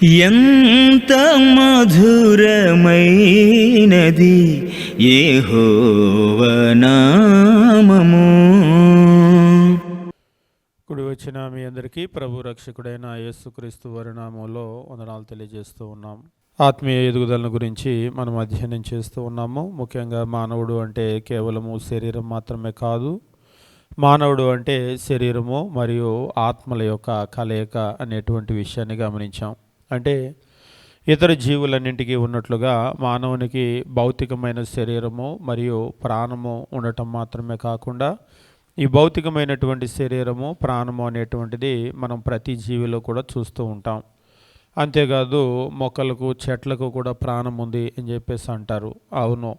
ఎంత మధురమైనది యెహోవా నామము. కుడి వచ్చిన మీ అందరికీ ప్రభు రక్షకుడైన యేసుక్రీస్తు వారి నామంలో వందనాలు తెలియజేస్తూ ఉన్నాం. ఆత్మీయ ఎదుగుదలను గురించి మనం అధ్యయనం చేస్తూ ఉన్నాము. ముఖ్యంగా మానవుడు అంటే కేవలము శరీరం మాత్రమే కాదు, మానవుడు అంటే శరీరము మరియు ఆత్మల యొక్క కలయిక అనేటువంటి విషయాన్ని గమనించాం. అంటే ఇతర జీవులన్నింటికీ ఉన్నట్లుగా మానవునికి భౌతికమైన శరీరము మరియు ప్రాణము ఉండటం మాత్రమే కాకుండా ఈ భౌతికమైనటువంటి శరీరము ప్రాణము అనేటువంటిది మనం ప్రతి జీవిలో కూడా చూస్తూ ఉంటాం. అంతేకాదు మొక్కలకు చెట్లకు కూడా ప్రాణం ఉంది అని చెప్పేసి అంటారు. అవును,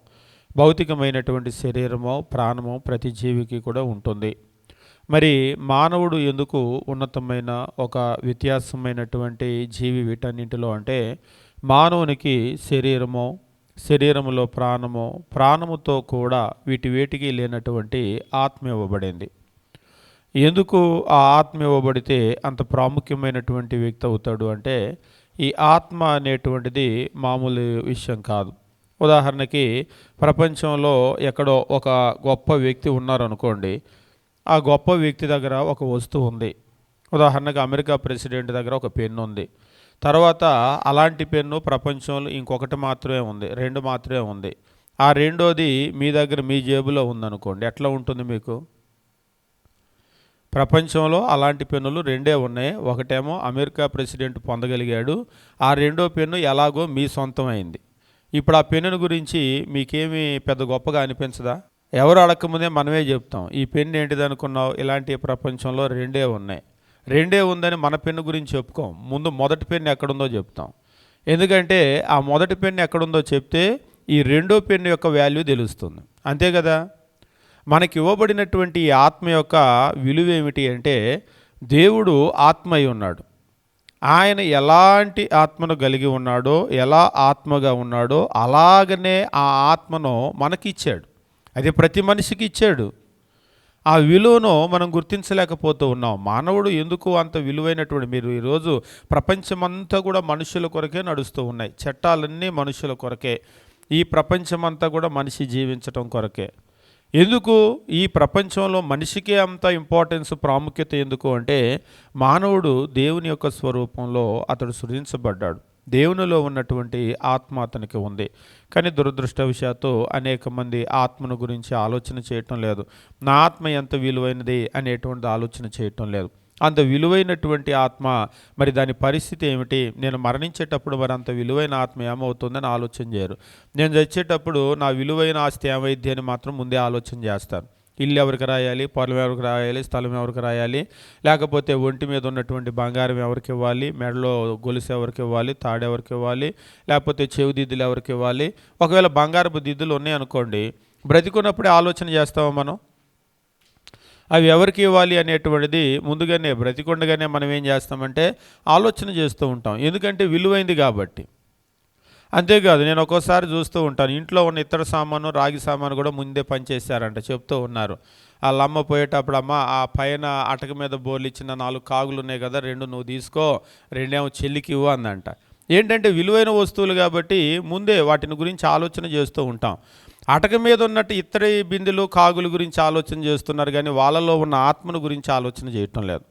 భౌతికమైనటువంటి శరీరము ప్రాణము ప్రతి జీవికి కూడా ఉంటుంది. మరి మానవుడు ఎందుకు ఉన్నతమైన ఒక వ్యత్యాసమైనటువంటి జీవి వీటన్నింటిలో అంటే మానవునికి శరీరములో ప్రాణముతో కూడా వీటికి లేనటువంటి ఆత్మ ఇవ్వబడింది. ఎందుకు ఆ ఆత్మ ఇవ్వబడితే అంత ప్రాముఖ్యమైనటువంటి వ్యక్తి అవుతాడు అంటే ఈ ఆత్మ అనేటువంటిది మామూలు విషయం కాదు. ఉదాహరణకి ప్రపంచంలో ఎక్కడో ఒక గొప్ప వ్యక్తి ఉన్నారనుకోండి, ఆ గొప్ప వ్యక్తి దగ్గర ఒక వస్తువు ఉంది. ఉదాహరణకు అమెరికా ప్రెసిడెంట్ దగ్గర ఒక పెన్ను ఉంది. తర్వాత అలాంటి పెన్ను ప్రపంచంలో ఇంకొకటి మాత్రమే ఉంది, 2 మాత్రమే ఉంది. ఆ రెండోది మీ దగ్గర మీ జేబులో ఉందనుకోండి, ఎట్లా ఉంటుంది మీకు? ప్రపంచంలో అలాంటి పెన్నులు 2 ఉన్నాయి. ఒకటేమో అమెరికా ప్రెసిడెంట్ పొందగలిగాడు, ఆ రెండో పెన్ను ఎలాగో మీ సొంతమైంది. ఇప్పుడు ఆ పెన్నును గురించి మీకేమీ పెద్ద గొప్పగా అనిపించదా? ఎవరు అడగకముందే మనమే చెప్తాం, ఈ పెన్ను ఏంటిది అనుకున్నావు, ఇలాంటి ప్రపంచంలో 2 ఉన్నాయి. 2 ఉందని మన పెన్ను గురించి చెప్పుకోం, ముందు మొదటి పెన్ను ఎక్కడుందో చెప్తాం. ఎందుకంటే ఆ మొదటి పెన్ను ఎక్కడుందో చెప్తే ఈ రెండో పెన్ను యొక్క వాల్యూ తెలుస్తుంది. అంతే కదా? మనకి ఇవ్వబడినటువంటి ఈ ఆత్మ యొక్క విలువ ఏమిటి అంటే దేవుడు ఆత్మ అయి ఉన్నాడు. ఆయన ఎలాంటి ఆత్మను కలిగి ఉన్నాడో, ఎలా ఆత్మగా ఉన్నాడో అలాగనే ఆ ఆత్మను మనకిచ్చాడు. అది ప్రతి మనిషికి ఇచ్చాడు. ఆ విలువను మనం గుర్తించలేకపోతూ ఉన్నాం. మానవుడు ఎందుకు అంత విలువైనటువంటి, మీరు ఈరోజు ప్రపంచమంతా కూడా మనుషుల కొరకే నడుస్తూ ఉన్నాయి. చట్టాలన్నీ మనుషుల కొరకే, ఈ ప్రపంచమంతా కూడా మనిషి జీవించటం కొరకే. ఎందుకు ఈ ప్రపంచంలో మనిషికే అంత ఇంపార్టెన్స్, ప్రాముఖ్యత ఎందుకు అంటే మానవుడు దేవుని యొక్క స్వరూపంలో అతడు సృజించబడ్డాడు. దేవునిలో ఉన్నటువంటి ఆత్మ అతనికి ఉంది. కానీ దురదృష్టవశాత్తు అనేక మంది ఆత్మను గురించి ఆలోచన చేయటం లేదు. నా ఆత్మ ఎంత విలువైనది అనేటువంటి ఆలోచన చేయటం లేదు. అంత విలువైనటువంటి ఆత్మ, మరి దాని పరిస్థితి ఏమిటి? నేను మరణించేటప్పుడు మరి అంత విలువైన ఆత్మ ఏమవుతుందని ఆలోచన చేయరు. నేను చచ్చేటప్పుడు నా విలువైన ఆస్తి ఏమైద్ది అని మాత్రం ముందే ఆలోచన చేస్తాను. ఇల్లు ఎవరికి రాయాలి, పొలం ఎవరికి రాయాలి, స్థలం ఎవరికి రాయాలి, లేకపోతే ఒంటి మీద ఉన్నటువంటి బంగారం ఎవరికి ఇవ్వాలి, మెడలో గొలుసు ఎవరికి ఇవ్వాలి, తాడు ఎవరికి ఇవ్వాలి, లేకపోతే చెవి దిద్దులు ఎవరికి ఇవ్వాలి. ఒకవేళ బంగారపు దిద్దులు ఉన్నాయనుకోండి, బ్రతికున్నప్పుడే ఆలోచన చేస్తామా మనం అవి ఎవరికి ఇవ్వాలి అనేటువంటిది? ముందుగానే బ్రతికుండగానే మనం ఏం చేస్తామంటే ఆలోచన చేస్తూ ఉంటాం, ఎందుకంటే విలువైంది కాబట్టి. అంతేకాదు, నేను ఒక్కోసారి చూస్తూ ఉంటాను, ఇంట్లో ఉన్న ఇతర సామాను, రాగి సామాను కూడా ముందే పనిచేశారంట, చెప్తూ ఉన్నారు. వాళ్ళ అమ్మ పోయేటప్పుడు, అమ్మ ఆ పైన అటక మీద బోర్లు ఇచ్చిన 4 కాగులు ఉన్నాయి కదా, 2 నువ్వు తీసుకో, 2 చెల్లికి ఇవ్వు అందంట. ఏంటంటే విలువైన వస్తువులు కాబట్టి ముందే వాటిని గురించి ఆలోచన చేస్తూ ఉంటాం. అటక మీద ఉన్నట్టు ఇతర బిందెలు, కాగుల గురించి ఆలోచన చేస్తున్నారు, కానీ వాళ్ళలో ఉన్న ఆత్మను గురించి ఆలోచన చేయటం లేదు.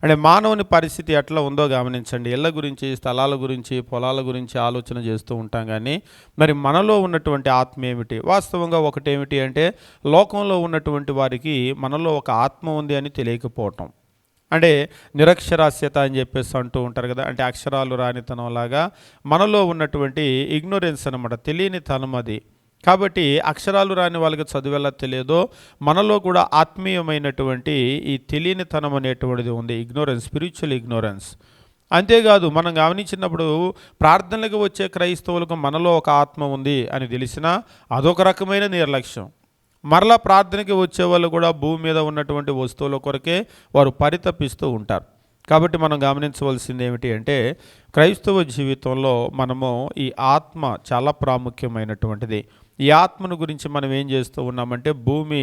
అంటే మానవుని పరిస్థితి ఎట్లా ఉందో గమనించండి. ఇళ్ళ గురించి, స్థలాల గురించి, పొలాల గురించి ఆలోచన చేస్తూ ఉంటాం, కానీ మరి మనలో ఉన్నటువంటి ఆత్మ ఏమిటి? వాస్తవంగా ఒకటేమిటి అంటే లోకంలో ఉన్నటువంటి వారికి మనలో ఒక ఆత్మ ఉంది అని తెలియకపోవటం. అంటే నిరక్షరాస్యత అని చెప్పేసి అంటూ ఉంటారు కదా, అంటే అక్షరాలు రానితనం లాగా మనలో ఉన్నటువంటి ఇగ్నోరెన్స్ అనమాట, తెలియని తనం అది. కాబట్టి అక్షరాలు రాని వాళ్ళకి చదువు ఎలా తెలియదో మనలో కూడా ఆత్మీయమైనటువంటి ఈ తెలియనితనం అనేటువంటిది ఉంది, ఇగ్నోరెన్స్, స్పిరిచువల్ ఇగ్నోరెన్స్. అంతేకాదు, మనం గమనించినప్పుడు ప్రార్థనలకు వచ్చే క్రైస్తవులకు మనలో ఒక ఆత్మ ఉంది అని తెలిసినా అదొక రకమైన నిర్లక్ష్యం. మరలా ప్రార్థనకి వచ్చే వాళ్ళు కూడా భూమి మీద ఉన్నటువంటి వస్తువుల కొరకే వారు పరితపిస్తూ ఉంటారు. కాబట్టి మనం గమనించవలసింది ఏమిటి అంటే క్రైస్తవ జీవితంలో మనము ఈ ఆత్మ చాలా ప్రాముఖ్యమైనటువంటిది. ఈ ఆత్మను గురించి మనం ఏం చేస్తూ ఉన్నామంటే భూమి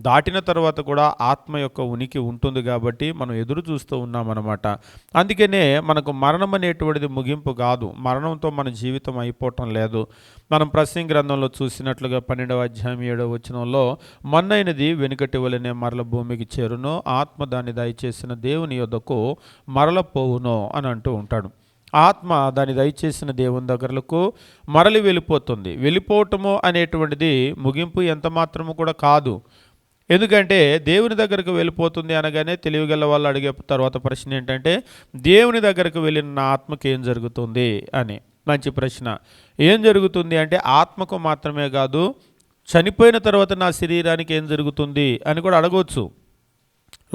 దాటిన తర్వాత కూడా ఆత్మ యొక్క ఉనికి ఉంటుంది కాబట్టి మనం ఎదురు చూస్తూ ఉన్నామన్నమాట. అందుకనే మనకు మరణం అనేటువంటిది ముగింపు కాదు. మరణంతో మన జీవితం అయిపోవటం లేదు. మనం ప్రసంగి గ్రంథంలో చూసినట్లుగా 12వ అధ్యాయం 7వ వచనంలో మన్నైనది వెనుకటి వలనే మరల భూమికి చేరును, ఆత్మ దాన్ని దయచేసిన దేవుని యొద్దకు మరల పోవును అని అంటూ ఉంటాడు. ఆత్మ దాన్ని దయచేసిన దేవుని దగ్గరకు మరలి వెళ్ళిపోతుంది. వెళ్ళిపోవటము అనేటువంటిది ముగింపు ఎంత మాత్రము కూడా కాదు. ఎందుకంటే దేవుని దగ్గరకు వెళ్ళిపోతుంది అనగానే తెలివిగల వాళ్ళు అడిగే తర్వాత ప్రశ్న ఏంటంటే, దేవుని దగ్గరకు వెళ్ళిన నా ఆత్మకి ఏం జరుగుతుంది అని. మంచి ప్రశ్న. ఏం జరుగుతుంది అంటే ఆత్మకు మాత్రమే కాదు, చనిపోయిన తర్వాత నా శరీరానికి ఏం జరుగుతుంది అని కూడా అడగవచ్చు.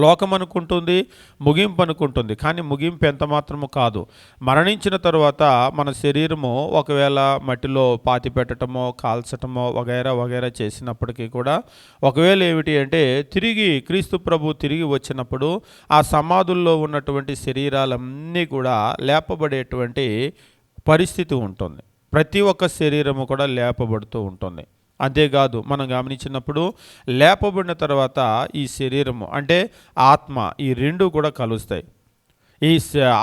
లోకం అనుకుంటుంది, ముగింపు అనుకుంటుంది, కానీ ముగింపు ఎంత మాత్రము కాదు. మరణించిన తరువాత మన శరీరము ఒకవేళ మట్టిలో పాతి పెట్టడమో కాల్చటమో వగైరా వగైరా చేసినప్పటికీ కూడా ఒకవేళ ఏమిటి అంటే తిరిగి క్రీస్తు ప్రభు తిరిగి వచ్చినప్పుడు ఆ సమాధుల్లో ఉన్నటువంటి శరీరాలన్నీ కూడా లేపబడేటువంటి పరిస్థితి ఉంటుంది. ప్రతి ఒక్క శరీరము కూడా లేపబడుతూ ఉంటుంది. అంతేకాదు మనం గమనించినప్పుడు లేపబడిన తర్వాత ఈ శరీరము అంటే ఆత్మ ఈ రెండు కూడా కలుస్తాయి. ఈ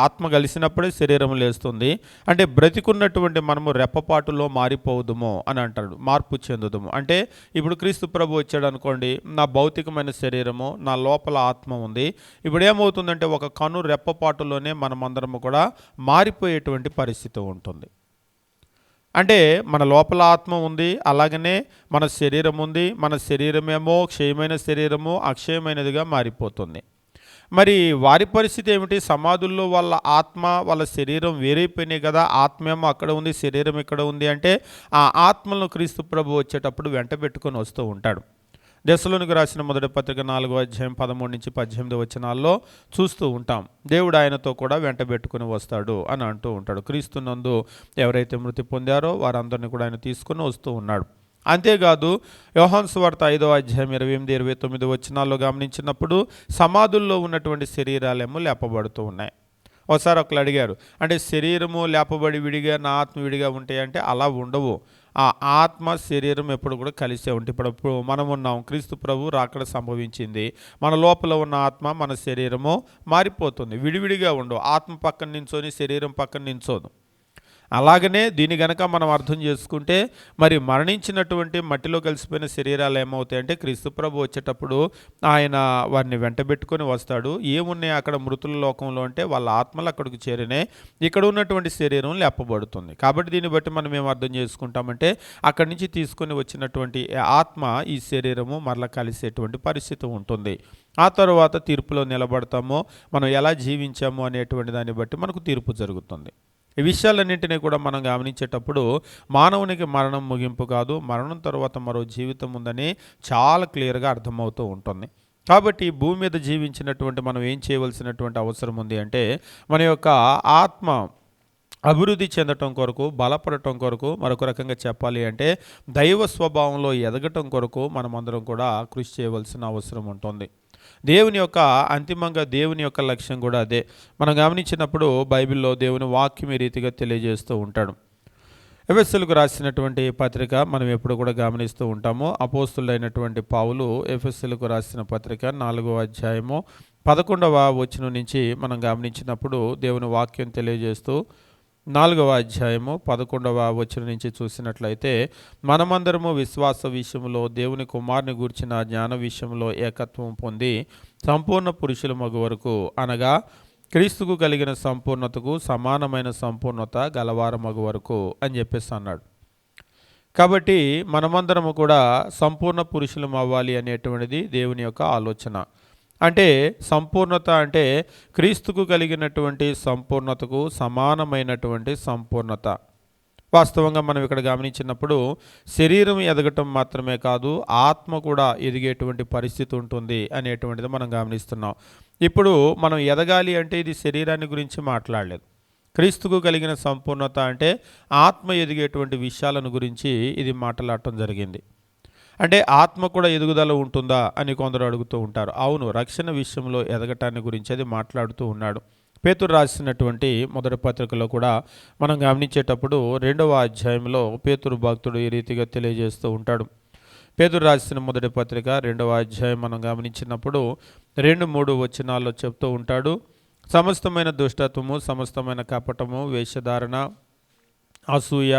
ఆత్మ కలిసినప్పుడే శరీరం లేస్తుంది. అంటే బ్రతికున్నటువంటి మనము రెప్పపాటులో మారిపోదుము అని అంటాడు, మార్పు చెందుదుము. అంటే ఇప్పుడు క్రీస్తు ప్రభు వచ్చాడు అనుకోండి, నా భౌతికమైన శరీరము, నా లోపల ఆత్మ ఉంది. ఇప్పుడు ఏమవుతుందంటే ఒక కను రెప్పపాటులోనే మనమందరము కూడా మారిపోయేటువంటి పరిస్థితి ఉంటుంది. అంటే మన లోపల ఆత్మ ఉంది, అలాగనే మన శరీరం ఉంది. మన శరీరమేమో క్షయమైన శరీరము అక్షయమైనదిగా మారిపోతుంది. మరి వారి పరిస్థితి ఏమిటి? సమాధుల్లో వాళ్ళ ఆత్మ వాళ్ళ శరీరం వేరైపోయినాయి కదా, ఆత్మేమో అక్కడ ఉంది, శరీరం ఇక్కడ ఉంది. అంటే ఆ ఆత్మలను క్రీస్తు ప్రభు వచ్చేటప్పుడు వెంట పెట్టుకొని వస్తూ ఉంటాడు. దశలోనికి రాసిన మొదటి పత్రిక 4వ అధ్యాయం 13-18 వచనాల్లో చూస్తూ ఉంటాం. దేవుడు ఆయనతో కూడా వెంట పెట్టుకుని వస్తాడు అని అంటూ ఉంటాడు. క్రీస్తునందు ఎవరైతే మృతి పొందారో వారందరినీ కూడా ఆయన తీసుకుని వస్తూ ఉన్నాడు. అంతేకాదు యోహాను సువార్త 5వ అధ్యాయం 28-29 వచనాల్లో గమనించినప్పుడు సమాధుల్లో ఉన్నటువంటి శరీరాలేమో లేపబడుతూ ఉన్నాయి. ఒకసారి ఒకళ్ళు అడిగారు, అంటే శరీరము లేపబడి విడిగా నా ఆత్మ విడిగా ఉంటాయంటే అలా ఉండవు. ఆ ఆత్మ శరీరం ఎప్పుడు కూడా కలిసే ఉంటాయి. ఇప్పుడు మనం ఉన్నాం, క్రీస్తు ప్రభు రాకడ సంభవించింది, మన లోపల ఉన్న ఆత్మ మన శరీరము మారిపోతుంది. విడివిడిగా ఉండవు. ఆత్మ పక్కన నించొని శరీరం పక్కన నించోదు. అలాగనే దీని గనక మనం అర్థం చేసుకుంటే మరి మరణించినటువంటి మట్టిలో కలిసిపోయిన శరీరాలు ఏమవుతాయంటే క్రీస్తు ప్రభు వచ్చేటప్పుడు ఆయన వారిని వెంటబెట్టుకొని వస్తాడు. ఏమున్నాయి అక్కడ మృతుల లోకంలో అంటే వాళ్ళ ఆత్మలు అక్కడికి చేరినాయి, ఇక్కడ ఉన్నటువంటి శరీరం లేపబడుతుంది. కాబట్టి దీన్ని బట్టి మనం ఏం అర్థం చేసుకుంటామంటే అక్కడి నుంచి తీసుకొని వచ్చినటువంటి ఆత్మ ఈ శరీరము మరలా కలిసేటువంటి పరిస్థితి ఉంటుంది. ఆ తర్వాత తీర్పులో నిలబడతామో మనం ఎలా జీవించాము అనేటువంటి దాన్ని బట్టి మనకు తీర్పు జరుగుతుంది. ఈ విషయాలన్నింటినీ కూడా మనం గమనించేటప్పుడు మానవునికి మరణం ముగింపు కాదు, మరణం తర్వాత మరో జీవితం ఉందని చాలా క్లియర్గా అర్థమవుతూ ఉంటుంది. కాబట్టి భూమి మీద జీవించినటువంటి మనం ఏం చేయవలసినటువంటి అవసరం ఉంది అంటే మన యొక్క ఆత్మ అభివృద్ధి చెందటం కొరకు, బలపడటం కొరకు, మరొక రకంగా చెప్పాలి అంటే దైవ స్వభావంలో ఎదగటం కొరకు మనమందరం కూడా కృషి చేయవలసిన అవసరం ఉంటుంది. దేవుని యొక్క అంతిమంగా దేవుని యొక్క లక్ష్యం కూడా అదే. మనం గమనించినప్పుడు బైబిల్లో దేవుని వాక్యం ఈ రీతిగా తెలియజేస్తూ ఉంటాడు. ఎఫెసీయులకు రాసినటువంటి పత్రిక మనం ఎప్పుడు కూడా గమనిస్తూ ఉంటాము. అపోస్తులైనటువంటి పౌలు ఎఫెసీయులకు రాసిన పత్రిక 4వ అధ్యాయము 11వ వచనం నుంచి మనం గమనించినప్పుడు దేవుని వాక్యం తెలియజేస్తూ 4వ అధ్యాయము 11వ వచనం నుంచి చూసినట్లయితే మనమందరము విశ్వాస విషయంలో దేవుని కుమారుని గూర్చిన జ్ఞాన విషయంలో ఏకత్వం పొంది సంపూర్ణ పురుషుల మగు వరకు, అనగా క్రీస్తుకు కలిగిన సంపూర్ణతకు సమానమైన సంపూర్ణత గలవార మగు వరకు అని చెప్పేసి అన్నాడు. కాబట్టి మనమందరము కూడా సంపూర్ణ పురుషులం అవ్వాలి అనేటువంటిది దేవుని యొక్క ఆలోచన. అంటే సంపూర్ణత అంటే క్రీస్తుకు కలిగినటువంటి సంపూర్ణతకు సమానమైనటువంటి సంపూర్ణత. వాస్తవంగా మనం ఇక్కడ గమనించినప్పుడు శరీరం ఎదగటం మాత్రమే కాదు, ఆత్మ కూడా ఎదిగేటువంటి పరిస్థితి ఉంటుంది అనేటువంటిది మనం గమనిస్తున్నాం. ఇప్పుడు మనం ఎదగాలి అంటే ఇది శరీరాన్ని గురించి మాట్లాడలేదు. క్రీస్తుకు కలిగిన సంపూర్ణత అంటే ఆత్మ ఎదిగేటువంటి విషయాలను గురించి ఇది మాట్లాడటం జరిగింది. అంటే ఆత్మ కూడా ఎదుగుదల ఉంటుందా అని కొందరు అడుగుతూ ఉంటారు. అవును, రక్షణ విషయంలో ఎదగటాన్ని గురించి అది మాట్లాడుతూ ఉన్నాడు. పేతురు రాసినటువంటి మొదటి పత్రికలో కూడా మనం గమనించేటప్పుడు 2వ అధ్యాయంలో పేతురు భక్తుడు ఈ రీతిగా తెలియజేస్తూ ఉంటాడు. పేతురు రాసిన మొదటి పత్రిక 2వ అధ్యాయం మనం గమనించినప్పుడు 2-3 వచనాల్లో చెప్తూ ఉంటాడు. సమస్తమైన దుష్టత్వము, సమస్తమైన కపటము, వేషధారణ, అసూయ,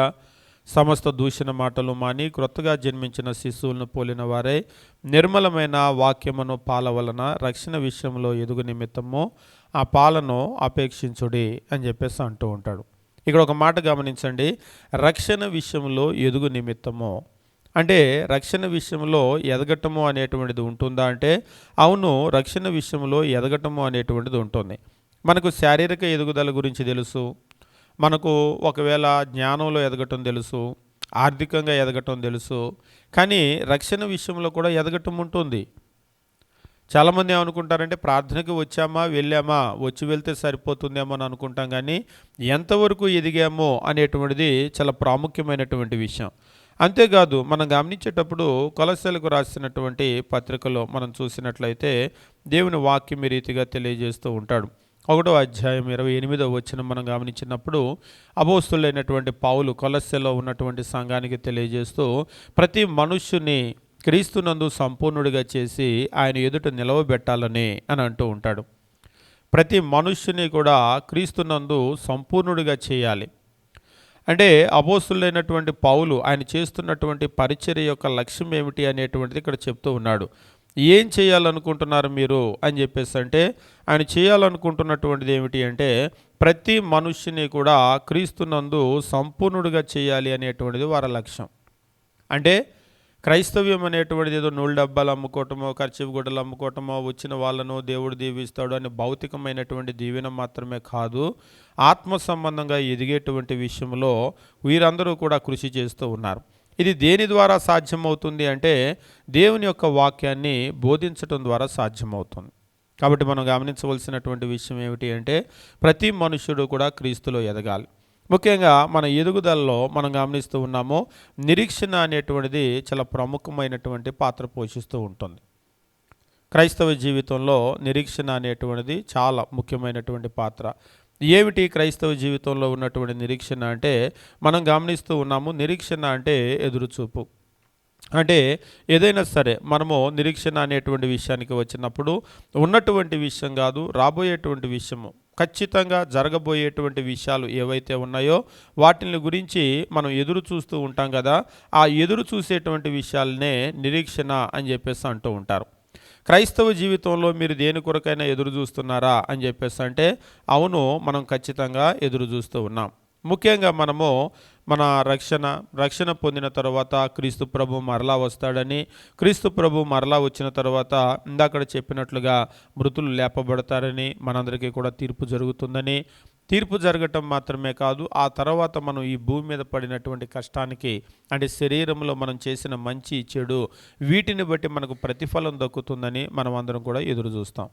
సమస్త దూషణ మాటలు మాని క్రొత్తగా జన్మించిన శిశువులను పోలిన వారే నిర్మలమైన వాక్యమును పాల వలన రక్షణ విషయంలో ఎదుగు నిమిత్తము ఆ పాలను అపేక్షించుడి అని చెప్పేసి అంటూ ఉంటాడు. ఇక్కడ ఒక మాట గమనించండి, రక్షణ విషయంలో ఎదుగు నిమిత్తము అంటే రక్షణ విషయంలో ఎదగటము అనేటువంటిది ఉంటుందా అంటే అవును, రక్షణ విషయంలో ఎదగటము అనేటువంటిది ఉంటుంది. మనకు శారీరక ఎదుగుదల గురించి తెలుసు, మనకు ఒకవేళ జ్ఞానంలో ఎదగటం తెలుసు, ఆర్థికంగా ఎదగటం తెలుసు, కానీ రక్షణ విషయంలో కూడా ఎదగటం ఉంటుంది. చాలామంది ఏమనుకుంటారంటే ప్రార్థనకి వచ్చామా వెళ్ళామా, వచ్చి వెళ్తే సరిపోతుందేమో అని అనుకుంటాం, కానీ ఎంతవరకు ఎదిగామో అనేటువంటిది చాలా ప్రాముఖ్యమైనటువంటి విషయం. అంతేకాదు మనం గమనించేటప్పుడు కొలస్సీలకు రాసినటువంటి పత్రికలో మనం చూసినట్లయితే దేవుని వాక్యం ఈ రీతిగా తెలియజేస్తూ ఉంటాడు. 1వ అధ్యాయం 28వ వచనం మనం గమనించినప్పుడు అపోస్తులైనటువంటి పౌలు కొలస్సీలో ఉన్నటువంటి సంఘానికి తెలియజేస్తూ ప్రతి మనుష్యుని క్రీస్తునందు సంపూర్ణుడిగా చేసి ఆయన ఎదుట నిలవబెట్టాలని అని అంటూ ఉంటాడు. ప్రతి మనుష్యుని కూడా క్రీస్తునందు సంపూర్ణుడిగా చేయాలి అంటే అపోస్తులైనటువంటి పౌలు ఆయన చేస్తున్నటువంటి పరిచర్య యొక్క లక్ష్యం ఏమిటి అనేటువంటిది ఇక్కడ చెప్తూ ఉన్నాడు. ఏం చేయాలనుకుంటున్నారు మీరు అని చెప్పేసి అంటే ఆయన చేయాలనుకుంటున్నటువంటిది ఏమిటి అంటే ప్రతి మనుష్యుని కూడా క్రీస్తునందు సంపూర్ణుడిగా చేయాలి అనేటువంటిది వారి లక్ష్యం. అంటే క్రైస్తవ్యం అనేటువంటిది ఏదో 100 డబ్బాలు అమ్ముకోవటమో, ఖర్చు గుడ్డలు అమ్ముకోవటమో, వచ్చిన వాళ్ళను దేవుడు దీవిస్తాడు అని భౌతికమైనటువంటి దీవెన మాత్రమే కాదు, ఆత్మ సంబంధంగా ఎదిగేటువంటి విషయంలో వీరందరూ కూడా కృషి చేస్తూ ఉన్నారు. ఇది దేని ద్వారా సాధ్యమవుతుంది అంటే దేవుని యొక్క వాక్యాన్ని బోధించటం ద్వారా సాధ్యమవుతుంది. కాబట్టి మనం గమనించవలసినటువంటి విషయం ఏమిటి అంటే ప్రతి మనుష్యుడు కూడా క్రీస్తులో ఎదగాలి. ముఖ్యంగా మన ఎదుగుదలలో మనం గమనిస్తూ ఉన్నాము, నిరీక్షణ అనేటువంటిది చాలా ప్రముఖమైనటువంటి పాత్ర పోషిస్తూ ఉంటుంది. క్రైస్తవ జీవితంలో నిరీక్షణ అనేటువంటిది చాలా ముఖ్యమైనటువంటి పాత్ర. ఏమిటి క్రైస్తవ జీవితంలో ఉన్నటువంటి నిరీక్షణ అంటే మనం గమనిస్తూ ఉన్నాము, నిరీక్షణ అంటే ఎదురుచూపు. అంటే ఏదైనా సరే మనము నిరీక్షణ అనేటువంటి విషయానికి వచ్చినప్పుడు ఉన్నటువంటి విషయం కాదు, రాబోయేటువంటి విషయము, ఖచ్చితంగా జరగబోయేటువంటి విషయాలు ఏవైతే ఉన్నాయో వాటిని గురించి మనం ఎదురు చూస్తూ ఉంటాం కదా, ఆ ఎదురు చూసేటువంటి విషయాలనే నిరీక్షణ అని చెప్పేసి అంటూ ఉంటారు. క్రైస్తవ జీవితంలో మీరు దేని కొరకైనా ఎదురు చూస్తున్నారా అని చెప్పేసి అంటే అవును, మనం ఖచ్చితంగా ఎదురు చూస్తూ ఉన్నాం. ముఖ్యంగా మనము మన రక్షణ పొందిన తర్వాత క్రీస్తు ప్రభు మరలా వస్తాడని, క్రీస్తు ప్రభు మరలా వచ్చిన తర్వాత ఇందాక చెప్పినట్లుగా మృతులు లేపబడతారని, మనందరికీ కూడా తీర్పు జరుగుతుందని, తీర్పు జరగటం మాత్రమే కాదు ఆ తర్వాత మనం ఈ భూమి మీద పడినటువంటి కష్టానికి అంటే శరీరంలో మనం చేసిన మంచి చెడు వీటిని బట్టి మనకు ప్రతిఫలం దక్కుతుందని మనం అందరం కూడా ఎదురు చూస్తాం.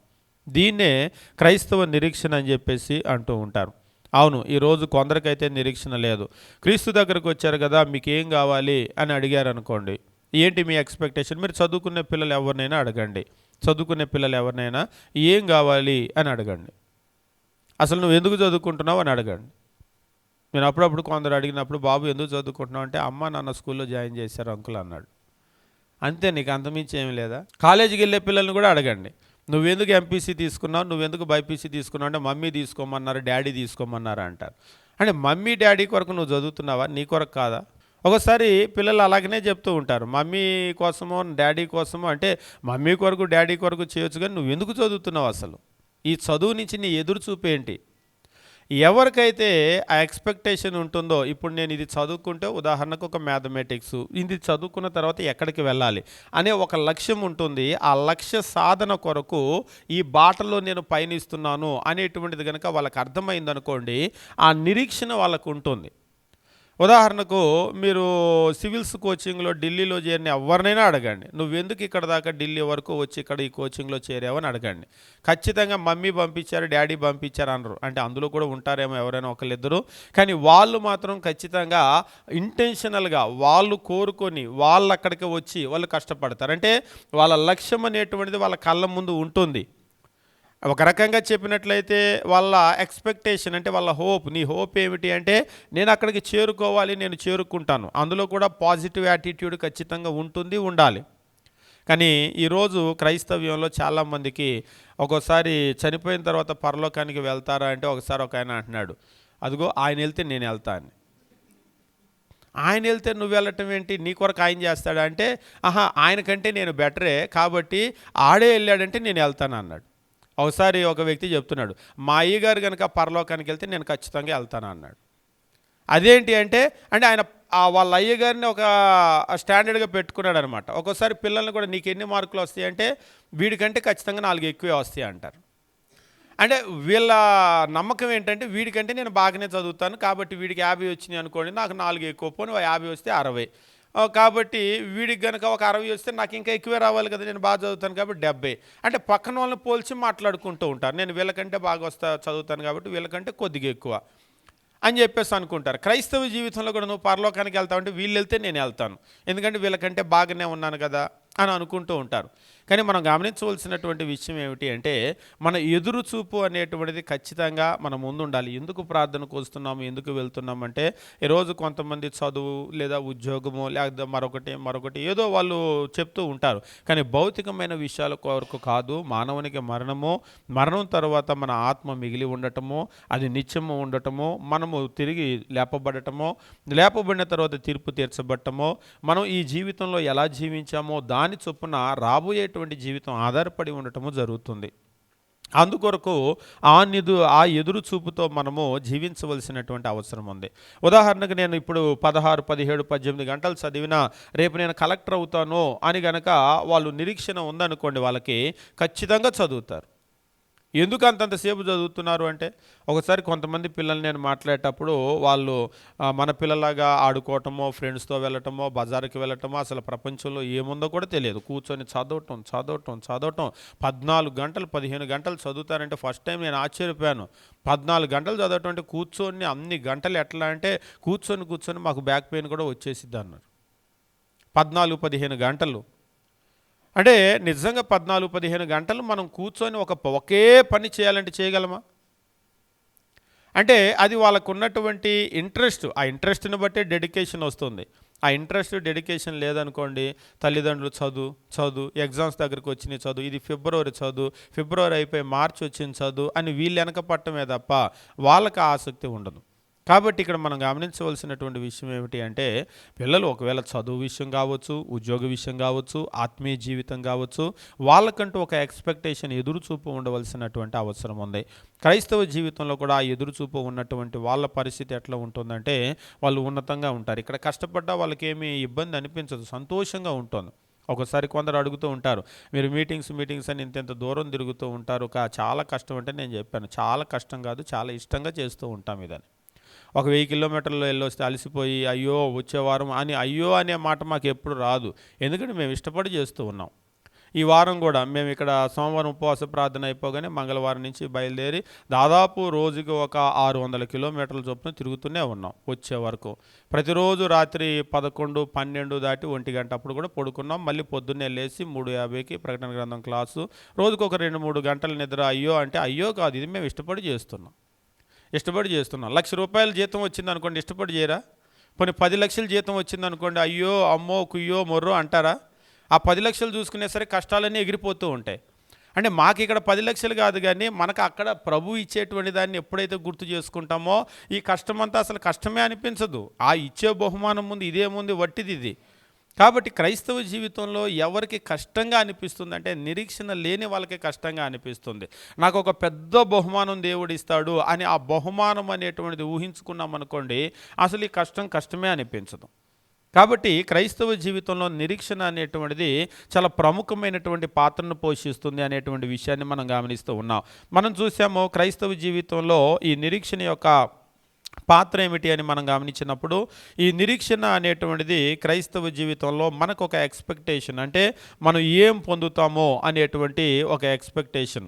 దీన్నే క్రైస్తవ నిరీక్షణ అని చెప్పేసి అంటూ ఉంటారు. అవును, ఈరోజు కొందరికైతే నిరీక్షణ లేదు. క్రీస్తు దగ్గరకు వచ్చారు కదా, మీకు ఏం కావాలి అని అడిగారు అనుకోండి, ఏంటి మీ ఎక్స్పెక్టేషన్? మీరు చదువుకునే పిల్లలు ఎవరినైనా అడగండి, చదువుకునే పిల్లలు ఎవరినైనా ఏం కావాలి అని అడగండి. అసలు నువ్వు ఎందుకు చదువుకుంటున్నావు అని అడగండి. నేను అప్పుడప్పుడు కొందరు అడిగినప్పుడు బాబు ఎందుకు చదువుకుంటున్నావు అంటే అమ్మ నాన్న స్కూల్లో జాయిన్ చేశారు అంకుల్ అన్నాడు. అంతే, నీకు అంతమించి ఏమి లేదా? కాలేజీకి వెళ్ళే పిల్లల్ని కూడా అడగండి, నువ్వెందుకు ఎంపీసీ తీసుకున్నావు, నువ్వెందుకు బైపీసీ తీసుకున్నావు అంటే మమ్మీ తీసుకోమన్నారు, డాడీ తీసుకోమన్నారు అంటారు. అంటే మమ్మీ డాడీ కొరకు నువ్వు చదువుతున్నావా, నీ కొరకు కాదా? ఒకసారి పిల్లలు అలాగనే చెప్తూ ఉంటారు, మమ్మీ కోసమో డాడీ కోసమో. అంటే మమ్మీ కొరకు డాడీ కొరకు చేయొచ్చు, కానీ నువ్వు ఎందుకు చదువుతున్నావు? అసలు ఈ చదువు నుంచి నీ ఎదురు చూపేంటి? ఎవరికైతే ఆ ఎక్స్పెక్టేషన్ ఉంటుందో, ఇప్పుడు నేను ఇది చదువుకుంటే ఉదాహరణకు ఒక మ్యాథమెటిక్స్, ఇది చదువుకున్న తర్వాత ఎక్కడికి వెళ్ళాలి అనే ఒక లక్ష్యం ఉంటుంది. ఆ లక్ష్య సాధన కొరకు ఈ బాటలో నేను పయనిస్తున్నాను అనేటువంటిది కనుక వాళ్ళకి అర్థమైందనుకోండి, ఆ నిరీక్షణ వాళ్ళకు ఉంటుంది. ఉదాహరణకు మీరు సివిల్స్ కోచింగ్లో ఢిల్లీలో చేరిన ఎవరినైనా అడగండి, నువ్వెందుకు ఇక్కడ దాకా ఢిల్లీ వరకు వచ్చి ఇక్కడ ఈ కోచింగ్లో చేరావని అడగండి. ఖచ్చితంగా మమ్మీ పంపించారు, డాడీ పంపించారు అనరు. అంటే అందులో కూడా ఉంటారేమో ఎవరైనా ఒకళ్ళిద్దరు, కానీ వాళ్ళు మాత్రం ఖచ్చితంగా ఇంటెన్షనల్గా వాళ్ళు కోరుకొని వాళ్ళు అక్కడికి వచ్చి వాళ్ళు కష్టపడతారు. అంటే వాళ్ళ లక్ష్యం అనేటువంటిది వాళ్ళ కళ్ళ ముందు ఉంటుంది. ఒక రకంగా చెప్పినట్లయితే వాళ్ళ ఎక్స్పెక్టేషన్ అంటే వాళ్ళ హోప్, నీ హోప్ ఏమిటి అంటే నేను అక్కడికి చేరుకోవాలి, నేను చేరుకుంటాను. అందులో కూడా పాజిటివ్ యాటిట్యూడ్ ఖచ్చితంగా ఉంటుంది, ఉండాలి. కానీ ఈరోజు క్రైస్తవ్యంలో చాలామందికి ఒక్కోసారి చనిపోయిన తర్వాత పరలోకానికి వెళ్తారా అంటే ఒకసారి ఒక ఆయన అంటున్నాడు, అదిగో ఆయన వెళ్తే నేను వెళ్తా అని. ఆయన వెళ్తే నువ్వు వెళ్ళటం ఏంటి, నీ కొరకు ఆయన చేస్తాడా అంటే, ఆహా ఆయనకంటే నేను బెటరే కాబట్టి ఆడే వెళ్ళాడంటే నేను వెళ్తాను అన్నాడు. ఒకసారి ఒక వ్యక్తి చెప్తున్నాడు, మా అయ్యగారు కనుక పరలోకానికి వెళ్తే నేను ఖచ్చితంగా వెళ్తాను అన్నాడు. అదేంటి అంటే ఆయన వాళ్ళ అయ్యగారిని ఒక స్టాండర్డ్గా పెట్టుకున్నాడు అనమాట. ఒక్కోసారి పిల్లల్ని కూడా నీకు ఎన్ని మార్కులు వస్తాయి అంటే వీడికంటే ఖచ్చితంగా 4 ఎక్కువే వస్తాయి అంటారు. అంటే వీళ్ళ నమ్మకం ఏంటంటే వీడికంటే నేను బాగానే చదువుతాను కాబట్టి వీడికి 50 వచ్చినాయి అనుకోండి, నాకు 4 ఎక్కువ, పోనీ 50 వస్తే 60, కాబట్టి వీడికి కనుక ఒక 60 వస్తే నాకు ఇంకా ఎక్కువే రావాలి కదా, నేను బాగా చదువుతాను కాబట్టి 70. అంటే పక్కన వాళ్ళని పోల్చి మాట్లాడుకుంటూ ఉంటారు, నేను వీళ్ళకంటే బాగా చదువుతాను కాబట్టి వీళ్ళకంటే కొద్దిగా ఎక్కువ అని చెప్పేసి అనుకుంటారు. క్రైస్తవ జీవితంలో కూడా నువ్వు పరలోకానికి వెళ్తావు అంటే వీళ్ళు వెళ్తే నేను వెళ్తాను, ఎందుకంటే వీళ్ళకంటే బాగానే ఉన్నాను కదా అని అనుకుంటూ ఉంటారు. కానీ మనం గమనించవలసినటువంటి విషయం ఏమిటి అంటే మన ఎదురు చూపు అనేటువంటిది ఖచ్చితంగా మన ముందు ఉండాలి. ఎందుకు ప్రార్థనకు వస్తున్నాము, ఎందుకు వెళ్తున్నాము అంటే ఈరోజు కొంతమంది చదువు లేదా ఉద్యోగము లేదా మరొకటి ఏదో వాళ్ళు చెప్తూ ఉంటారు. కానీ భౌతికమైన విషయాల కొరకు కాదు, మానవునికి మరణం తర్వాత మన ఆత్మ మిగిలి ఉండటము, అది నిత్యము ఉండటము, మనము తిరిగి లేపబడిన తర్వాత తీర్పు తీర్చబడటము, మనం ఈ జీవితంలో ఎలా జీవించామో దాని చొప్పున రాబోయేటువంటి జీవితం ఆధారపడి ఉండటము జరుగుతుంది. అందుకొరకు ఆ ఎదురు చూపుతో మనము జీవించవలసినటువంటి అవసరం ఉంది. ఉదాహరణకు నేను ఇప్పుడు 16, 17, 18 గంటలు చదివినా రేపు నేను కలెక్టర్ అవుతాను అని గనక వాళ్ళు నిరీక్షణ ఉందనుకోండి, వాళ్ళకి ఖచ్చితంగా చదువుతారు. ఎందుకు అంతంతసేపు చదువుతున్నారు అంటే ఒకసారి కొంతమంది పిల్లల్ని నేను మాట్లాడేటప్పుడు వాళ్ళు మన పిల్లలాగా ఆడుకోవటమో, ఫ్రెండ్స్తో వెళ్ళటమో, బజారుకి వెళ్ళటమో, అసలు ప్రపంచంలో ఏముందో కూడా తెలియదు, కూర్చొని చదవటం 14 గంటలు 15 గంటలు చదువుతారంటే ఫస్ట్ టైం నేను ఆశ్చర్యపోయాను. 14 గంటలు చదవటం అంటే కూర్చొని అన్ని గంటలు ఎట్లా అంటే కూర్చొని మాకు బ్యాక్ పెయిన్ కూడా వచ్చేసిద్ది అన్నారు. 14-15 గంటలు అంటే నిజంగా 14-15 గంటలు మనం కూర్చొని ఒకే పని చేయాలంటే చేయగలమా? అంటే అది వాళ్ళకు ఉన్నటువంటి ఇంట్రెస్ట్, ఆ ఇంట్రెస్ట్ని బట్టే డెడికేషన్ వస్తుంది. ఆ ఇంట్రెస్ట్ డెడికేషన్ లేదనుకోండి, తల్లిదండ్రులు చదువు ఎగ్జామ్స్ దగ్గరికి వచ్చినాయి చదువు, ఇది ఫిబ్రవరి అయిపోయి మార్చి వచ్చింది చదువు అని వీళ్ళు వెనక పట్టమే తప్ప వాళ్ళకి ఆసక్తి ఉండదు. కాబట్టి ఇక్కడ మనం గమనించవలసినటువంటి విషయం ఏమిటి అంటే పిల్లలు ఒకవేళ చదువు విషయం కావచ్చు, ఉద్యోగ విషయం కావచ్చు, ఆత్మీయ జీవితం కావచ్చు, వాళ్ళకంటూ ఒక ఎక్స్పెక్టేషన్, ఎదురుచూపు ఉండవలసినటువంటి అవసరం ఉంది. క్రైస్తవ జీవితంలో కూడా ఆ ఎదురుచూపు ఉన్నటువంటి వాళ్ళ పరిస్థితి ఎట్లా ఉంటుందంటే వాళ్ళు ఉన్నతంగా ఉంటారు. ఇక్కడ కష్టపడ్డా వాళ్ళకి ఏమీ ఇబ్బంది అనిపించదు, సంతోషంగా ఉంటుంది. ఒకసారి కొందరు అడుగుతూ ఉంటారు, మీరు మీటింగ్స్ అని ఇంత దూరం తిరుగుతూ ఉంటారు, చాలా కష్టం అంటే నేను చెప్పాను, చాలా కష్టం కాదు, చాలా ఇష్టంగా చేస్తూ ఉంటాం ఇదని. ఒక 1000 కిలోమీటర్లు వెళ్ళొస్తే అలసిపోయి అయ్యో వచ్చే వారం అని అయ్యో అనే మాట మాకు ఎప్పుడు రాదు, ఎందుకంటే మేము ఇష్టపడి చేస్తూ ఉన్నాం. ఈ వారం కూడా మేము ఇక్కడ సోమవారం ఉపవాస ప్రార్థన అయిపోగానే మంగళవారం నుంచి బయలుదేరి దాదాపు రోజుకి ఒక 600 కిలోమీటర్ల చొప్పున తిరుగుతూనే ఉన్నాం వచ్చే వరకు. ప్రతిరోజు రాత్రి 11, 12 దాటి 1 గంట అప్పుడు కూడా పడుకున్నాం. మళ్ళీ పొద్దున్నే లేచి 3:50కి ప్రకటన గ్రంథం క్లాసు, రోజుకు ఒక 2-3 గంటల నిద్ర. అయ్యో అంటే అయ్యో కాదు, ఇది మేము ఇష్టపడి చేస్తున్నాం. 1,00,000 జీతం వచ్చింది అనుకోండి, ఇష్టపడి చేయరా? పోనీ 10 లక్షల జీతం వచ్చింది అనుకోండి, అయ్యో అమ్మో కుయ్యో మొర్రో అంటారా? ఆ 10 లక్షలు చూసుకునే సరే కష్టాలన్నీ ఎగిరిపోతూ ఉంటాయి. అంటే మాకు ఇక్కడ 10 లక్షలు కాదు, కానీ మనకు అక్కడ ప్రభు ఇచ్చేటువంటి దాన్ని ఎప్పుడైతే గుర్తు చేసుకుంటామో ఈ కష్టమంతా అసలు కష్టమే అనిపించదు. ఆ ఇచ్చే బహుమానం ముందు ఇదేముంది, వట్టిది ఇది. కాబట్టి క్రైస్తవ జీవితంలో ఎవరికి కష్టంగా అనిపిస్తుంది అంటే నిరీక్షణ లేని వాళ్ళకి కష్టంగా అనిపిస్తుంది. నాకు ఒక పెద్ద బహుమానం దేవుడు ఇస్తాడు అని ఆ బహుమానం అనేటువంటిది ఊహించుకున్నాం అనుకోండి, అసలు ఈ కష్టమే అనిపించదు. కాబట్టి క్రైస్తవ జీవితంలో నిరీక్షణ అనేటువంటిది చాలా ప్రముఖమైనటువంటి పాత్రను పోషిస్తుంది అనేటువంటి విషయాన్ని మనం గమనిస్తూ ఉన్నాం. మనం చూసాము క్రైస్తవ జీవితంలో ఈ నిరీక్షణ యొక్క పాత్ర ఏమిటి అని మనం గమనించినప్పుడు, ఈ నిరీక్షణ అనేటువంటిది క్రైస్తవ జీవితంలో మనకు ఒక ఎక్స్పెక్టేషన్, అంటే మనం ఏం పొందుతామో అనేటువంటి ఒక ఎక్స్పెక్టేషన్.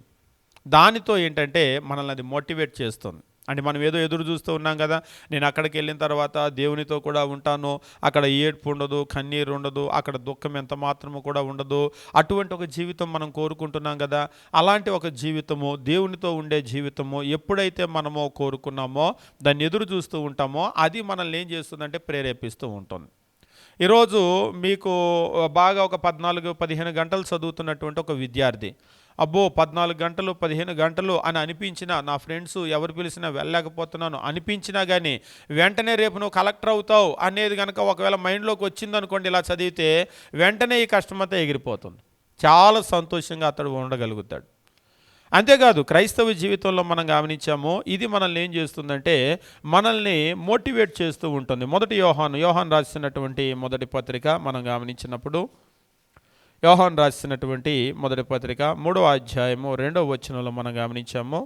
దానితో ఏంటంటే మనల్ని అది మోటివేట్ చేస్తుంది. అంటే మనం ఏదో ఎదురు చూస్తూ ఉన్నాం కదా, నేను అక్కడికి వెళ్ళిన తర్వాత దేవునితో కూడా ఉంటాను, అక్కడ ఏడ్పు ఉండదు, కన్నీరు ఉండదు, అక్కడ దుఃఖం ఎంత మాత్రము కూడా ఉండదు, అటువంటి ఒక జీవితం మనం కోరుకుంటున్నాం కదా. అలాంటి ఒక జీవితము, దేవునితో ఉండే జీవితము ఎప్పుడైతే మనము కోరుకున్నామో, దాన్ని ఎదురు చూస్తూ ఉంటామో, అది మనల్ని ఏం చేస్తుందంటే ప్రేరేపిస్తూ ఉంటుంది. ఈరోజు మీకు బాగా ఒక 14-15 గంటలు చదువుతున్నటువంటి ఒక విద్యార్థి, అబ్బో 14 గంటలు 15 గంటలు అని అనిపించినా, నా ఫ్రెండ్స్ ఎవరు పిలిచినా వెళ్ళలేకపోతున్నాను అనిపించినా కానీ, వెంటనే రేపు నువ్వు కలెక్టర్ అవుతావు అనేది కనుక ఒకవేళ మైండ్లోకి వచ్చిందనుకోండి, ఇలా చదివితే వెంటనే ఈ కష్టమంతా ఎగిరిపోతుంది. చాలా సంతోషంగా అతడు ఉండగలుగుతాడు. అంతేకాదు, క్రైస్తవ జీవితంలో మనం గమనించాము, ఇది మనల్ని ఏం చేస్తుందంటే మనల్ని మోటివేట్ చేస్తూ ఉంటుంది. మొదటి యోహాన్ రాసినటువంటి మొదటి పత్రిక మనం గమనించినప్పుడు, యోహాన్ రాసినటువంటి మొదటి పత్రిక 3వ అధ్యాయము 2వ వచనంలో మనం గమనించాము.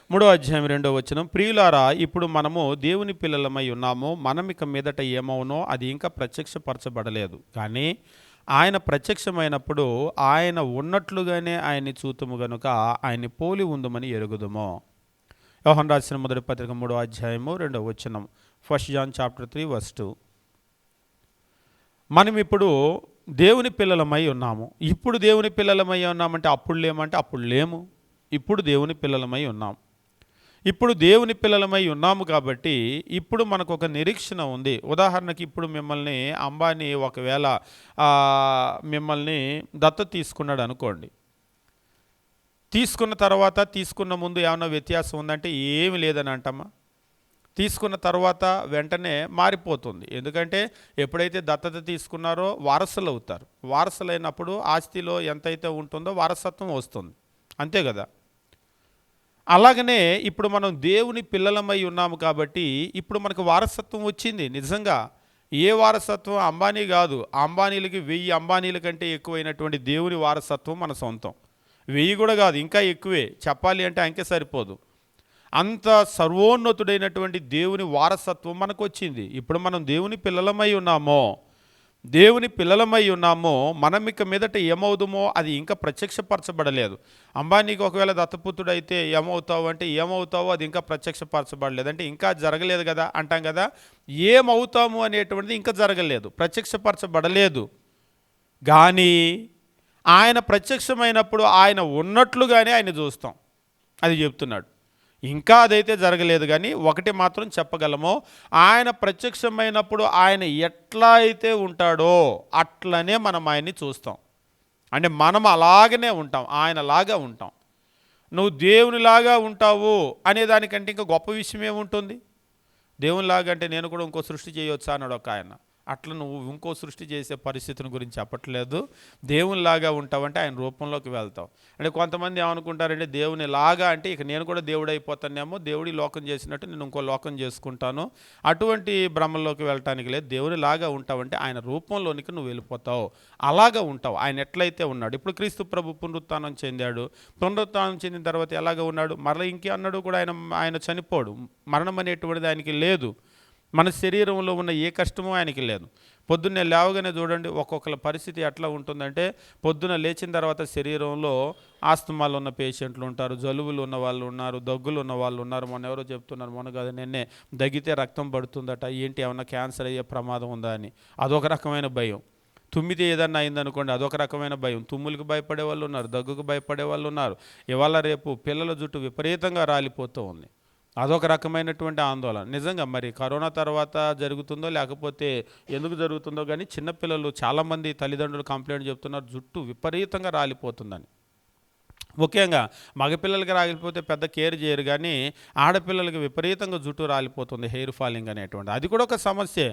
3వ అధ్యాయం 2వ వచనం, ప్రియులారా, ఇప్పుడు మనము దేవుని పిల్లలమై ఉన్నాము, మనమిక మీదట ఏమవునో అది ఇంకా ప్రత్యక్షపరచబడలేదు, కానీ ఆయన ప్రత్యక్షమైనప్పుడు ఆయన ఉన్నట్లుగానే ఆయన్ని చూతుము గనుక ఆయన్ని పోలి ఉందమని ఎరుగుదుము. యోహాను రాసిన మొదటి పత్రిక 3వ అధ్యాయము 2వ వచనం, 1 John chapter 3 verse 2. మనం ఇప్పుడు దేవుని పిల్లలమై ఉన్నాము. ఇప్పుడు దేవుని పిల్లలమై ఉన్నామంటే అప్పుడు లేమంటే అప్పుడు లేము. ఇప్పుడు దేవుని పిల్లలమై ఉన్నాం. ఇప్పుడు దేవుని పిల్లలమై ఉన్నాము కాబట్టి ఇప్పుడు మనకు ఒక నిరీక్షణ ఉంది. ఉదాహరణకి ఇప్పుడు మిమ్మల్ని అంబానీ ఒకవేళ మిమ్మల్ని దత్తత తీసుకున్నాడు అనుకోండి. తీసుకున్న తర్వాత తీసుకున్న ముందు ఏమైనా వ్యత్యాసం ఉందంటే ఏమి లేదని అంటామా? తీసుకున్న తర్వాత వెంటనే మారిపోతుంది. ఎందుకంటే ఎప్పుడైతే దత్తత తీసుకున్నారో వారసులు అవుతారు. వారసులైనప్పుడు ఆస్తిలో ఎంతైతే ఉంటుందో వారసత్వం వస్తుంది, అంతే కదా. అలాగనే ఇప్పుడు మనం దేవుని పిల్లలమై ఉన్నాము కాబట్టి ఇప్పుడు మనకు వారసత్వం వచ్చింది. నిజంగా ఏ వారసత్వం? అంబానీ కాదు, అంబానీలకి 1000 అంబానీల కంటే ఎక్కువైనటువంటి దేవుని వారసత్వం మన సొంతం. 1000 కూడా కాదు, ఇంకా ఎక్కువే. చెప్పాలి అంటే అంకె సరిపోదు. అంత సర్వోన్నతుడైనటువంటి దేవుని వారసత్వం మనకు వచ్చింది. ఇప్పుడు మనం దేవుని పిల్లలమై ఉన్నామో, మనం ఇక మీదట ఏమవుదుమో అది ఇంకా ప్రత్యక్షపరచబడలేదు. అంబానీకి ఒకవేళ దత్తపుత్రుడైతే ఏమవుతావు అంటే ఏమవుతావో అది ఇంకా ప్రత్యక్షపరచబడలేదు, అంటే ఇంకా జరగలేదు కదా అంటాం కదా. ఏమవుతాము అనేటువంటిది ఇంకా జరగలేదు, ప్రత్యక్షపరచబడలేదు. కానీ ఆయన ప్రత్యక్షమైనప్పుడు ఆయన ఉన్నట్లుగానే ఆయన చూస్తాం, అది చెప్తున్నాడు. ఇంకా అదైతే జరగలేదు, కానీ ఒకటి మాత్రం చెప్పగలము, ఆయన ప్రత్యక్షమైనప్పుడు ఆయన ఎట్లా అయితే ఉంటాడో అట్లనే మనం ఆయన్ని చూస్తాం. అంటే మనం అలాగనే ఉంటాం, ఆయనలాగా ఉంటాం. నువ్వు దేవునిలాగా ఉంటావు అనేదానికంటే ఇంకా గొప్ప విషయం ఏముంటుంది? దేవునిలాగా అంటే నేను కూడా ఇంకో సృష్టి చేయవచ్చా అన్నాడు ఒక ఆయన. అట్లా నువ్వు ఇంకో సృష్టి చేసే పరిస్థితిని గురించి చెప్పట్లేదు. దేవునిలాగా ఉంటావంటే ఆయన రూపంలోకి వెళ్తావు. అంటే కొంతమంది ఏమనుకుంటారంటే దేవుని లాగా అంటే ఇక నేను కూడా దేవుడు అయిపోతానేమో, దేవుడి లోకం చేసినట్టు నేను ఇంకో లోకం చేసుకుంటాను, అటువంటి భ్రమల్లోకి వెళ్ళటానికి లేదు. దేవుని లాగా ఉంటావంటే ఆయన రూపంలోనికి నువ్వు వెళ్ళిపోతావు, అలాగా ఉంటావు. ఆయన ఎట్లయితే ఉన్నాడు. ఇప్పుడు క్రీస్తు ప్రభు పునరుత్థానం చెందాడు. పునరుత్థానం చెందిన తర్వాత ఎలాగ ఉన్నాడు? మరలా ఇంకే అన్నాడు కూడా, ఆయన చనిపోడు. మరణం అనేటువంటిది ఆయనకి లేదు. మన శరీరంలో ఉన్న ఏ కష్టమో ఆయనకి లేదు. పొద్దున్నే లేవగానే చూడండి, ఒక్కొక్కరి పరిస్థితి ఎట్లా ఉంటుందంటే, పొద్దున లేచిన తర్వాత శరీరంలో ఆస్తమాలు ఉన్న పేషెంట్లు ఉంటారు, జలుబులు ఉన్న వాళ్ళు ఉన్నారు, దగ్గులు ఉన్న వాళ్ళు ఉన్నారు. మొన్న ఎవరో చెప్తున్నారు, మొన్న కాదు నిన్నే, దగ్గితే రక్తం పడుతుందట, ఏంటి ఏమన్నా క్యాన్సర్ అయ్యే ప్రమాదం ఉందా అని. అదొక రకమైన భయం. తుమ్మితే ఏదన్నా అయిందనుకోండి, అదొక రకమైన భయం. తుమ్ములకు భయపడే వాళ్ళు ఉన్నారు, దగ్గుకు భయపడే వాళ్ళు ఉన్నారు. ఇవాళ రేపు పిల్లల జుట్టు విపరీతంగా రాలిపోతూ ఉంది, అదొక రకమైనటువంటి ఆందోళన. నిజంగా మరి కరోనా తర్వాత జరుగుతుందో లేకపోతే ఎందుకు జరుగుతుందో కానీ చిన్నపిల్లలు చాలామంది తల్లిదండ్రులు కంప్లైంట్ చెప్తున్నారు, జుట్టు విపరీతంగా రాలిపోతుందని. ముఖ్యంగా మగపిల్లలకి రాలిపోతే పెద్ద కేర్ చేయరు, కానీ ఆడపిల్లలకి విపరీతంగా జుట్టు రాలిపోతుంది, హెయిర్ ఫాలింగ్ అనేటువంటి. అది కూడా ఒక సమస్యే.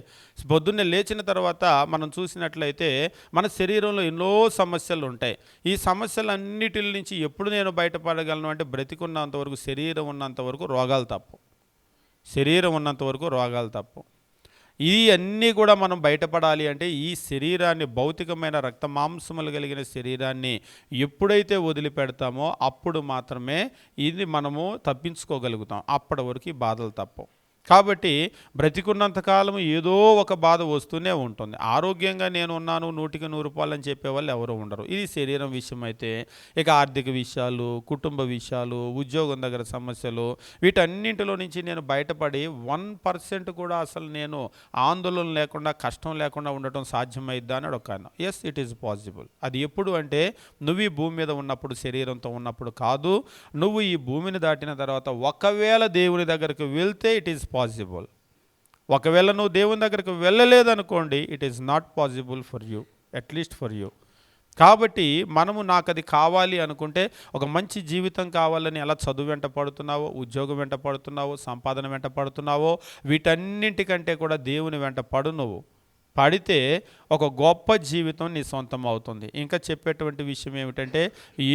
పొద్దున్నే లేచిన తర్వాత మనం చూసినట్లయితే మన శరీరంలో ఎన్నో సమస్యలు ఉంటాయి. ఈ సమస్యలన్నిటి నుంచి ఎప్పుడు నేను బయటపడగలను అంటే, బ్రతికున్నంతవరకు, శరీరం ఉన్నంతవరకు రోగాలు తప్పు. ఈ అన్నీ కూడా మనం బయటపడాలి అంటే ఈ శరీరాన్ని, భౌతికమైన రక్త మాంసములు కలిగిన శరీరాన్ని ఎప్పుడైతే వదిలిపెడతామో అప్పుడు మాత్రమే ఇది మనము తప్పించుకోగలుగుతాం. అప్పటి వరకు ఈ బాధలు తప్పవు. కాబట్టి బ్రతికున్నంతకాలం ఏదో ఒక బాధ వస్తూనే ఉంటుంది. ఆరోగ్యంగా నేను ఉన్నాను 100కి 100 అని చెప్పేవాళ్ళు ఎవరు ఉండరు. ఇది శరీరం విషయం అయితే, ఇక ఆర్థిక విషయాలు, కుటుంబ విషయాలు, ఉద్యోగం దగ్గర సమస్యలు, వీటన్నింటిలో నుంచి నేను బయటపడి 1% కూడా అసలు నేను ఆందోళన లేకుండా, కష్టం లేకుండా ఉండటం సాధ్యమైద్దా అని అడొకాను. Yes, it is possible. అది ఎప్పుడు అంటే నువ్వు ఈ భూమి మీద ఉన్నప్పుడు, శరీరంతో ఉన్నప్పుడు కాదు. నువ్వు ఈ భూమిని దాటిన తర్వాత ఒకవేళ దేవుని దగ్గరికి వెళ్తే ఇట్ ఈస్ పాసిబుల్. ఒకవేళ నువ్వు దేవుని దగ్గరికి వెళ్ళలేదనుకోండి, it is not possible for you, at least for you. కాబట్టి మనము నాకు అది కావాలి అనుకుంటే, ఒక మంచి జీవితం కావాలని ఎలా చదువు వెంట పడుతున్నావో, ఉద్యోగం వెంట పడుతున్నావో, సంపాదన వెంట పడుతున్నావో, వీటన్నింటికంటే కూడా దేవుని వెంట పడు. నువ్వు పడితే ఒక గొప్ప జీవితం నీ సొంతం అవుతుంది. ఇంకా చెప్పేటువంటి విషయం ఏమిటంటే,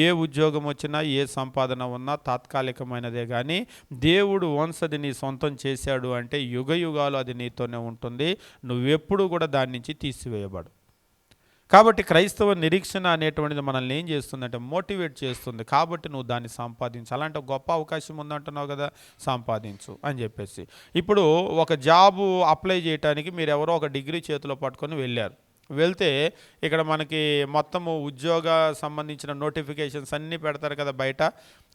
ఏ ఉద్యోగం వచ్చినా, ఏ సంపాదన ఉన్నా తాత్కాలికమైనదే, కానీ దేవుడు వన్స్ అది నీ సొంతం చేశాడు అంటే యుగయుగాలు అది నీతోనే ఉంటుంది. నువ్వెప్పుడు కూడా దాని నుంచి తీసివేయబడు. కాబట్టి క్రైస్తవ నిరీక్షణ అనేటువంటిది మనల్ని ఏం చేస్తుందంటే మోటివేట్ చేస్తుంది. కాబట్టి నువ్వు దాన్ని సంపాదించు. అలాంటి గొప్ప అవకాశం ఉందంటున్నావు కదా, సంపాదించు అని చెప్పేసి. ఇప్పుడు ఒక జాబు అప్లై చేయడానికి మీరు ఎవరో ఒక డిగ్రీ చేతిలో పట్టుకొని వెళ్ళారు. వెళ్తే ఇక్కడ మనకి మొత్తము ఉద్యోగ సంబంధించిన నోటిఫికేషన్స్ అన్నీ పెడతారు కదా బయట.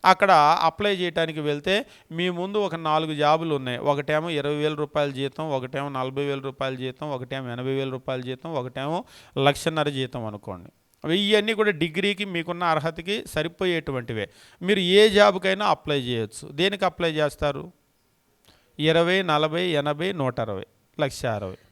అక్కడ అప్లై చేయడానికి వెళ్తే మీ ముందు ఒక 4 జాబులు ఉన్నాయి. ఒకటేమో 20,000 రూపాయల జీతం, ఒకటేమో 40,000 రూపాయల జీతం, ఒకటేమో 80,000 రూపాయల జీతం, ఒకటేమో 1,50,000 జీతం అనుకోండి. ఇవన్నీ కూడా డిగ్రీకి మీకున్న అర్హతకి సరిపోయేటువంటివే. మీరు ఏ జాబ్కైనా అప్లై చేయొచ్చు. దేనికి అప్లై చేస్తారు? 20, 40, 80, 120, 1,60,000.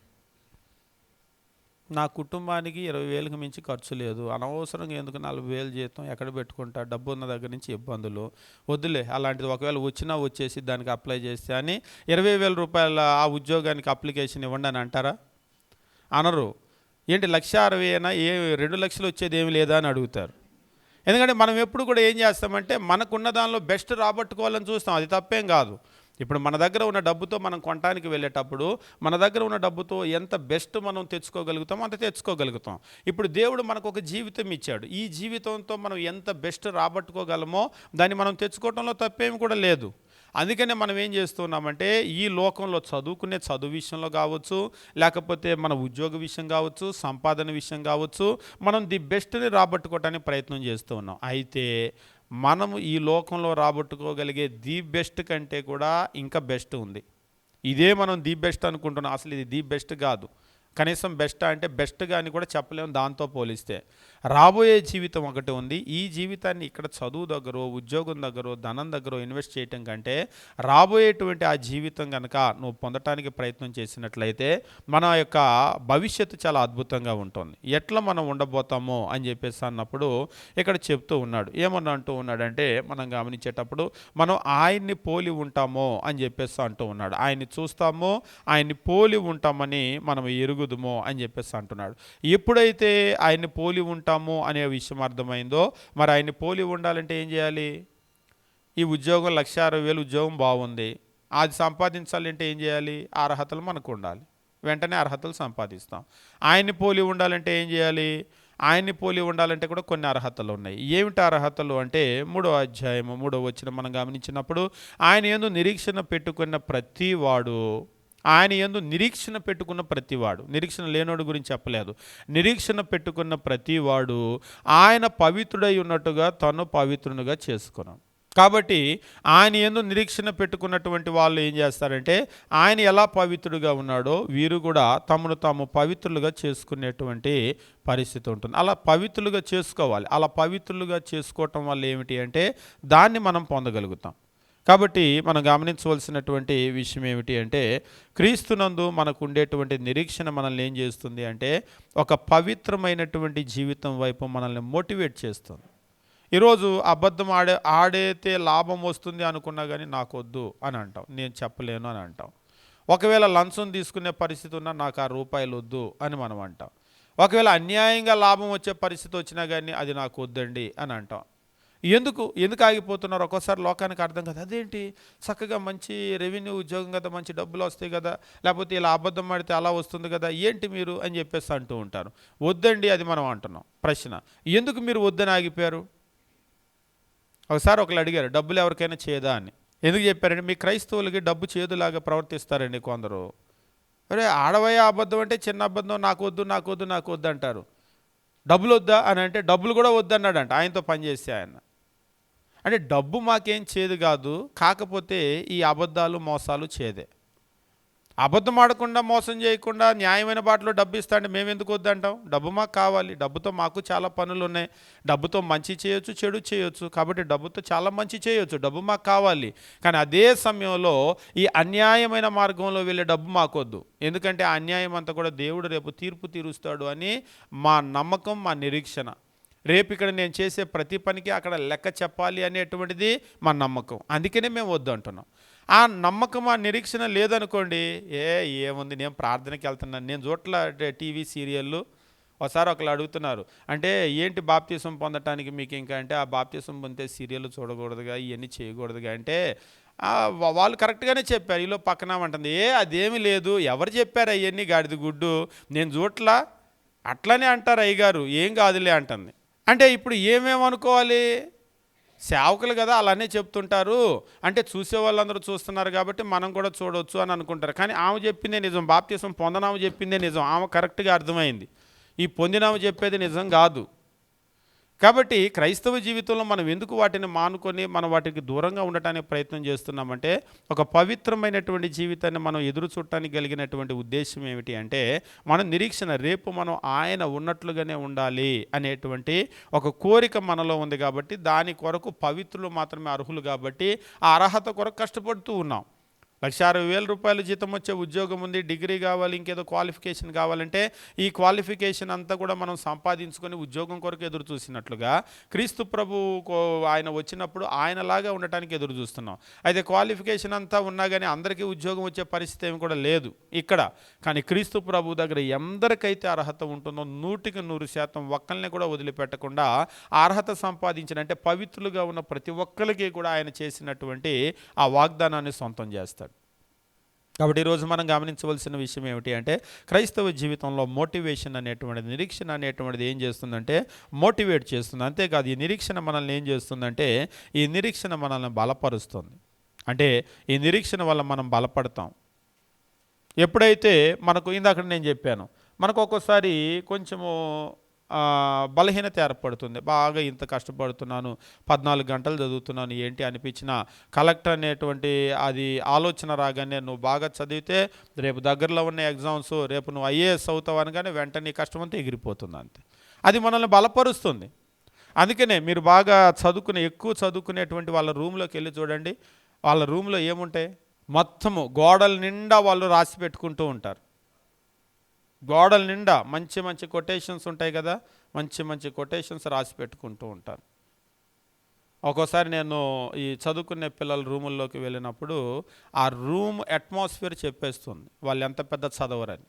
నా కుటుంబానికి 20,000కి మించి ఖర్చు లేదు. అనవసరంగా ఎందుకు 40,000 జీతం ఎక్కడ పెట్టుకుంటా, డబ్బు ఉన్న దగ్గర నుంచి ఇబ్బందులు, వద్దులే అలాంటిది. ఒకవేళ వచ్చినా వచ్చేసి దానికి అప్లై చేస్తే అని 20,000 రూపాయల ఆ ఉద్యోగానికి అప్లికేషన్ ఇవ్వండి అని అంటారా? అనరు. ఏంటి 1,60,000 ఏ 2 లక్షలు వచ్చేది ఏమి లేదా అని అడుగుతారు. ఎందుకంటే మనం ఎప్పుడు కూడా ఏం చేస్తామంటే మనకున్న దానిలో బెస్ట్ రాబట్టుకోవాలని చూస్తాం. అది తప్పేం కాదు. ఇప్పుడు మన దగ్గర ఉన్న డబ్బుతో మనం కొనడానికి వెళ్ళేటప్పుడు మన దగ్గర ఉన్న డబ్బుతో ఎంత బెస్ట్ మనం తెచ్చుకోగలుగుతామో అంత తెచ్చుకోగలుగుతాం. ఇప్పుడు దేవుడు మనకు ఒక జీవితం ఇచ్చాడు. ఈ జీవితంతో మనం ఎంత బెస్ట్ రాబట్టుకోగలమో దాన్ని మనం తెచ్చుకోవడంలో తప్పేమి కూడా లేదు. అందుకనే మనం ఏం చేస్తున్నామంటే ఈ లోకంలో చదువుకునే చదువు విషయంలో కావచ్చు, లేకపోతే మన ఉద్యోగ విషయం కావచ్చు, సంపాదన విషయం కావచ్చు, మనం ది బెస్ట్ని రాబట్టుకోవడానికి ప్రయత్నం చేస్తూ ఉన్నాం. అయితే మనము ఈ లోకంలో రాబట్టుకోగలిగే ది బెస్ట్ కంటే కూడా ఇంకా బెస్ట్ ఉంది. ఇదే మనం ది బెస్ట్ అనుకుంటున్నాం. అసలు ఇది ది బెస్ట్ కాదు. కనీసం బెస్ట్ అంటే బెస్ట్గా అని కూడా చెప్పలేము దాంతో పోలిస్తే. రాబోయే జీవితం ఒకటి ఉంది. ఈ జీవితాన్ని ఇక్కడ చదువు దగ్గర, ఉద్యోగం దగ్గర, ధనం దగ్గర ఇన్వెస్ట్ చేయటం కంటే రాబోయేటువంటి ఆ జీవితం కనుక నువ్వు పొందటానికి ప్రయత్నం చేసినట్లయితే మన యొక్క భవిష్యత్తు చాలా అద్భుతంగా ఉంటుంది. ఎట్లా మనం ఉండబోతామో అని చెప్పేసి అన్నప్పుడు ఇక్కడ చెప్తూ ఉన్నాడు. ఏమన్నా అంటూ ఉన్నాడంటే మనం గమనించేటప్పుడు మనం ఆయన్ని పోలి ఉంటామో అని చెప్పేసి అంటూ ఉన్నాడు. ఆయన్ని చూస్తామో, ఆయన్ని పోలి ఉంటామని మనం ఎరుగుదుమో అని చెప్పేసి అంటున్నాడు. ఎప్పుడైతే ఆయన్ని పోలి ఉంటామో అనే విషయం అర్థమైందో, మరి ఆయన్ని పోలి ఉండాలంటే ఏం చేయాలి? ఈ ఉద్యోగం 1,60,000 ఉద్యోగం బాగుంది, అది సంపాదించాలంటే ఏం చేయాలి? అర్హతలు మనకు ఉండాలి. వెంటనే అర్హతలు సంపాదిస్తాం. ఆయన్ని పోలి ఉండాలంటే ఏం చేయాలి? ఆయన్ని పోలి ఉండాలంటే కూడా కొన్ని అర్హతలు ఉన్నాయి. ఏమిటి అర్హతలు అంటే 3వ అధ్యాయము 3వ వచనం మనం గమనించినప్పుడు, ఆయన యందు నిరీక్షణ పెట్టుకున్న ప్రతివాడు, ఆయన యందు నిరీక్షణ పెట్టుకున్న ప్రతివాడు, నిరీక్షణ లేనోడు గురించి చెప్పలేదు, నిరీక్షణ పెట్టుకున్న ప్రతివాడు ఆయన పవిత్రుడై ఉన్నట్టుగా తను పవిత్రునిగా చేసుకున్నాం. కాబట్టి ఆయన యందు నిరీక్షణ పెట్టుకున్నటువంటి వాళ్ళు ఏం చేస్తారంటే ఆయన ఎలా పవిత్రుడిగా ఉన్నాడో వీరు కూడా తమను తాము పవిత్రులుగా చేసుకునేటువంటి పరిస్థితి ఉంటుంది. అలా పవిత్రులుగా చేసుకోవాలి. అలా పవిత్రులుగా చేసుకోవటం వల్ల ఏమిటి అంటే దాన్ని మనం పొందగలుగుతాం. కాబట్టి మనం గమనించవలసినటువంటి విషయం ఏమిటి అంటే క్రీస్తునందు మనకు ఉండేటువంటి నిరీక్షణ మనల్ని ఏం చేస్తుంది అంటే ఒక పవిత్రమైనటువంటి జీవితం వైపు మనల్ని మోటివేట్ చేస్తుంది. ఈరోజు అబద్ధం ఆడితే లాభం వస్తుంది అనుకున్నా కానీ నాకు వద్దు అని అంటాం, నేను చెప్పలేను అని అంటాం. ఒకవేళ లంచం తీసుకునే పరిస్థితి ఉన్నా నాకు ఆ రూపాయలు వద్దు అని మనం అంటాం. ఒకవేళ అన్యాయంగా లాభం వచ్చే పరిస్థితి వచ్చినా కానీ అది నాకు వద్దండి అని అంటాం. ఎందుకు ఆగిపోతున్నారు? ఒక్కోసారి లోకానికి అర్థం కదా, అదేంటి చక్కగా మంచి రెవెన్యూ ఉద్యోగం కదా, మంచి డబ్బులు వస్తాయి కదా, లేకపోతే ఇలా అబద్ధం ఆడితే అలా వస్తుంది కదా, ఏంటి మీరు అని చెప్పేసి అంటూ ఉంటారు. వద్దండి అది మనం అంటున్నాం. ప్రశ్న, ఎందుకు మీరు వద్దని ఆగిపోయారు? ఒకసారి ఒకళ్ళు అడిగారు, డబ్బులు ఎవరికైనా చేయదా అని. ఎందుకు చెప్పారంటే మీ క్రైస్తవులకి డబ్బు చేదులాగా ప్రవర్తిస్తారండి కొందరు. అరే ఆడవయ్య అబద్ధం అంటే చిన్న అబద్ధం, నాకు వద్దు నాకు వద్దు నాకు వద్దు అంటారు. డబ్బులు వద్దా అని అంటే డబ్బులు కూడా వద్దన్నాడంట ఆయనతో పనిచేస్తే ఆయన. అంటే డబ్బు మాకేం చేదు కాదు, కాకపోతే ఈ అబద్ధాలు మోసాలు చేదే. అబద్ధం ఆడకుండా మోసం చేయకుండా న్యాయమైన బాటలో డబ్బు ఇస్తా అంటే మేము ఎందుకు వద్దంటాం? డబ్బు మాకు కావాలి, డబ్బుతో మాకు చాలా పనులు ఉన్నాయి, డబ్బుతో మంచి చేయొచ్చు చెడు చేయొచ్చు, కాబట్టి డబ్బుతో చాలా మంచి చేయొచ్చు, డబ్బు మాకు కావాలి. కానీ అదే సమయంలో ఈ అన్యాయమైన మార్గంలో వెళ్ళే డబ్బు మాకొద్దు. ఎందుకంటే ఆ అన్యాయం అంతా కూడా దేవుడు రేపు తీర్పు తీరుస్తాడు అని మా నమ్మకం, మా నిరీక్షణ. రేపు ఇక్కడ నేను చేసే ప్రతి పనికి అక్కడ లెక్క చెప్పాలి అనేటువంటిది మా నమ్మకం. అందుకనే మేము వద్దు అంటున్నాం. ఆ నమ్మకం, ఆ నిరీక్షణ లేదనుకోండి, ఏముంది నేను ప్రార్థనకి వెళ్తున్నాను, నేను చూట్ల టీవీ సీరియళ్ళు. ఒకసారి ఒకళ్ళు అడుగుతున్నారు, అంటే ఏంటి బాప్తీసం పొందటానికి మీకు ఇంకా అంటే, ఆ బాప్తీసం పొందితే సీరియల్ చూడకూడదుగా, ఇవన్నీ చేయకూడదుగా అంటే వాళ్ళు కరెక్ట్గానే చెప్పారు. ఈలో పక్కన అంటుంది, అదేమీ లేదు, ఎవరు చెప్పారు అవన్నీ గాడిద గుడ్డు, నేను చూట్లా అట్లనే అంటారు అయ్యగారు, ఏం కాదులే అంటుంది. అంటే ఇప్పుడు ఏమేమనుకోవాలి? సేవకులు కదా అలానే చెప్తుంటారు అంటే చూసే వాళ్ళందరూ చూస్తున్నారు కాబట్టి మనం కూడా చూడవచ్చు అని అనుకుంటారు. కానీ ఆమె చెప్పిందే నిజం, బాప్తీసం పొందనామె చెప్పిందే నిజం, ఆమె కరెక్ట్గా అర్థమైంది. ఈ పొందినామె చెప్పేది నిజం కాదు. కాబట్టి క్రైస్తవ జీవితంలో మనం ఎందుకు వాటిని మానుకొని మనం వాటికి దూరంగా ఉండటానికి ప్రయత్నం చేస్తున్నామంటే, ఒక పవిత్రమైనటువంటి జీవితాన్ని మనం ఎదురు చూడటానికి కలిగినటువంటి ఉద్దేశం ఏమిటి అంటే, మన నిరీక్షణ రేపు మనం ఆయన ఉన్నట్లుగానే ఉండాలి అనేటువంటి ఒక కోరిక మనలో ఉంది. కాబట్టి దాని కొరకు పవిత్రులు మాత్రమే అర్హులు. కాబట్టి ఆ అర్హత కొరకు కష్టపడుతూ ఉన్నాం. 1,60,000 రూపాయలు జీతం వచ్చే ఉద్యోగం ఉంది, డిగ్రీ కావాలి, ఇంకేదో క్వాలిఫికేషన్ కావాలంటే ఈ క్వాలిఫికేషన్ అంతా కూడా మనం సంపాదించుకొని ఉద్యోగం కొరకు ఎదురు చూసినట్లుగా క్రీస్తు ప్రభు ఆయన వచ్చినప్పుడు ఆయనలాగా ఉండటానికి ఎదురు చూస్తున్నాం. అయితే క్వాలిఫికేషన్ అంతా ఉన్నా కానీ అందరికీ ఉద్యోగం వచ్చే పరిస్థితి ఏమి కూడా లేదు ఇక్కడ. కానీ క్రీస్తు ప్రభు దగ్గర ఎందరికైతే అర్హత ఉంటుందో 100% ఒక్కరిని కూడా వదిలిపెట్టకుండా అర్హత సంపాదించిన అంటే పవిత్రులుగా ఉన్న ప్రతి ఒక్కరికి కూడా ఆయన చేసినటువంటి ఆ వాగ్దానాన్ని సొంతం చేస్తాడు. కాబట్టి ఈరోజు మనం గమనించవలసిన విషయం ఏమిటి అంటే, క్రైస్తవ జీవితంలో మోటివేషన్ అనేటువంటిది, నిరీక్షణ అనేటువంటిది ఏం చేస్తుందంటే మోటివేట్ చేస్తుంది. అంతేకాదు ఈ నిరీక్షణ మనల్ని ఏం చేస్తుందంటే, ఈ నిరీక్షణ మనల్ని బలపరుస్తుంది. అంటే ఈ నిరీక్షణ వల్ల మనం బలపడతాం. ఎప్పుడైతే మనకు ఇందాక నేను చెప్పాను, మనకు ఒక్కోసారి కొంచెము బలహీనత ఏర్పడుతుంది. బాగా ఇంత కష్టపడుతున్నాను, 14 గంటలు చదువుతున్నాను, ఏంటి అనిపించిన కలెక్టర్ అనేటువంటి అది ఆలోచన రాగానే నువ్వు బాగా చదివితే రేపు దగ్గరలో ఉన్న ఎగ్జామ్స్, రేపు నువ్వు ఐఏఎస్ అవుతావు అనగానే వెంటనే కష్టమంతా ఎగిరిపోతుంది. అంతే, అది మనల్ని బలపరుస్తుంది. అందుకనే మీరు బాగా ఎక్కువ చదువుకునేటువంటి వాళ్ళ రూమ్లోకి వెళ్ళి చూడండి. వాళ్ళ రూమ్లో ఏముంటాయి? మొత్తము గోడల నిండా వాళ్ళు రాసి పెట్టుకుంటూ ఉంటారు. గోడల నిండా మంచి మంచి కొటేషన్స్ ఉంటాయి కదా, మంచి మంచి కొటేషన్స్ రాసి పెట్టుకుంటూ ఉంటారు. ఒక్కోసారి నేను ఈ చదువుకునే పిల్లల రూముల్లోకి వెళ్ళినప్పుడు ఆ రూమ్ అట్మాస్ఫియర్ చెప్పేస్తుంది వాళ్ళు ఎంత పెద్ద చదవరని.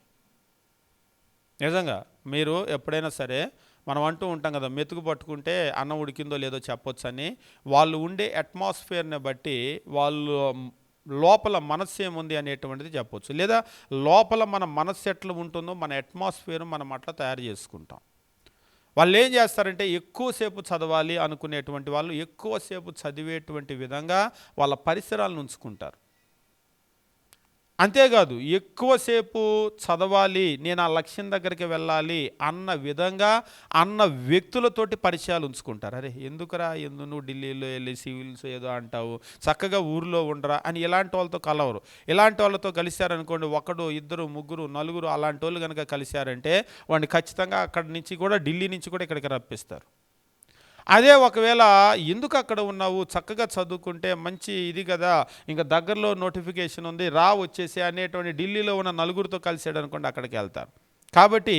నిజంగా మీరు ఎప్పుడైనా సరే మనం అంటూ ఉంటాం కదా, మెతుకు పట్టుకుంటే అన్నం ఉడికిందో లేదో చెప్పొచ్చు అని. వాళ్ళు ఉండే అట్మాస్ఫియర్ని బట్టి వాళ్ళు లోపల మనస్సు ఏముంది అనేటువంటిది చెప్పొచ్చు. లేదా లోపల మన మనస్సు ఎట్లా ఉంటుందో మన అట్మాస్ఫియర్ మనం అట్లా తయారు చేసుకుంటాం. వాళ్ళు ఏం చేస్తారంటే ఎక్కువసేపు చదవాలి అనుకునేటువంటి వాళ్ళు ఎక్కువసేపు చదివేటువంటి విధంగా వాళ్ళ పరిసరాలను ఉంచుకుంటారు. అంతేకాదు ఎక్కువసేపు చదవాలి, నేను ఆ లక్ష్యం దగ్గరికి వెళ్ళాలి అన్న విధంగా అన్న వ్యక్తులతోటి పరిచయాలు ఉంచుకుంటారు. అరే ఎందుకురా, నువ్వు ఢిల్లీలో వెళ్ళి సివిల్స్ ఏదో అంటావు, చక్కగా ఊరిలో ఉండరా అని ఇలాంటి వాళ్ళతో కలవరు. ఇలాంటి వాళ్ళతో కలిశారనుకోండి, 1 2 3 4 అలాంటి వాళ్ళు కనుక కలిశారంటే వాడిని ఖచ్చితంగా అక్కడి నుంచి కూడా, ఢిల్లీ నుంచి కూడా ఇక్కడికి రప్పిస్తారు. అదే ఒకవేళ ఎందుకు అక్కడ ఉన్నావు, చక్కగా చదువుకుంటే మంచి ఇది కదా, ఇంకా దగ్గరలో నోటిఫికేషన్ ఉంది రా వచ్చేసి అనేటువంటి ఢిల్లీలో ఉన్న నలుగురితో కలిసాడు అనుకోండి, అక్కడికి వెళ్తారు. కాబట్టి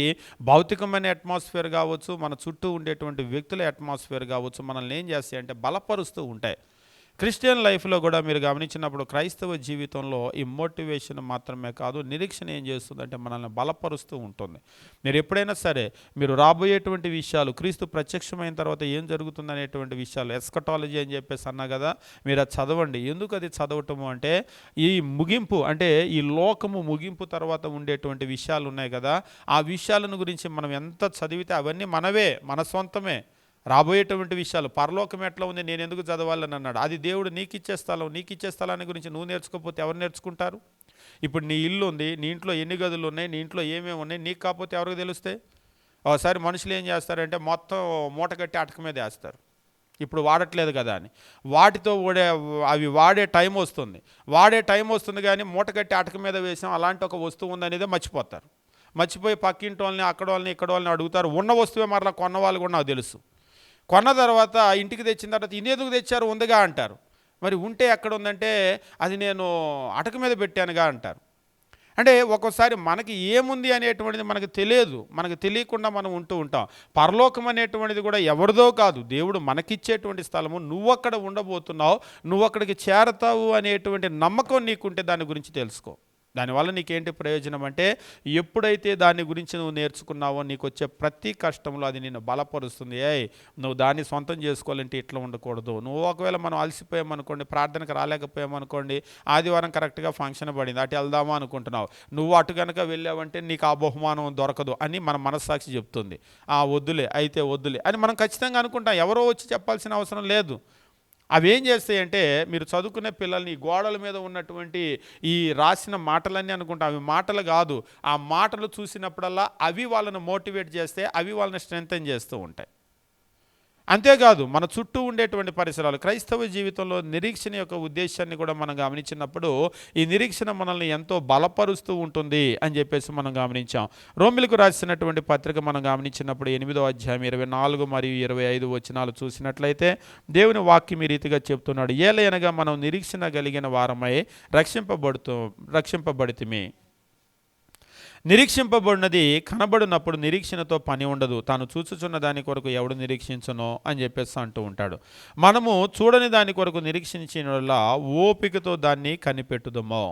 భౌతికమైన అట్మాస్ఫియర్ కావచ్చు, మన చుట్టూ ఉండేటువంటి వ్యక్తుల అట్మాస్ఫియర్ కావచ్చు, మనల్ని ఏం చేస్తాయి అంటే బలపరుస్తూ ఉంటాయి. క్రిస్టియన్ లైఫ్లో కూడా మీరు గమనించినప్పుడు క్రైస్తవ జీవితంలో ఈ మోటివేషన్ మాత్రమే కాదు, నిరీక్షణ ఏం చేస్తుందంటే మనల్ని బలపరుస్తూ ఉంటుంది. మీరు ఎప్పుడైనా సరే మీరు రాబోయేటువంటి విషయాలు, క్రీస్తు ప్రత్యక్షమైన తర్వాత ఏం జరుగుతుంది అనేటువంటి విషయాలు, ఎస్కటాలజీ అని చెప్పేసి అన్నా కదా, మీరు అది చదవండి. ఎందుకు అది చదవటము అంటే ఈ ముగింపు, అంటే ఈ లోకము ముగింపు తర్వాత ఉండేటువంటి విషయాలు ఉన్నాయి కదా, ఆ విషయాలను గురించి మనం ఎంత చదివితే అవన్నీ మనవే, మన సొంతమే. రాబోయేటువంటి విషయాలు, పరలోకం ఎట్లా ఉంది, నేను ఎందుకు చదవాలని అన్నాడు. అది దేవుడు నీకు ఇచ్చే స్థలాన్ని గురించి నువ్వు నేర్చుకోకపోతే ఎవరు నేర్చుకుంటారు? ఇప్పుడు నీ ఇల్లు ఉంది, నీ ఇంట్లో ఎన్ని గదులు ఉన్నాయి, నీ ఇంట్లో ఏమేమి ఉన్నాయి, నీకు కాకపోతే ఎవరికి తెలుస్తాయి? ఒకసారి మనుషులు ఏం చేస్తారంటే మొత్తం మూట కట్టి అటక మీద వేస్తారు, ఇప్పుడు వాడట్లేదు కదా అని. వాటితో అవి వాడే టైం వస్తుంది కానీ మూట కట్టి అటక మీద వేసాం అలాంటి ఒక వస్తువు ఉందనేదే మర్చిపోతారు. మర్చిపోయి పక్కింటి వాళ్ళని, అక్కడ వాళ్ళని, ఇక్కడ వాళ్ళని అడుగుతారు. ఉన్న వస్తువే మరలా కొన్న వాళ్ళు కూడా నాకు తెలుసు. కొన్న తర్వాత ఇంటికి తెచ్చిన తర్వాత ఇదేందుకు తెచ్చారు, ఉందిగా అంటారు. మరి ఉంటే ఎక్కడ ఉందంటే అది నేను అటక మీద పెట్టానుగా అంటారు. అంటే ఒక్కోసారి మనకి ఏముంది అనేటువంటిది మనకు తెలియదు, మనకు తెలియకుండా మనం ఉంటూ ఉంటాం. పరలోకం అనేటువంటిది కూడా ఎవరిదో కాదు, దేవుడు మనకిచ్చేటువంటి స్థలము. నువ్వు అక్కడ ఉండబోతున్నావు, నువ్వు అక్కడికి చేరతావు అనేటువంటి నమ్మకం నీకుంటే దాని గురించి తెలుసుకో. దానివల్ల నీకేంటి ప్రయోజనం అంటే, ఎప్పుడైతే దాని గురించి నువ్వు నేర్చుకున్నావో నీకు వచ్చే ప్రతి కష్టంలో అది నిన్ను బలపరుస్తుంది. నువ్వు దాన్ని సొంతం చేసుకోవాలంటే ఇట్లా ఉండకూడదు. నువ్వు ఒకవేళ మనం అలసిపోయామనుకోండి, ప్రార్థనకు రాలేకపోయామనుకోండి, ఆదివారం కరెక్ట్గా ఫంక్షన్ పడింది, అటు వెళ్దామా అనుకుంటున్నావు, నువ్వు అటు కనుక వెళ్ళావంటే నీకు ఆ బహుమానం దొరకదు అని మన మనస్సాక్షి చెప్తుంది. వద్దులే అయితే వద్దులే అని మనం ఖచ్చితంగా అనుకుంటాం. ఎవరో వచ్చి చెప్పాల్సిన అవసరం లేదు. అవి ఏం చేస్తాయంటే, మీరు చదువుకునే పిల్లల్ని గోడల మీద ఉన్నటువంటి ఈ రాసిన మాటలన్నీ అనుకుంటాం, అవి మాటలు కాదు. ఆ మాటలు చూసినప్పుడల్లా అవి వాళ్ళని మోటివేట్ చేస్తే, అవి వాళ్ళని స్ట్రెంథెన్ చేస్తూ ఉంటాయి. అంతేకాదు మన చుట్టూ ఉండేటువంటి పరిసరాలు, క్రైస్తవ జీవితంలో నిరీక్షణ యొక్క ఉద్దేశాన్ని కూడా మనం గమనించినప్పుడు, ఈ నిరీక్షణ మనల్ని ఎంతో బలపరుస్తూ ఉంటుంది అని చెప్పేసి మనం గమనించాం. రోమిలకు రాసినటువంటి పత్రిక మనం గమనించినప్పుడు 8వ అధ్యాయం 24 మరియు 25 వచనాలు చూసినట్లయితే దేవుని వాక్యం ఈ రీతిగా చెప్తున్నాడు. ఏలయనగా మనం నిరీక్షణ కలిగిన వారమై రక్షింపబడితిమి. నిరీక్షింపబడినది కనబడినప్పుడు నిరీక్షణతో పని ఉండదు. తాను చూచుచున్న దాని కొరకు ఎవడు నిరీక్షించునో అని చెప్పేసి అంటూ ఉంటాడు. మనము చూడని దాని కొరకు నిరీక్షించిన వల్ల ఓపికతో దాన్ని కనిపెట్టుదమో.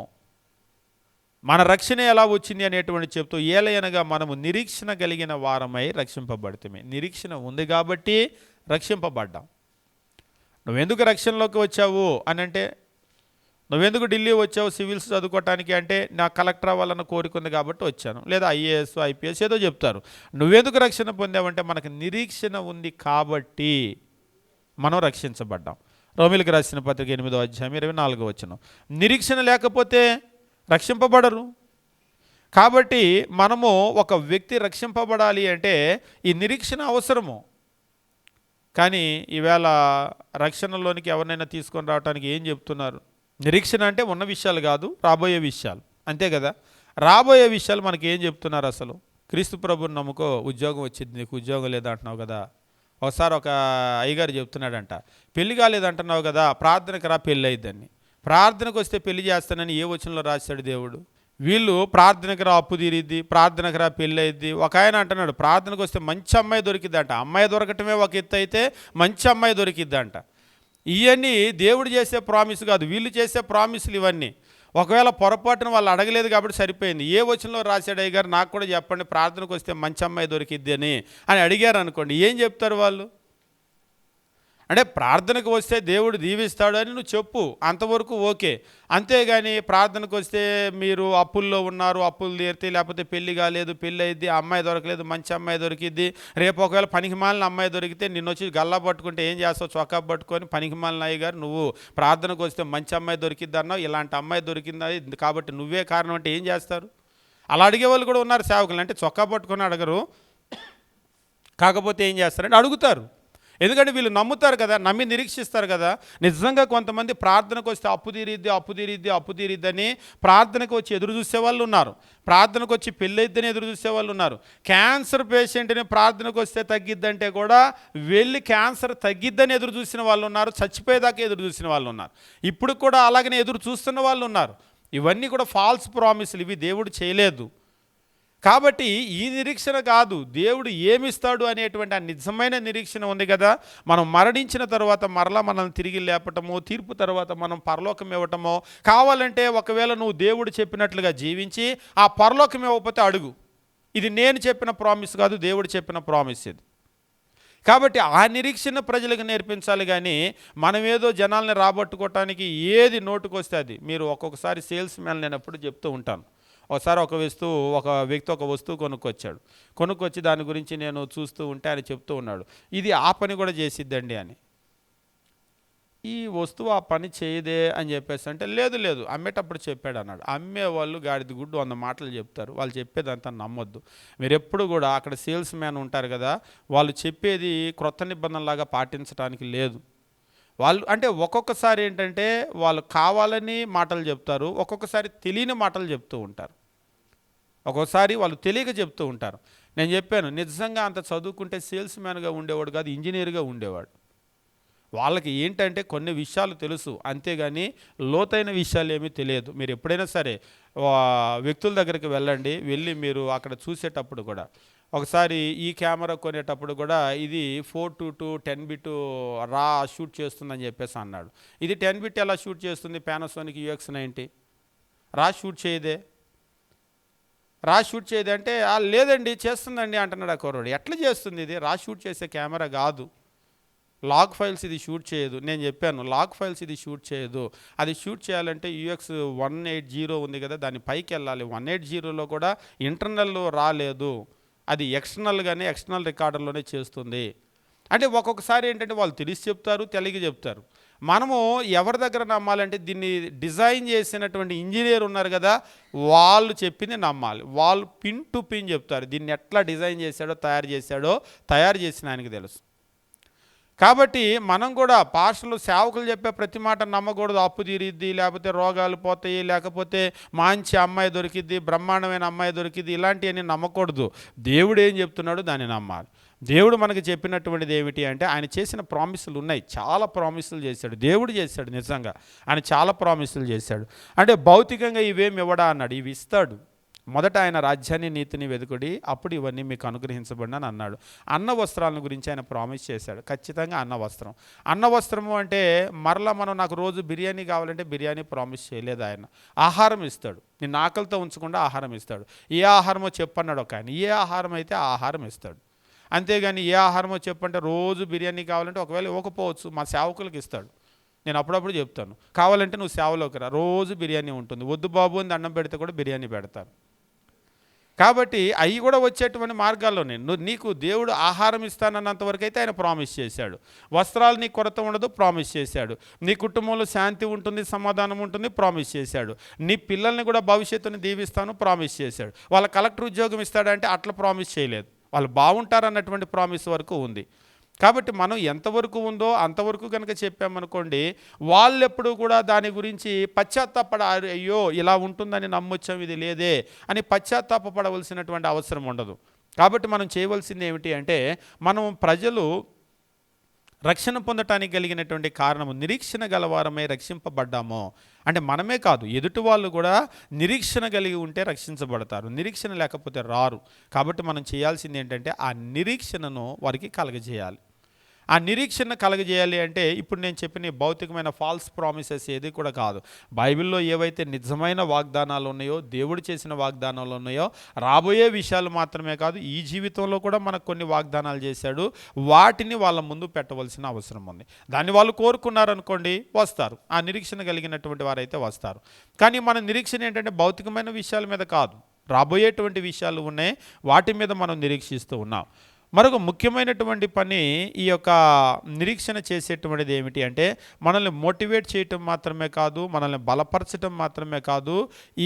మన రక్షణ ఎలా వచ్చింది అనేటువంటి చెప్తూ, ఏలయనగా మనము నిరీక్షణ కలిగిన వారమై రక్షింపబడితిమి. నిరీక్షణ ఉంది కాబట్టి రక్షింపబడ్డాం. నువ్వెందుకు రక్షణలోకి వచ్చావు అని అంటే, నువ్వెందుకు ఢిల్లీ వచ్చావు సివిల్స్ చదువుకోవటానికి అంటే, నా కలెక్టర్ అవ్వాలన్న కోరిక ఉంది కాబట్టి వచ్చాను, లేదా ఐఏఎస్ ఐపీఎస్ ఏదో చెప్తారు. నువ్వెందుకు రక్షణ పొందావంటే మనకు నిరీక్షణ ఉంది కాబట్టి మనం రక్షించబడ్డాం. రోమిలకు రాసిన పత్రిక 8వ అధ్యాయం 24 వచనం. నిరీక్షణ లేకపోతే రక్షింపబడరు. కాబట్టి మనము ఒక వ్యక్తి రక్షింపబడాలి అంటే ఈ నిరీక్షణ అవసరము. కానీ ఈవేళ రక్షణలోనికి ఎవరినైనా తీసుకొని రావడానికి ఏం చెప్తున్నారు? నిరీక్షణ అంటే ఉన్న విషయాలు కాదు, రాబోయే విషయాలు, అంతే కదా. రాబోయే విషయాలు మనకి ఏం చెప్తున్నారు? అసలు క్రీస్తు ప్రభుని నమ్ముకో, ఉద్యోగం వచ్చింది, నీకు ఉద్యోగం లేదంటున్నావు కదా. ఒకసారి ఒక అయ్యగారు చెప్తున్నాడంట, పెళ్లి కాలేదంటున్నావు కదా, ప్రార్థనకు రా పెళ్ళి అయిద్దని. ప్రార్థనకు వస్తే పెళ్లి చేస్తానని ఏ వచనంలో రాశాడు దేవుడు? వీళ్ళు ప్రార్థనకు రా అప్పు తీరిద్ది, ప్రార్థనకు రా పెళ్ళి అయింది. ఒక ఆయన అంటున్నాడు ప్రార్థనకు వస్తే మంచి అమ్మాయి దొరికిద్దంట. అమ్మాయి దొరకటమే ఒక ఎత్తు అయితే మంచి అమ్మాయి దొరికిద్దంట. ఇవన్నీ దేవుడు చేసే ప్రామిస్ కాదు, వీళ్ళు చేసే ప్రామిస్లు ఇవన్నీ. ఒకవేళ పొరపాటున వాళ్ళు అడగలేదు కాబట్టి సరిపోయింది. ఏ వచనంలో రాశాడు అయ్యగారు నాకు కూడా చెప్పండి, ప్రార్థనకు వస్తే మంచి అమ్మాయి దొరికిద్ది అని అడిగారు అనుకోండి, ఏం చెప్తారు వాళ్ళు? అంటే ప్రార్థనకు వస్తే దేవుడు దీవిస్తాడు అని నువ్వు చెప్పు, అంతవరకు ఓకే. అంతేగాని ప్రార్థనకు వస్తే మీరు అప్పుల్లో ఉన్నారు, అప్పులు తీరితే, లేకపోతే పెళ్లి కాలేదు, పెళ్ళి అయింది, అమ్మాయి దొరకలేదు, మంచి అమ్మాయి దొరికిద్ది, రేపు ఒకవేళ పనికిమాలిన అమ్మాయి దొరికితే నిన్ను వచ్చి గల్లా పట్టుకుంటే ఏం చేస్తావు? చొక్కా పట్టుకొని పనికిమాలిన అయ్యగారు నువ్వు ప్రార్థనకు వస్తే మంచి అమ్మాయి దొరికిద్ది అన్నావు, ఇలాంటి అమ్మాయి దొరికింది కాబట్టి నువ్వే కారణం అంటే ఏం చేస్తారు? అలా అడిగే వాళ్ళు కూడా ఉన్నారు సేవకులు. అంటే చొక్కా పట్టుకొని అడగరు, కాకపోతే ఏం చేస్తారంటే అడుగుతారు. ఎందుకంటే వీళ్ళు నమ్ముతారు కదా, నమ్మి నిరీక్షిస్తారు కదా. నిజంగా కొంతమంది ప్రార్థనకు వస్తే అప్పు తీరిద్ది అని ప్రార్థనకు వచ్చి ఎదురు చూసే వాళ్ళు ఉన్నారు. ప్రార్థనకు వచ్చి పెళ్ళైద్దని ఎదురు చూసే వాళ్ళు ఉన్నారు. క్యాన్సర్ పేషెంట్ని ప్రార్థనకు వస్తే తగ్గిద్దంటే కూడా వెళ్ళి క్యాన్సర్ తగ్గిద్దని ఎదురు చూసిన వాళ్ళు ఉన్నారు. చచ్చిపోయేదాకా ఎదురు చూసిన వాళ్ళు ఉన్నారు. ఇప్పుడు కూడా అలాగనే ఎదురు చూస్తున్న వాళ్ళు ఉన్నారు. ఇవన్నీ కూడా ఫాల్స్ ప్రామిస్లు, ఇవి దేవుడు చేయలేదు. కాబట్టి ఈ నిరీక్షణ కాదు, దేవుడు ఏమిస్తాడు అనేటువంటి ఆ నిజమైన నిరీక్షణ ఉంది కదా. మనం మరణించిన తర్వాత మరలా మనల్ని తిరిగి లేపటమో, తీర్పు తర్వాత మనం పరలోకం ఇవ్వటమో. కావాలంటే ఒకవేళ నువ్వు దేవుడు చెప్పినట్లుగా జీవించి ఆ పరలోకం ఇవ్వకపోతే అడుగు. ఇది నేను చెప్పిన ప్రామిస్ కాదు, దేవుడు చెప్పిన ప్రామిస్ ఇది. కాబట్టి ఆ నిరీక్షణ ప్రజలకు నేర్పించాలి. కానీ మనమేదో జనాల్ని రాబట్టుకోవటానికి ఏది నోటుకొస్తే అది. మీరు ఒక్కొక్కసారి సేల్స్ మ్యాన్ నేను ఎప్పుడు చెప్తూ ఉంటాను, ఒకసారి ఒక వ్యక్తి ఒక వస్తువు కొనుక్కొచ్చి దాని గురించి నేను చూస్తూ ఉంటే ఆయన చెప్తూ ఉన్నాడు, ఇది ఆ పని కూడా చేసిద్దండి అని. ఈ వస్తువు ఆ పని చేయదే అని చెప్పేసి అంటే, లేదు అమ్మేటప్పుడు చెప్పాడు అన్నాడు. అమ్మేవాళ్ళు గాడిద గుడ్డు 100 మాటలు చెప్తారు, వాళ్ళు చెప్పేదంతా నమ్మొద్దు. మీరు ఎప్పుడు కూడా అక్కడ సేల్స్ మ్యాన్ ఉంటారు కదా, వాళ్ళు చెప్పేది క్రొత్త నిబంధనలాగా పాటించడానికి లేదు. వాళ్ళు అంటే ఒక్కొక్కసారి ఏంటంటే వాళ్ళు కావాలని మాటలు చెప్తారు, ఒక్కొక్కసారి తెలియని మాటలు చెప్తూ ఉంటారు, ఒక్కొక్కసారి వాళ్ళు తెలియక చెప్తూ ఉంటారు. నేను చెప్పాను, నిజంగా అంత చదువుకుంటే సేల్స్ మ్యాన్గా ఉండేవాడు కాదు, ఇంజనీర్గా ఉండేవాడు. వాళ్ళకి ఏంటంటే కొన్ని విషయాలు తెలుసు, అంతేగాని లోతైన విషయాలు ఏమీ తెలియదు. మీరు ఎప్పుడైనా సరే వ్యక్తుల దగ్గరికి వెళ్ళి మీరు అక్కడ చూసేటప్పుడు కూడా, ఒకసారి ఈ కెమెరా కొనేటప్పుడు కూడా ఇది 4:2 10-bit రా షూట్ చేస్తుందని చెప్పేసి అన్నాడు. ఇది 10-bit ఎలా షూట్ చేస్తుంది? పానాసోనిక్ UX90 రా షూట్ చేయదే అంటే లేదండి చేస్తుందండి అంటున్నాడు ఆ కుర్రాడు. ఎట్లా చేస్తుంది? ఇది రా షూట్ చేసే కెమెరా కాదు, లాగ్ ఫైల్స్ ఇది షూట్ చేయదు. నేను చెప్పాను, లాగ్ ఫైల్స్ ఇది షూట్ చేయదు. అది షూట్ చేయాలంటే UX180 ఉంది కదా, దాని పైకి వెళ్ళాలి. 180లో కూడా ఇంటర్నల్ రాలేదు, అది ఎక్స్టర్నల్ రికార్డర్లోనే చేస్తుంది. అంటే ఒక్కొక్కసారి ఏంటంటే వాళ్ళు తెలిసి చెప్తారు, తెలియక చెప్తారు. మనము ఎవరి దగ్గర నమ్మాలంటే దీన్ని డిజైన్ చేసినటువంటి ఇంజనీర్ ఉన్నారు కదా, వాళ్ళు చెప్పింది నమ్మాలి. వాళ్ళు పిన్ టు పిన్ చెప్తారు, దీన్ని ఎట్లా డిజైన్ చేశాడో తయారు చేసిన ఆయనకి తెలుసు. కాబట్టి మనం కూడా పాస్టర్లు సేవకులు చెప్పే ప్రతి మాట నమ్మకూడదు. అప్పు తీరిద్ది, లేకపోతే రోగాలు పోతాయి, లేకపోతే మంచి అమ్మాయి దొరికిద్ది, బ్రహ్మాండమైన అమ్మాయి దొరికిద్ది, ఇలాంటివన్నీ నమ్మకూడదు. దేవుడు ఏం చెప్తున్నాడో దాన్ని నమ్మాలి. దేవుడు మనకు చెప్పినటువంటిది ఏమిటి అంటే, ఆయన చేసిన ప్రామిసులు ఉన్నాయి, చాలా ప్రామిసులు చేశాడు. దేవుడు చేశాడు, నిజంగా ఆయన చాలా ప్రామిసులు చేశాడు. అంటే భౌతికంగా ఇవేమి ఇవ్వడా అన్నాడు, ఇవి ఇస్తాడు. మొదట ఆయన రాజ్యాన్ని నీతిని వెతుకుడి, అప్పుడు ఇవన్నీ మీకు అనుగ్రహించబడినని అన్నాడు. అన్న వస్త్రాలను గురించి ఆయన ప్రామిస్ చేశాడు. ఖచ్చితంగా అన్న వస్త్రము అంటే మరలా మనం నాకు రోజు బిర్యానీ కావాలంటే బిర్యానీ ప్రామిస్ చేయలేదు ఆయన. ఆహారం ఇస్తాడు, నిన్ను ఆకలితో ఉంచకుండా ఆహారం ఇస్తాడు. ఏ ఆహారమో చెప్పన్నాడు ఒక ఆయన, ఏ ఆహారం అయితే ఆ ఆహారం ఇస్తాడు. అంతేగాని ఏ ఆహారమో చెప్పంటే రోజు బిర్యానీ కావాలంటే ఒకవేళ ఇవ్వకపోవచ్చు, మా సేవకులకు ఇస్తాడు. నేను అప్పుడప్పుడు చెప్తాను, కావాలంటే నువ్వు సేవలోకి రా, రోజు బిర్యానీ ఉంటుంది. వద్దు బాబు అని దండం పెడితే కూడా బిర్యానీ పెడతారు. కాబట్టి అవి కూడా వచ్చేటువంటి మార్గాల్లోనే నీకు దేవుడు ఆహారం ఇస్తానన్నంత వరకు అయితే ఆయన ప్రామిస్ చేశాడు. వస్త్రాలు నీ కొరత ఉండదు, ప్రామిస్ చేశాడు. నీ కుటుంబంలో శాంతి ఉంటుంది, సమాధానం ఉంటుంది, ప్రామిస్ చేశాడు. నీ పిల్లల్ని కూడా భవిష్యత్తుని దీవిస్తాను, ప్రామిస్ చేశాడు. వాళ్ళ కలెక్టర్ ఉద్యోగం ఇస్తాడంటే అట్లా ప్రామిస్ చేయలేదు, వాళ్ళు బాగుంటారన్నటువంటి ప్రామిస్ వరకు ఉంది. కాబట్టి మనం ఎంతవరకు ఉందో అంతవరకు కనుక చెప్పామనుకోండి, వాళ్ళు ఎప్పుడు కూడా దాని గురించి అయ్యో ఇలా ఉంటుందని నమ్మొచ్చాం, ఇది లేదే అని పశ్చాత్తాపడవలసినటువంటి అవసరం ఉండదు. కాబట్టి మనం చేయవలసింది ఏమిటి అంటే, మనం ప్రజలు రక్షణ పొందటానికి కలిగినటువంటి కారణము నిరీక్షణ గలవారమై రక్షింపబడ్డామో అంటే మనమే కాదు, ఎదుటి వాళ్ళు కూడా నిరీక్షణ కలిగి ఉంటే రక్షించబడతారు, నిరీక్షణ లేకపోతే రారు. కాబట్టి మనం చేయాల్సింది ఏంటంటే ఆ నిరీక్షణను వారికి కలగజేయాలి. ఆ నిరీక్షణ కలగజేయాలి అంటే ఇప్పుడు నేను చెప్పిన భౌతికమైన ఫాల్స్ ప్రామిసెస్ ఏది కూడా కాదు. బైబిల్లో ఏవైతే నిజమైన వాగ్దానాలు ఉన్నాయో, దేవుడు చేసిన వాగ్దానాలు ఉన్నాయో, రాబోయే విషయాలు మాత్రమే కాదు, ఈ జీవితంలో కూడా మనకు కొన్ని వాగ్దానాలు చేశాడు, వాటిని వాళ్ళ ముందు పెట్టవలసిన అవసరం ఉంది. దాన్ని వాళ్ళు కోరుకున్నారనుకోండి, వస్తారు, ఆ నిరీక్షణ కలిగినటువంటి వారైతే వస్తారు. కానీ మన నిరీక్షణ ఏంటంటే భౌతికమైన విషయాల మీద కాదు, రాబోయేటువంటి విషయాలు ఉన్నాయి, వాటి మీద మనం నిరీక్షిస్తూ ఉన్నాం. మరొక ముఖ్యమైనటువంటి పని ఈ యొక్క నిరీక్షణ చేసేటువంటిది ఏమిటి అంటే, మనల్ని మోటివేట్ చేయటం మాత్రమే కాదు, మనల్ని బలపరచడం మాత్రమే కాదు,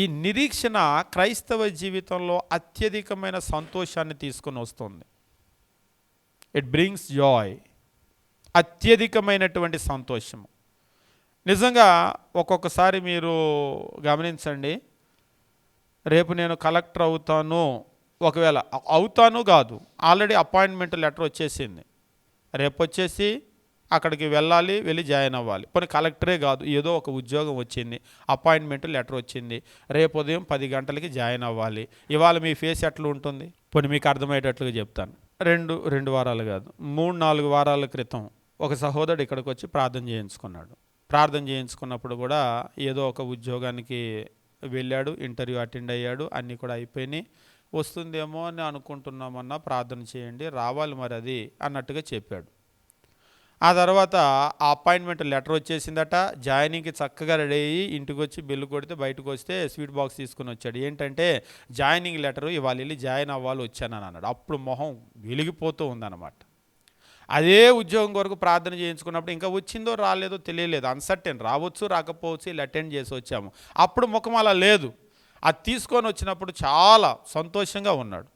ఈ నిరీక్షణ క్రైస్తవ జీవితంలో అత్యధికమైన సంతోషాన్ని తీసుకొని వస్తుంది. ఇట్ బ్రింగ్స్ జాయ్, అత్యధికమైనటువంటి సంతోషము. నిజంగా ఒక్కొక్కసారి మీరు గమనించండి, రేపు నేను కలెక్టర్ అవుతాను, ఒకవేళ అవుతాను కాదు, ఆల్రెడీ అపాయింట్మెంట్ లెటర్ వచ్చేసింది, రేపు వచ్చేసి అక్కడికి వెళ్ళి జాయిన్ అవ్వాలి. పోనీ కలెక్టరే కాదు, ఏదో ఒక ఉద్యోగం వచ్చింది, అపాయింట్మెంట్ లెటర్ వచ్చింది, రేపు ఉదయం 10 గంటలకి జాయిన్ అవ్వాలి. ఇవాళ మీ ఫేస్ ఎట్లా ఉంటుంది? పోనీ మీకు అర్థమయ్యేటట్లుగా చెప్తాను. రెండు వారాలు కాదు, 3-4 వారాల క్రితం ఒక సహోదరుడు ఇక్కడికి వచ్చి ప్రార్థన చేయించుకున్నాడు. ప్రార్థన చేయించుకున్నప్పుడు కూడా ఏదో ఒక ఉద్యోగానికి వెళ్ళాడు, ఇంటర్వ్యూ అటెండ్ అయ్యాడు, అన్నీ కూడా అయిపోయినాయి. వస్తుందేమో అని అనుకుంటున్నామన్నా ప్రార్థన చేయండి, రావాలి మరి అది అన్నట్టుగా చెప్పాడు. ఆ తర్వాత ఆ అపాయింట్మెంట్ లెటర్ వచ్చేసిందట. జాయినింగ్కి చక్కగా రెడీ అయ్యి ఇంటికి వచ్చి బెల్లు కొడితే బయటకు వస్తే స్వీట్ బాక్స్ తీసుకుని వచ్చాడు. ఏంటంటే జాయినింగ్ లెటరు, ఇవాళ వెళ్ళి జాయిన్ అవ్వాలి వచ్చానని అన్నాడు. అప్పుడు మొహం వెలిగిపోతూ ఉందన్నమాట. అదే ఉద్యోగం కొరకు ప్రార్థన చేయించుకున్నప్పుడు ఇంకా వచ్చిందో రాలేదో తెలియలేదు, అన్సర్టెన్, రావచ్చు రాకపోవచ్చు, ఇలా అటెండ్ చేసి వచ్చాము. అప్పుడు ముఖం అలా లేదు. అది తీసుకొని వచ్చినప్పుడు చాలా సంతోషంగా ఉన్నాడు.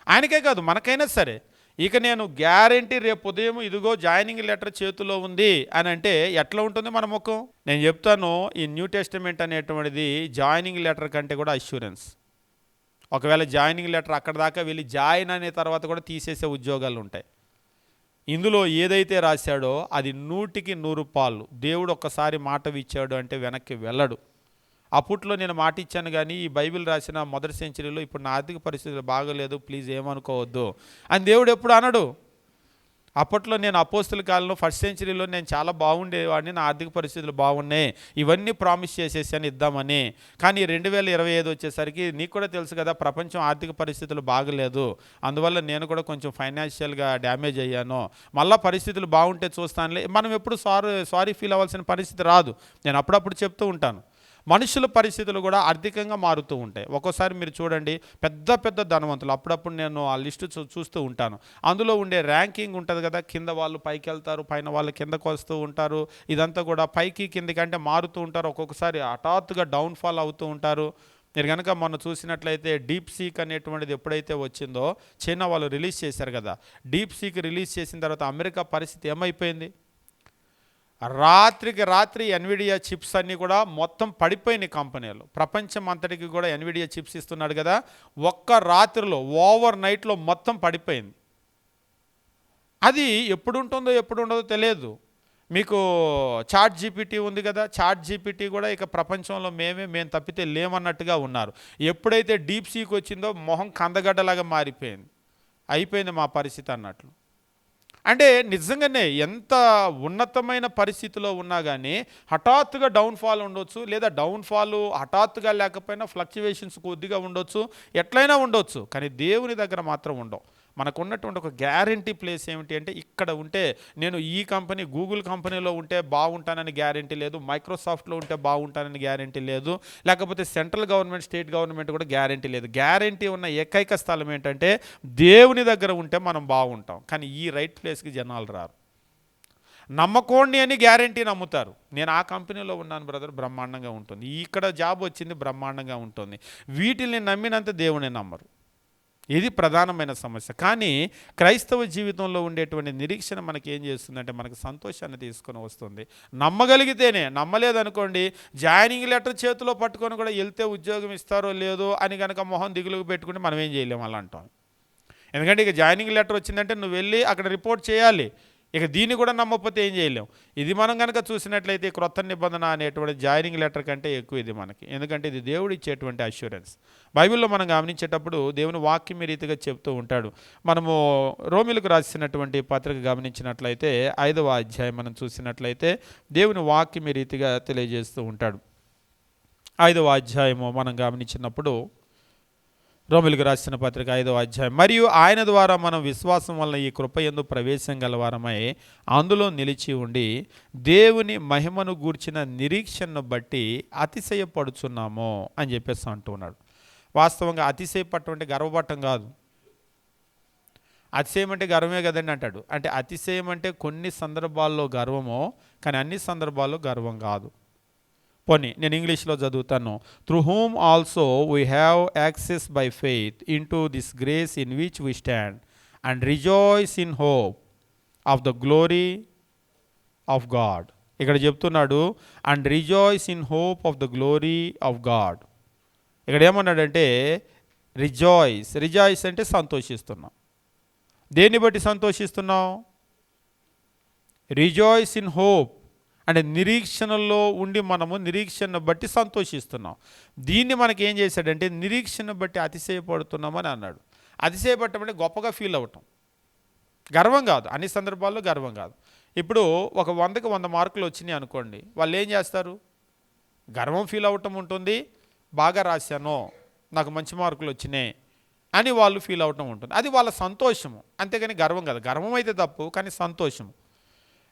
ఆయనకే కాదు మనకైనా సరే, ఇక నేను గ్యారంటీ రేపు ఉదయం ఇదిగో జాయినింగ్ లెటర్ చేతిలో ఉంది అని అంటే ఎట్లా ఉంటుంది మన ముఖం? నేను చెప్తాను, ఈ న్యూ టెస్టిమెంట్ అనేటువంటిది జాయినింగ్ లెటర్ కంటే కూడా అష్యూరెన్స్. ఒకవేళ జాయినింగ్ లెటర్ అక్కడ దాకా వెళ్ళి జాయిన్ అనే తర్వాత కూడా తీసేసే ఉద్యోగాలు ఉంటాయి. ఇందులో ఏదైతే రాశాడో అది 100కి 100 పాళ్ళు. దేవుడు ఒక్కసారి మాట ఇచ్చాడు అంటే వెనక్కి వెళ్ళడు. అప్పట్లో నేను మాట ఇచ్చాను, కానీ ఈ బైబిల్ రాసిన మొదటి సెంచరీలో ఇప్పుడు నా ఆర్థిక పరిస్థితులు బాగలేదు, ప్లీజ్ ఏమనుకోవద్దు అని దేవుడు ఎప్పుడు అనడు. అప్పట్లో నేను అపోస్తుల కాలంలో ఫస్ట్ సెంచరీలో నేను చాలా బాగుండేవాడిని, నా ఆర్థిక పరిస్థితులు బాగున్నాయి, ఇవన్నీ ప్రామిస్ చేసేసాను ఇద్దామని. కానీ 2025 వచ్చేసరికి నీకు కూడా తెలుసు కదా, ప్రపంచం ఆర్థిక పరిస్థితులు బాగలేదు, అందువల్ల నేను కూడా కొంచెం ఫైనాన్షియల్గా డ్యామేజ్ అయ్యాను, మళ్ళీ పరిస్థితులు బాగుంటే చూస్తానులే. మనం ఎప్పుడు సారీ ఫీల్ అవ్వాల్సిన పరిస్థితి రాదు. నేను అప్పుడప్పుడు చెప్తూ ఉంటాను, మనుషుల పరిస్థితులు కూడా ఆర్థికంగా మారుతూ ఉంటాయి. ఒక్కోసారి మీరు చూడండి, పెద్ద పెద్ద ధనవంతులు, అప్పుడప్పుడు నేను ఆ లిస్టు చూస్తూ ఉంటాను, అందులో ఉండే ర్యాంకింగ్ ఉంటుంది కదా, కింద వాళ్ళు పైకి వెళ్తారు, పైన వాళ్ళు కిందకు వస్తూ ఉంటారు, ఇదంతా కూడా పైకి కిందకి అంటే మారుతూ ఉంటారు. ఒక్కొక్కసారి హఠాత్తుగా డౌన్ఫాల్ అవుతూ ఉంటారు. మీరు కనుక మొన్న చూసినట్లయితే డీప్ సీక్ అనేటువంటిది ఎప్పుడైతే వచ్చిందో, చైనా వాళ్ళు రిలీజ్ చేశారు కదా, డీప్ సీక్ రిలీజ్ చేసిన తర్వాత అమెరికా పరిస్థితి ఏమైపోయింది? రాత్రికి రాత్రి ఎన్విడియా చిప్స్ అన్నీ కూడా మొత్తం పడిపోయినాయి కంపెనీలు. ప్రపంచం అంతటికి కూడా ఎన్విడియా చిప్స్ ఇస్తున్నాడు కదా, ఒక్క రాత్రిలో ఓవర్ నైట్లో మొత్తం పడిపోయింది. అది ఎప్పుడు ఉంటుందో ఎప్పుడు ఉండదో తెలియదు. మీకు చాట్ జీపీటీ ఉంది కదా, చాట్ జీపీటీ కూడా ఇక ప్రపంచంలో మేము తప్పితే లేమన్నట్టుగా ఉన్నారు. ఎప్పుడైతే డీప్ సీక్ వచ్చిందో మొహం కందగడ్డలాగా మారిపోయింది, అయిపోయింది మా పరిస్థితి అన్నట్లు. అంటే నిజంగానే ఎంత ఉన్నతమైన పరిస్థితిలో ఉన్నా కానీ హఠాత్తుగా డౌన్ఫాల్ ఉండొచ్చు, లేదా డౌన్ఫాల్ హఠాత్తుగా లేకపోయినా ఫ్లక్చువేషన్స్ కొద్దిగా ఉండొచ్చు, ఎట్లయినా ఉండొచ్చు. కానీ దేవుని దగ్గర మాత్రం ఉండవు. మనకున్నటువంటి ఒక గ్యారంటీ ప్లేస్ ఏమిటి అంటే, ఇక్కడ ఉంటే నేను ఈ కంపెనీ గూగుల్ కంపెనీలో ఉంటే బాగుంటానని గ్యారంటీ లేదు, మైక్రోసాఫ్ట్లో ఉంటే బాగుంటానని గ్యారంటీ లేదు, లేకపోతే సెంట్రల్ గవర్నమెంట్ స్టేట్ గవర్నమెంట్ కూడా గ్యారంటీ లేదు. గ్యారంటీ ఉన్న ఏకైక స్థలం ఏంటంటే దేవుని దగ్గర ఉంటే మనం బాగుంటాం. కానీ ఈ రైట్ ప్లేస్కి జనాలు రారు. నమ్మకోండి అని గ్యారంటీ నమ్ముతారు. నేను ఆ కంపెనీలో ఉన్నాను బ్రదర్, బ్రహ్మాండంగా ఉంటుంది, ఇక్కడ జాబ్ వచ్చింది బ్రహ్మాండంగా ఉంటుంది, వీటిని నమ్మినంత దేవుని నమ్మరు. ఇది ప్రధానమైన సమస్య. కానీ క్రైస్తవ జీవితంలో ఉండేటువంటి నిరీక్షణ మనకి ఏం చేస్తుందంటే, మనకు సంతోషాన్ని తీసుకొని వస్తుంది. నమ్మగలిగితేనే, నమ్మలేదనుకోండి, జాయినింగ్ లెటర్ చేతిలో పట్టుకొని కూడా వెళ్తే ఉద్యోగం ఇస్తారో లేదో అని కనుక మొహం దిగులుకు పెట్టుకుంటే మనం ఏం చేయలేము అలా అంటాం. ఎందుకంటే ఇక జాయినింగ్ లెటర్ వచ్చిందంటే నువ్వు వెళ్ళి అక్కడ రిపోర్ట్ చేయాలి. ఇక దీన్ని కూడా నమ్మకపోతే ఏం చేయలేం. ఇది మనం కనుక చూసినట్లయితే క్రొత్త నిబంధన అనేటువంటి జాయినింగ్ లెటర్ కంటే ఎక్కువ ఇది మనకి. ఎందుకంటే ఇది దేవుడు ఇచ్చేటువంటి అష్యూరెన్స్. బైబిల్లో మనం గమనించేటప్పుడు దేవుని వాక్యం ఈ రీతిగా చెప్తూ ఉంటాడు. మనము రోమిలకు రాసినటువంటి పత్రిక గమనించినట్లయితే 5వ అధ్యాయం మనం చూసినట్లయితే దేవుని వాక్యం ఈ రీతిగా తెలియజేస్తూ ఉంటాడు. 5వ అధ్యాయము మనం గమనించినప్పుడు, రోమిలకు రాసిన పత్రిక 5వ అధ్యాయం, మరియు ఆయన ద్వారా మనం విశ్వాసం వలన ఈ కృపయందు ప్రవేశం గలవారమై అందులో నిలిచి ఉండి దేవుని మహిమను గూర్చిన నిరీక్షణను బట్టి అతిశయపడుచున్నాము అని చెప్పేసి అంటున్నాడు. వాస్తవంగా అతిశయపడటం అంటే గర్వపడటం కాదు. అతిశయం అంటే గర్వమే కదండి అంటాడు. అంటే అతిశయం అంటే కొన్ని సందర్భాల్లో గర్వమో, కానీ అన్ని సందర్భాల్లో గర్వం కాదు. పోనీ నేను ఇంగ్లీష్లో చదువుతాను. Through whom also we have access by faith in to this grace in which we stand and rejoice in hope of the glory of God. ఇక్కడ చెప్తున్నాడు and rejoice in hope of the glory of God. ఇక్కడ ఏమన్నాడంటే rejoice అంటే సంతోషిస్తున్నాం. దేన్ని బట్టి సంతోషిస్తున్నాం? Rejoice in hope అంటే నిరీక్షణలో ఉండి మనము నిరీక్షణను బట్టి సంతోషిస్తున్నాం. దీన్ని మనకి ఏం చేశాడంటే నిరీక్షణ బట్టి అతిశయపడుతున్నామని అన్నాడు. అతిశయపడటం అంటే గొప్పగా ఫీల్ అవ్వటం, గర్వం కాదు. అన్ని సందర్భాల్లో గర్వం కాదు. ఇప్పుడు ఒక 100కి 100 మార్కులు వచ్చినాయి అనుకోండి, వాళ్ళు ఏం చేస్తారు? గర్వం ఫీల్ అవ్వటం ఉంటుంది, బాగా రాశాను, నాకు మంచి మార్కులు వచ్చినాయి అని వాళ్ళు ఫీల్ అవ్వటం ఉంటుంది. అది వాళ్ళ సంతోషము, అంతేగాని గర్వం కాదు. గర్వం అయితే తప్పు, కానీ సంతోషము.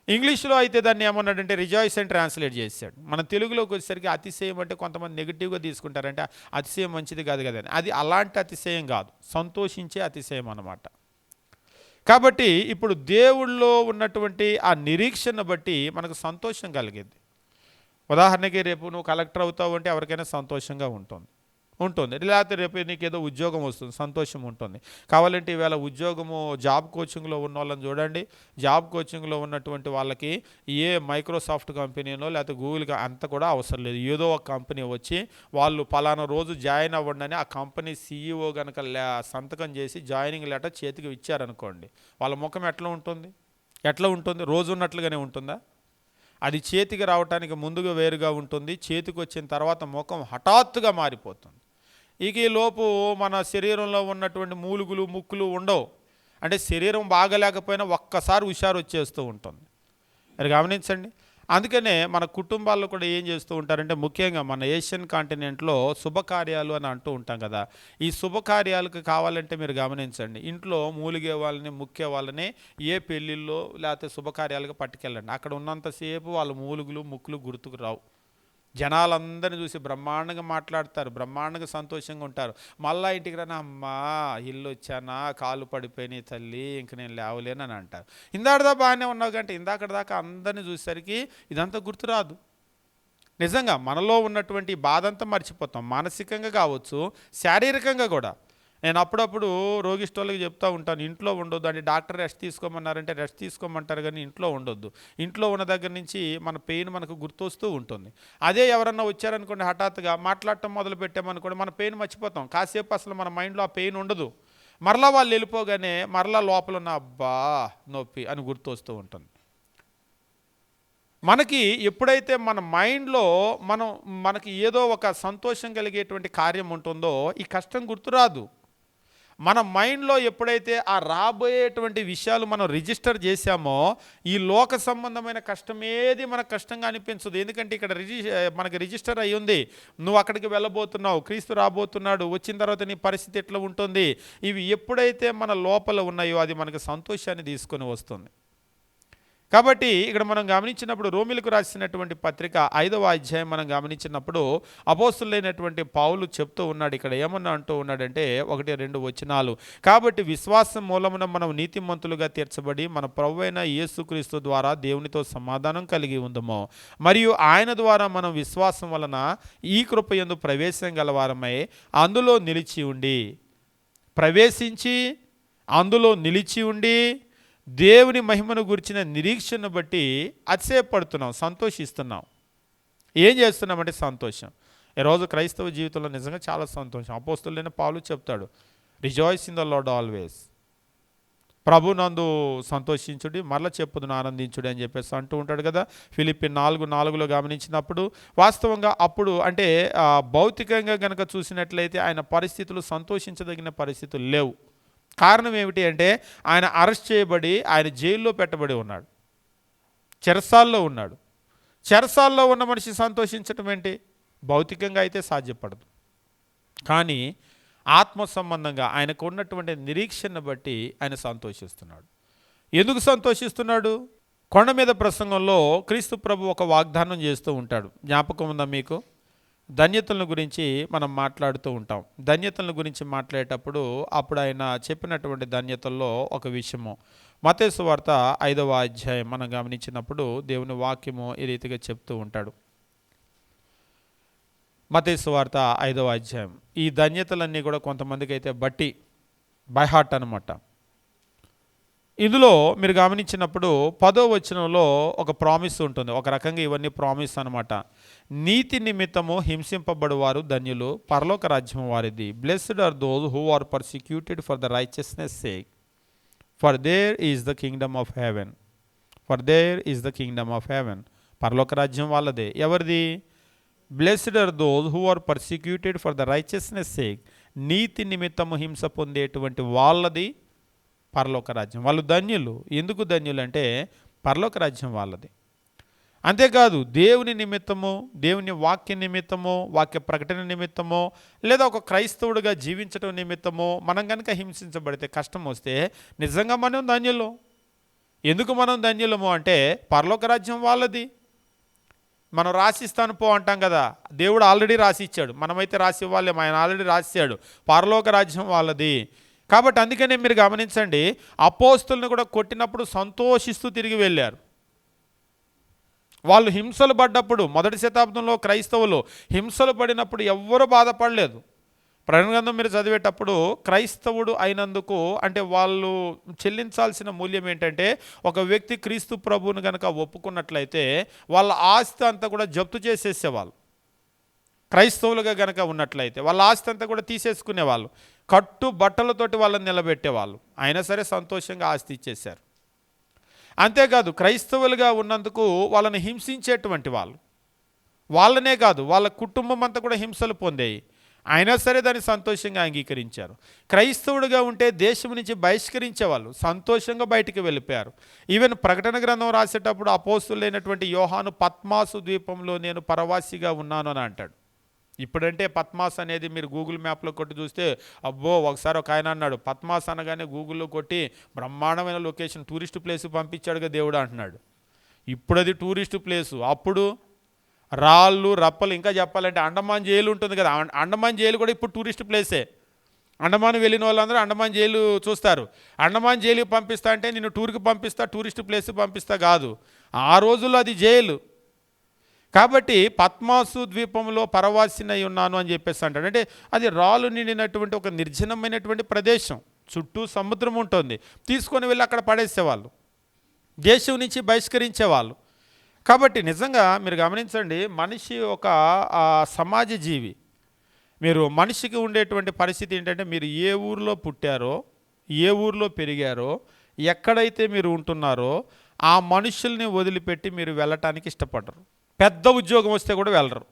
ఇంగ్లీష్లో అయితే దాన్ని ఏమన్నాడంటే రిజాయిస్ అని ట్రాన్స్లేట్ చేశాడు. మన తెలుగులోకి వచ్చేసరికి అతిశయం అంటే కొంతమంది నెగిటివ్గా తీసుకుంటారంటే అతిశయం మంచిది కాదు కదా అని. అది అలాంటి అతిశయం కాదు, సంతోషించే అతిశయం అన్నమాట. కాబట్టి ఇప్పుడు దేవుళ్ళో ఉన్నటువంటి ఆ నిరీక్షణ బట్టి మనకు సంతోషం కలిగింది. ఉదాహరణకి రేపు నువ్వు కలెక్టర్ అవుతావు అంటే ఎవరికైనా సంతోషంగా ఉంటుంది. లేకపోతే రేపు నీకు ఏదో ఉద్యోగం వస్తుంది, సంతోషం ఉంటుంది. కావాలంటే ఈవేళ ఉద్యోగము జాబ్ కోచింగ్లో ఉన్న వాళ్ళని చూడండి. జాబ్ కోచింగ్లో ఉన్నటువంటి వాళ్ళకి ఏ మైక్రోసాఫ్ట్ కంపెనీనో లేకపోతే గూగుల్ అంత కూడా అవసరం లేదు. ఏదో ఒక కంపెనీ వచ్చి వాళ్ళు పలానా రోజు జాయిన్ అవ్వండి అని ఆ కంపెనీ CEO కనుక సంతకం చేసి జాయినింగ్ లెటర్ చేతికి ఇచ్చారనుకోండి, వాళ్ళ ముఖం ఎట్లా ఉంటుంది? రోజు ఉన్నట్లుగానే ఉంటుందా? అది చేతికి రావటానికి ముందుగా వేరుగా ఉంటుంది, చేతికి వచ్చిన తర్వాత ముఖం హఠాత్తుగా మారిపోతుంది. ఇక ఈ లోపు మన శరీరంలో ఉన్నటువంటి మూలుగులు ముక్కులు ఉండవు. అంటే శరీరం బాగలేకపోయినా ఒక్కసారి హుషారు వచ్చేస్తూ ఉంటుంది. మరి గమనించండి. అందుకనే మన కుటుంబాల్లో కూడా ఏం చేస్తూ ఉంటారంటే, ముఖ్యంగా మన ఏషియన్ కాంటినెంట్లో శుభకార్యాలు అని అంటూ ఉంటాం కదా. ఈ శుభకార్యాలకు కావాలంటే మీరు గమనించండి, ఇంట్లో మూలిగే వాళ్ళని ముఖ్య వాళ్ళని ఏ పెళ్ళిళ్ళో లేకపోతే శుభకార్యాలకు పట్టుకెళ్ళండి. అక్కడ ఉన్నంతసేపు వాళ్ళ మూలుగులు ముక్కులు గుర్తుకు రావు. జనాలందరినీ చూసి బ్రహ్మాండంగా మాట్లాడతారు, బ్రహ్మాండంగా సంతోషంగా ఉంటారు. మళ్ళా ఇంటికి రానా, అమ్మా ఇల్లు వచ్చానా, కాళ్ళు పడిపోయినాయి తల్లి, ఇంక నేను లేవలేను అని అంటారు. ఇందాకదా బాగానే ఉన్నావు కంటే ఇందాక దాకా అందరినీ చూసేసరికి ఇదంతా గుర్తురాదు. నిజంగా మనలో ఉన్నటువంటి బాధ అంతా మర్చిపోతాం, మానసికంగా కావచ్చు, శారీరకంగా కూడా. నేను అప్పుడప్పుడు రోగిస్టోళ్ళకి చెప్తూ ఉంటాను, ఇంట్లో ఉండొద్దు అంటే డాక్టర్ రెస్ట్ తీసుకోమన్నారంటే రెస్ట్ తీసుకోమంటారు, కానీ ఇంట్లో ఉండొద్దు. ఇంట్లో ఉన్న దగ్గర నుంచి మన పెయిన్ మనకు గుర్తొస్తూ ఉంటుంది. అదే ఎవరన్నా వచ్చారనుకోండి, హఠాత్తుగా మాట్లాడటం మొదలు పెట్టామనుకోండి, మన పెయిన్ మర్చిపోతాం. కాసేపు అసలు మన మైండ్లో ఆ పెయిన్ ఉండదు. మరలా వాళ్ళు వెళ్ళిపోగానే మరలా లోపల ఉన్న అబ్బా నొప్పి అని గుర్తొస్తూ ఉంటుంది. మనకి ఎప్పుడైతే మన మైండ్లో మనకి ఏదో ఒక సంతోషం కలిగేటువంటి కార్యం ఉంటుందో ఈ కష్టం గుర్తురాదు. మన మైండ్లో ఎప్పుడైతే ఆ రాబోయేటువంటి విషయాలు మనం రిజిస్టర్ చేశామో ఈ లోక సంబంధమైన కష్టం ఏది మనకు కష్టంగా అనిపించదు. ఎందుకంటే ఇక్కడ మనకి రిజిస్టర్ అయ్యి ఉంది, నువ్వు అక్కడికి వెళ్ళబోతున్నావు, క్రీస్తు రాబోతున్నాడు, వచ్చిన తర్వాత నీ పరిస్థితి ఎట్లా ఉంటుంది. ఇవి ఎప్పుడైతే మన లోపల ఉన్నాయో అది మనకు సంతోషాన్ని తీసుకొని వస్తుంది. కాబట్టి ఇక్కడ మనం గమనించినప్పుడు రోమిలకు రాసినటువంటి పత్రిక 5వ అధ్యాయం మనం గమనించినప్పుడు అపోస్తులైనటువంటి పౌలు చెప్తూ ఉన్నాడు. ఇక్కడ ఏమన్నా అంటూ ఉన్నాడంటే 1-2 వచనాలు, కాబట్టి విశ్వాసం మూలమున మనం నీతిమంతులుగా తీర్చబడి మన ప్రభువైన యేసుక్రీస్తు ద్వారా దేవునితో సమాధానం కలిగి ఉందము, మరియు ఆయన ద్వారా మనం విశ్వాసం వలన ఈ కృపయందు ప్రవేశం గలవారమై అందులో నిలిచి ఉండి ప్రవేశించి అందులో నిలిచి ఉండి దేవుని మహిమను గురించిన నిరీక్షను బట్టి అతిశయపడుతున్నాం, సంతోషిస్తున్నాం. ఏం చేస్తున్నామంటే సంతోషం. ఈరోజు క్రైస్తవ జీవితంలో నిజంగా చాలా సంతోషం. అపోస్తులైన పౌలు చెప్తాడు, rejoice in the Lord always, ప్రభు నందు సంతోషించుడి, మరల చెప్పుదును ఆనందించుడి అని చెప్పేసి అంటూ ఉంటాడు కదా. ఫిలిప్పీ 4:4లో గమనించినప్పుడు వాస్తవంగా అప్పుడు అంటే భౌతికంగా కనుక చూసినట్లయితే ఆయన పరిస్థితులు సంతోషించదగిన పరిస్థితులు లేవు. కారణం ఏమిటి అంటే ఆయన అరెస్ట్ చేయబడి ఆయన జైల్లో పెట్టబడి ఉన్నాడు, చెరసాల్లో ఉన్నాడు. చెరసాల్లో ఉన్న మనిషి సంతోషించటం ఏంటి? భౌతికంగా అయితే సాధ్యపడదు. కానీ ఆత్మ సంబంధంగా ఆయనకు ఉన్నటువంటి నిరీక్షను బట్టి ఆయన సంతోషిస్తున్నాడు. ఎందుకు సంతోషిస్తున్నాడు? కొండ మీద ప్రసంగంలో క్రీస్తు ప్రభు ఒక వాగ్దానం చేస్తూ ఉంటాడు, జ్ఞాపకం ఉందా మీకు? ధన్యతలను గురించి మనం మాట్లాడుతూ ఉంటాం. ధన్యతల గురించి మాట్లాడేటప్పుడు అప్పుడు ఆయన చెప్పినటువంటి ధన్యతల్లో ఒక విషయము మత్తయి సువార్త 5వ అధ్యాయం మనం గమనించినప్పుడు దేవుని వాక్యము ఈ రీతిగా చెప్తూ ఉంటాడు. మత్తయి సువార్త 5వ అధ్యాయం. ఈ ధన్యతలన్నీ కూడా కొంతమందికి అయితే బై హార్ట్ అనమాట. ఇందులో మీరు గమనించినప్పుడు 10వ వచనంలో ఒక ప్రామిస్ ఉంటుంది. ఒక రకంగా ఇవన్నీ ప్రామిస్ అనమాట. నీతి నిమిత్తము హింసింపబడువారు ధన్యులు, పరలోక రాజ్యం వారిది. Blessed are those who are persecuted for the righteousness sake, for their is the kingdom of heaven. పరలోక రాజ్యం వాళ్ళదే. ఎవరిది? Blessed are those who are persecuted for the righteousness sake. నీతి నిమిత్తము హింస పొందేటువంటి వాళ్ళది పరలోక రాజ్యం. వాళ్ళు ధన్యులు. ఎందుకు ధన్యులు అంటే పరలోక రాజ్యం వాళ్ళది. అంతేకాదు దేవుని నిమిత్తము, దేవుని వాక్య నిమిత్తము, వాక్య ప్రకటన నిమిత్తము, లేదా ఒక క్రైస్తవుడిగా జీవించడం నిమిత్తము మనం కనుక హింసించబడితే, కష్టం వస్తే నిజంగా మనం ధన్యులు. ఎందుకు మనం ధన్యులము అంటే పరలోక రాజ్యం వాళ్ళది. మనం రాసిస్తాను పో అంటాం కదా, దేవుడు ఆల్రెడీ రాసి ఇచ్చాడు, మనమైతే రాసి ఇవ్వలేము, ఆయన ఆల్రెడీ రాసిచ్చాడు. పరలోక రాజ్యం వాళ్ళది. కాబట్టి అందుకనే మీరు గమనించండి, అపోస్తులను కూడా కొట్టినప్పుడు సంతోషిస్తూ తిరిగి వెళ్ళారు. వాళ్ళు హింసలు పడ్డప్పుడు, మొదటి శతాబ్దంలో క్రైస్తవులు హింసలు పడినప్పుడు ఎవ్వరూ బాధపడలేదు. ప్రకటన గ్రంథం మీరు చదివేటప్పుడు క్రైస్తవుడు అయినందుకు అంటే వాళ్ళు చెల్లించాల్సిన మూల్యం ఏంటంటే, ఒక వ్యక్తి క్రీస్తు ప్రభువును కనుక ఒప్పుకున్నట్లయితే వాళ్ళ ఆస్తి అంతా కూడా జప్తు చేసేసేవాళ్ళు. క్రైస్తవులుగా కనుక ఉన్నట్లయితే వాళ్ళ ఆస్తి అంతా కూడా తీసేసుకునేవాళ్ళు, కట్టు బట్టలతోటి వాళ్ళని నిలబెట్టేవాళ్ళు. అయినా సరే సంతోషంగా ఆస్తి ఇచ్చేశారు. అంతేకాదు క్రైస్తవులుగా ఉన్నందుకు వాళ్ళని హింసించేటువంటి వాళ్ళనే కాదు వాళ్ళ కుటుంబం అంతా కూడా హింసలు పొందేయి. అయినా సరే దాన్ని సంతోషంగా అంగీకరించారు. క్రైస్తవుడిగా ఉంటే దేశం నుంచి బహిష్కరించేవాళ్ళు, సంతోషంగా బయటికి వెళ్ళిపోయారు. ఈవెన్ ప్రకటన గ్రంథం రాసేటప్పుడు అపోస్తులైనటువంటి యోహాను పద్మాసు ద్వీపంలో నేను పరవాసిగా ఉన్నాను అని అంటాడు. ఇప్పుడంటే పద్మాస్ అనేది మీరు గూగుల్ మ్యాప్లో కొట్టి చూస్తే అబ్బో, ఒకసారి ఒక ఆయన అన్నాడు పద్మాస్ అనగానే గూగుల్లో కొట్టి బ్రహ్మాండమైన లొకేషన్, టూరిస్ట్ ప్లేస్ పంపించాడుగా దేవుడు అంటున్నాడు. ఇప్పుడు అది టూరిస్ట్ ప్లేసు, అప్పుడు రాళ్ళు రప్పలు, ఇంకా చెప్పాలంటే అండమాన్ జైలు ఉంటుంది కదా, అండమాన్ జైలు కూడా ఇప్పుడు టూరిస్ట్ ప్లేసే. అండమాన్ వెళ్ళిన వాళ్ళందరూ అండమాన్ జైలు చూస్తారు. అండమాన్ జైలుకి పంపిస్తా అంటే నేను టూర్కి పంపిస్తా, టూరిస్ట్ ప్లేస్కి పంపిస్తా కాదు, ఆ రోజుల్లో అది జైలు. కాబట్టి పద్మాసు ద్వీపంలో పరవాసినై ఉన్నాను అని చెప్పేసి అంటాడు. అంటే అది రాళ్ళు నిండినటువంటి ఒక నిర్జనమైనటువంటి ప్రదేశం, చుట్టూ సముద్రం ఉంటుంది. తీసుకొని వెళ్ళి అక్కడ పడేసేవాళ్ళు, దేశం నుంచి బహిష్కరించేవాళ్ళు. కాబట్టి నిజంగా మీరు గమనించండి, మనిషి ఒక సమాజ జీవి. మీరు మనిషికి ఉండేటువంటి పరిస్థితి ఏంటంటే, మీరు ఏ ఊరిలో పుట్టారో, ఏ ఊరిలో పెరిగారో, ఎక్కడైతే మీరు ఉంటున్నారో ఆ మనుషుల్ని వదిలిపెట్టి మీరు వెళ్ళటానికి ఇష్టపడరు. పెద్ద ఉద్యోగం వస్తే కూడా వెళ్ళరు.